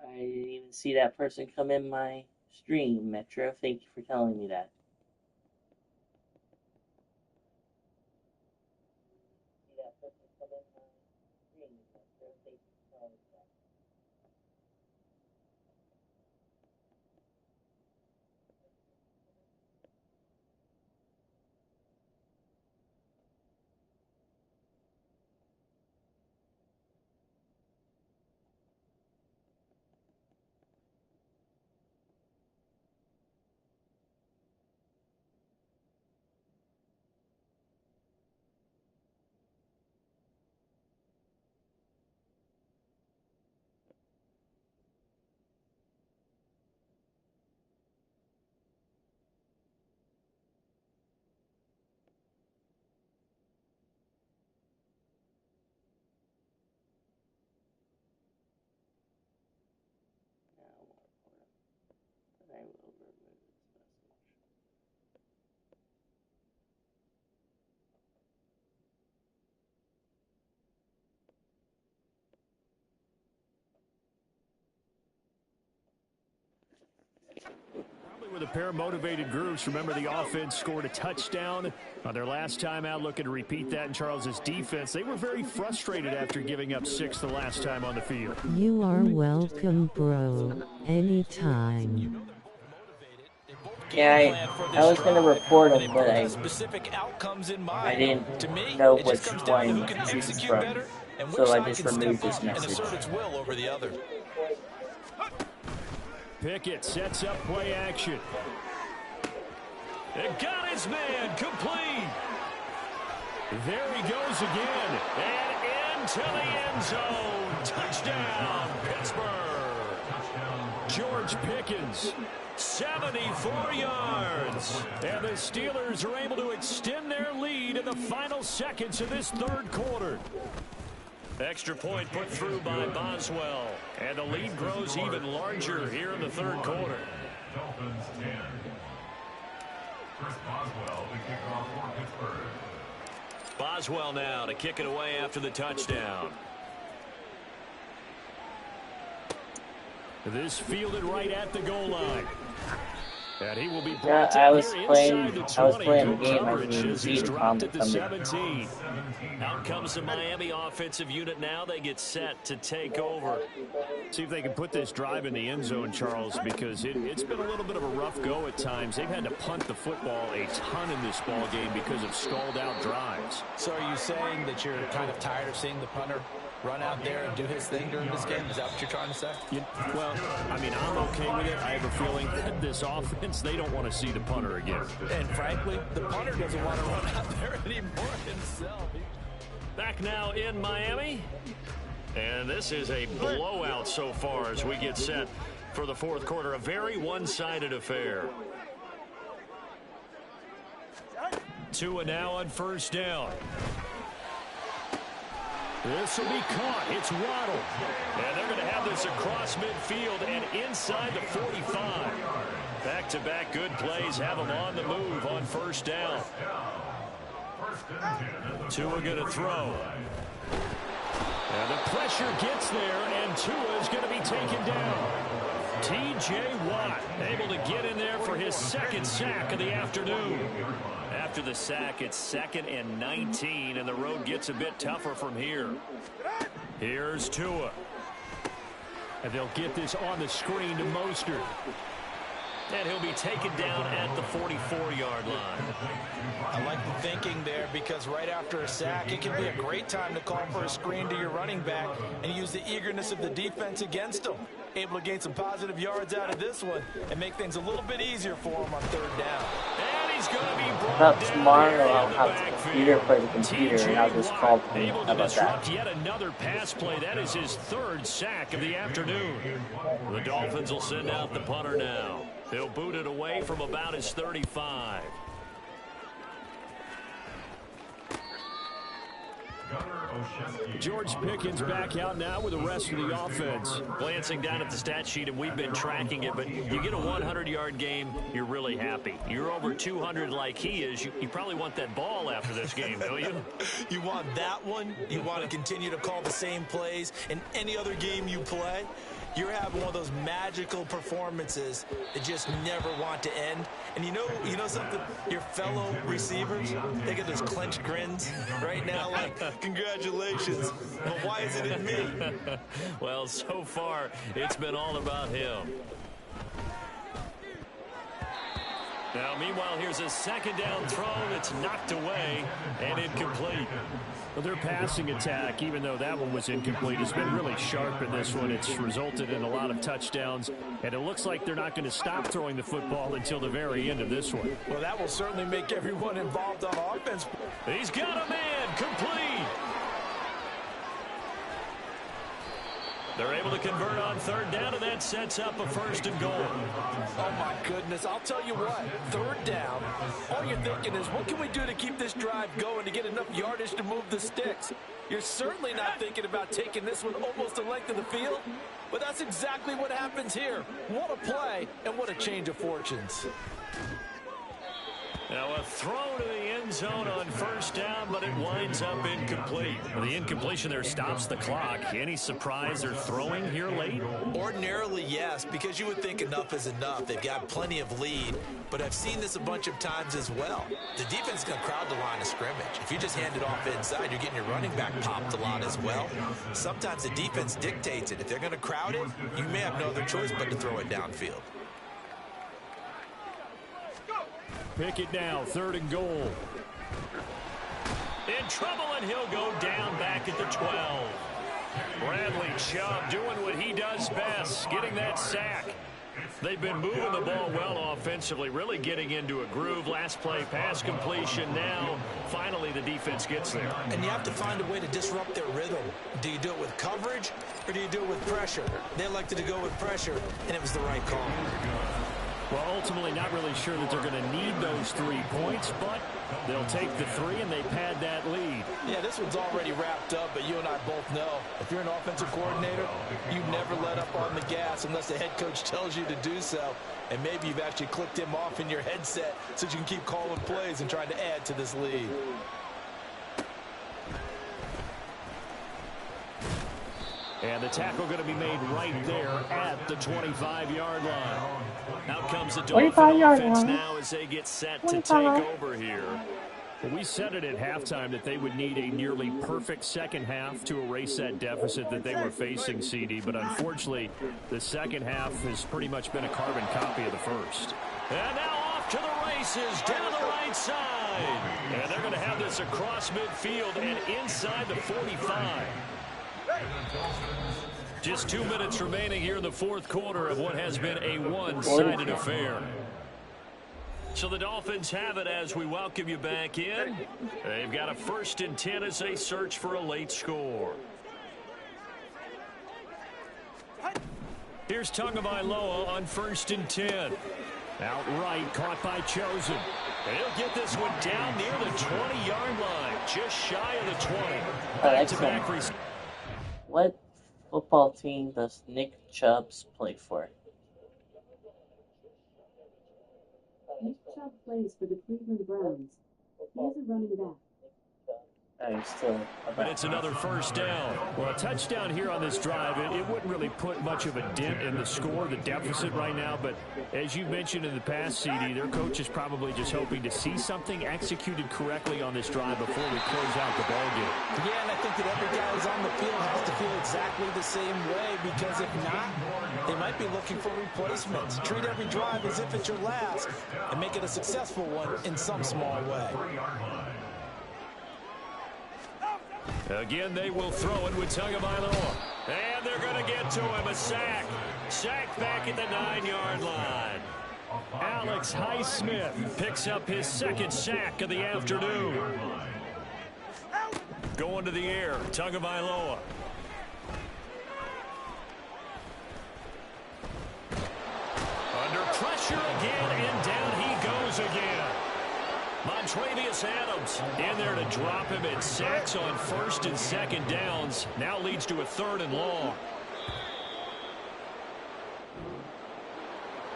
I didn't even see that person come in my stream, Metro. Thank you for telling me that. I will remove this message. Probably with a pair of motivated groups. Remember, the offense scored a touchdown on their last time out. Looking to repeat that in Charles's defense. They were very frustrated after giving up 6 the last time on the field. You are welcome, bro. Anytime. Yeah, I was going to report him, but I didn't know which one to choose from, so I just removed this message. Pickett sets up play action. It got his man complete. There he goes again, and into the end zone. Touchdown, Pittsburgh. George Pickens, 74 yards. And the Steelers are able to extend their lead in the final seconds of this third quarter. Extra point put through by Boswell. And the lead grows even larger here in the third quarter. Dolphins 10. Chris Boswell, the kickoff for Pittsburgh. Boswell now to kick it away after the touchdown. This fielded right at the goal line. And he will be brought I down was here playing inside the 20. I was playing the Good game. I coverage mean, as he's Zeke dropped at the commented. 17. Out comes the Miami offensive unit now. They get set to take over. See if they can put this drive in the end zone, Charles, because it's been a little bit of a rough go at times. They've had to punt the football a ton in this ball game because of stalled out drives. So are you saying that you're kind of tired of seeing the punter run out there and do his thing during this game? Is that what you're trying to say? Well, I mean, I'm okay with it. I have a feeling that this offense, they don't want to see the punter again. And frankly, the punter doesn't want to run out there anymore himself. Back now in Miami. And this is a blowout so far as we get set for the fourth quarter. A very one-sided affair. Tua now on first down. This will be caught. It's Waddle. And they're going to have this across midfield and inside the 45. Back-to-back good plays have them on the move on first down. Tua going to throw. And the pressure gets there, and Tua is going to be taken down. T.J. Watt able to get in there for his second sack of the afternoon. After the sack, it's 2nd and 19, and the road gets a bit tougher from here. Here's Tua. And they'll get this on the screen to Mostert. And he'll be taken down at the 44-yard line. I like the thinking there because right after a sack, it can be a great time to call for a screen to your running back and use the eagerness of the defense against them. Able to gain some positive yards out of this one and make things a little bit easier for him on third down. And he's going to be brought Not down tomorrow, I'll have the computer play the computer, and I'll just call him. Able How to about disrupt that? yet another pass play. That is his 3rd sack of the afternoon. The Dolphins will send out the punter now. They'll boot it away from about his 35. George Pickens back out now with the rest of the offense. Glancing down at the stat sheet, and we've been tracking it, but you get a 100-yard game, you're really happy. You're over 200 like he is. You probably want that ball after this game, don't you? You want that one. You want to continue to call the same plays in any other game you play. You're having one of those magical performances that just never want to end. And you know something? Your fellow receivers, they get those clenched grins right now like, congratulations. But why is it in me? Well, so far, it's been all about him. Now, meanwhile, here's a 2nd down throw that's knocked away and incomplete. Well, their passing attack, even though that one was incomplete, has been really sharp in this one. It's resulted in a lot of touchdowns, and it looks like they're not going to stop throwing the football until the very end of this one. Well, that will certainly make everyone involved on offense. He's got a man complete. They're able to convert on 3rd down, and that sets up a 1st and goal. Oh, my goodness. I'll tell you what. 3rd down, all you're thinking is, what can we do to keep this drive going to get enough yardage to move the sticks? You're certainly not thinking about taking this one almost the length of the field, but that's exactly what happens here. What a play, and what a change of fortunes. Now a throw to the end zone on 1st down, but it winds up incomplete. Well, the incompletion there stops the clock. Any surprise they're throwing here late? Ordinarily, yes, because you would think enough is enough. They've got plenty of lead, but I've seen this a bunch of times as well. The defense is going to crowd the line of scrimmage. If you just hand it off inside, you're getting your running back popped a lot as well. Sometimes the defense dictates it. If they're going to crowd it, you may have no other choice but to throw it downfield. Pickett now, 3rd and goal. In trouble, and he'll go down back at the 12. Bradley Chubb doing what he does best, getting that sack. They've been moving the ball well offensively, really getting into a groove. Last play, pass completion. Now, finally, the defense gets there. And you have to find a way to disrupt their rhythm. Do you do it with coverage, or do you do it with pressure? They elected to go with pressure, and it was the right call. Well, ultimately, not really sure that they're going to need those 3 points, but they'll take the 3 and they pad that lead. Yeah, this one's already wrapped up, but you and I both know if you're an offensive coordinator, you never let up on the gas unless the head coach tells you to do so. And maybe you've actually clicked him off in your headset so you can keep calling plays and trying to add to this lead. And the tackle going to be made right there at the 25-yard line. Out comes the Dolphin 25-yard offense line. now as they get set to 25. take over here. Well, we said it at halftime that they would need a nearly perfect second half to erase that deficit that they were facing, CD. But unfortunately, the second half has pretty much been a carbon copy of the first. And now off to the races down the right side. And they're going to have this across midfield and inside the 45. Just 2 minutes remaining here in the fourth quarter of what has been a one-sided affair. So the Dolphins have it as we welcome you back in. They've got a 1st and 10 as they search for a late score. Here's Tagovailoa on 1st and 10. Outright caught by Chosen. And he'll get this one down near the 20-yard line, just shy of the 20. Back-to-back. What football team does Nick Chubbs play for? Nick Chubb plays for the Cleveland Browns. He is a running back. But it's another 1st down. Well, a touchdown here on this drive, it wouldn't really put much of a dent in the score, the deficit right now. But as you mentioned in the past, CD, their coach is probably just hoping to see something executed correctly on this drive before we close out the ballgame. Yeah, and I think that every guy who's on the field has to feel exactly the same way, because if not, they might be looking for replacements. Treat every drive as if it's your last and make it a successful one in some small way. Again, they will throw it with Tagovailoa. And they're going to get to him. A sack. Sack back at the 9-yard line. Alex Highsmith picks up his 2nd sack of the afternoon. Going to the air, Tagovailoa. Under pressure again, and down he goes again. Montravius Adams in there to drop him in sacks on 1st and 2nd downs. Now leads to a 3rd and long.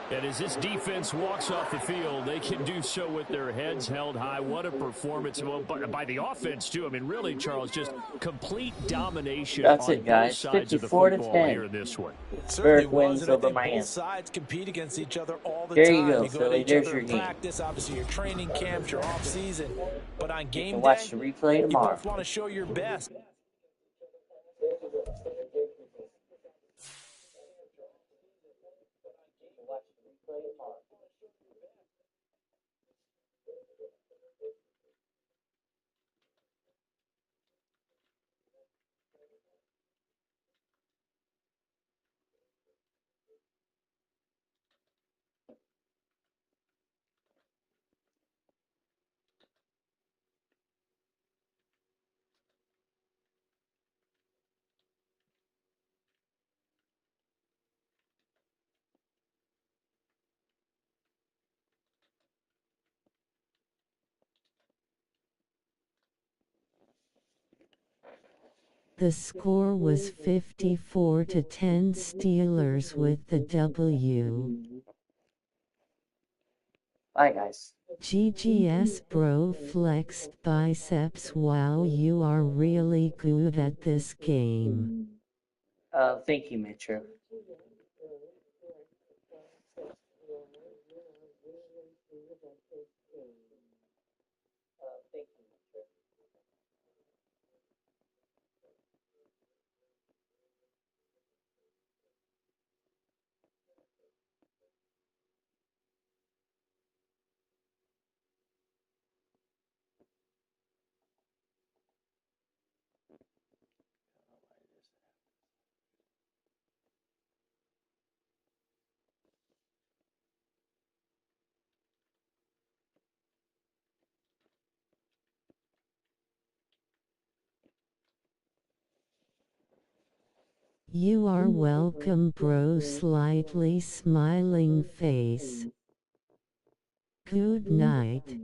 And as this defense walks off the field, they can do so with their heads held high. What a performance by the offense, too. I mean, really, Charles, just complete domination. That's on it, guys. both sides of the 54 to football 10. here in this one. Pittsburgh wins over Miami. Both sides compete against each other all the There time. you go, to Philly. each There's other your in game. practice, obviously your training camps, your off season. But on game day, Watch the replay you tomorrow. both want to show your best. The score was 54 to 10 Steelers with the W. Bye, guys. GGS bro flexed biceps. Wow, you are really good at this game. Thank you, Metro. You are welcome, bro. Slightly smiling face. Good night.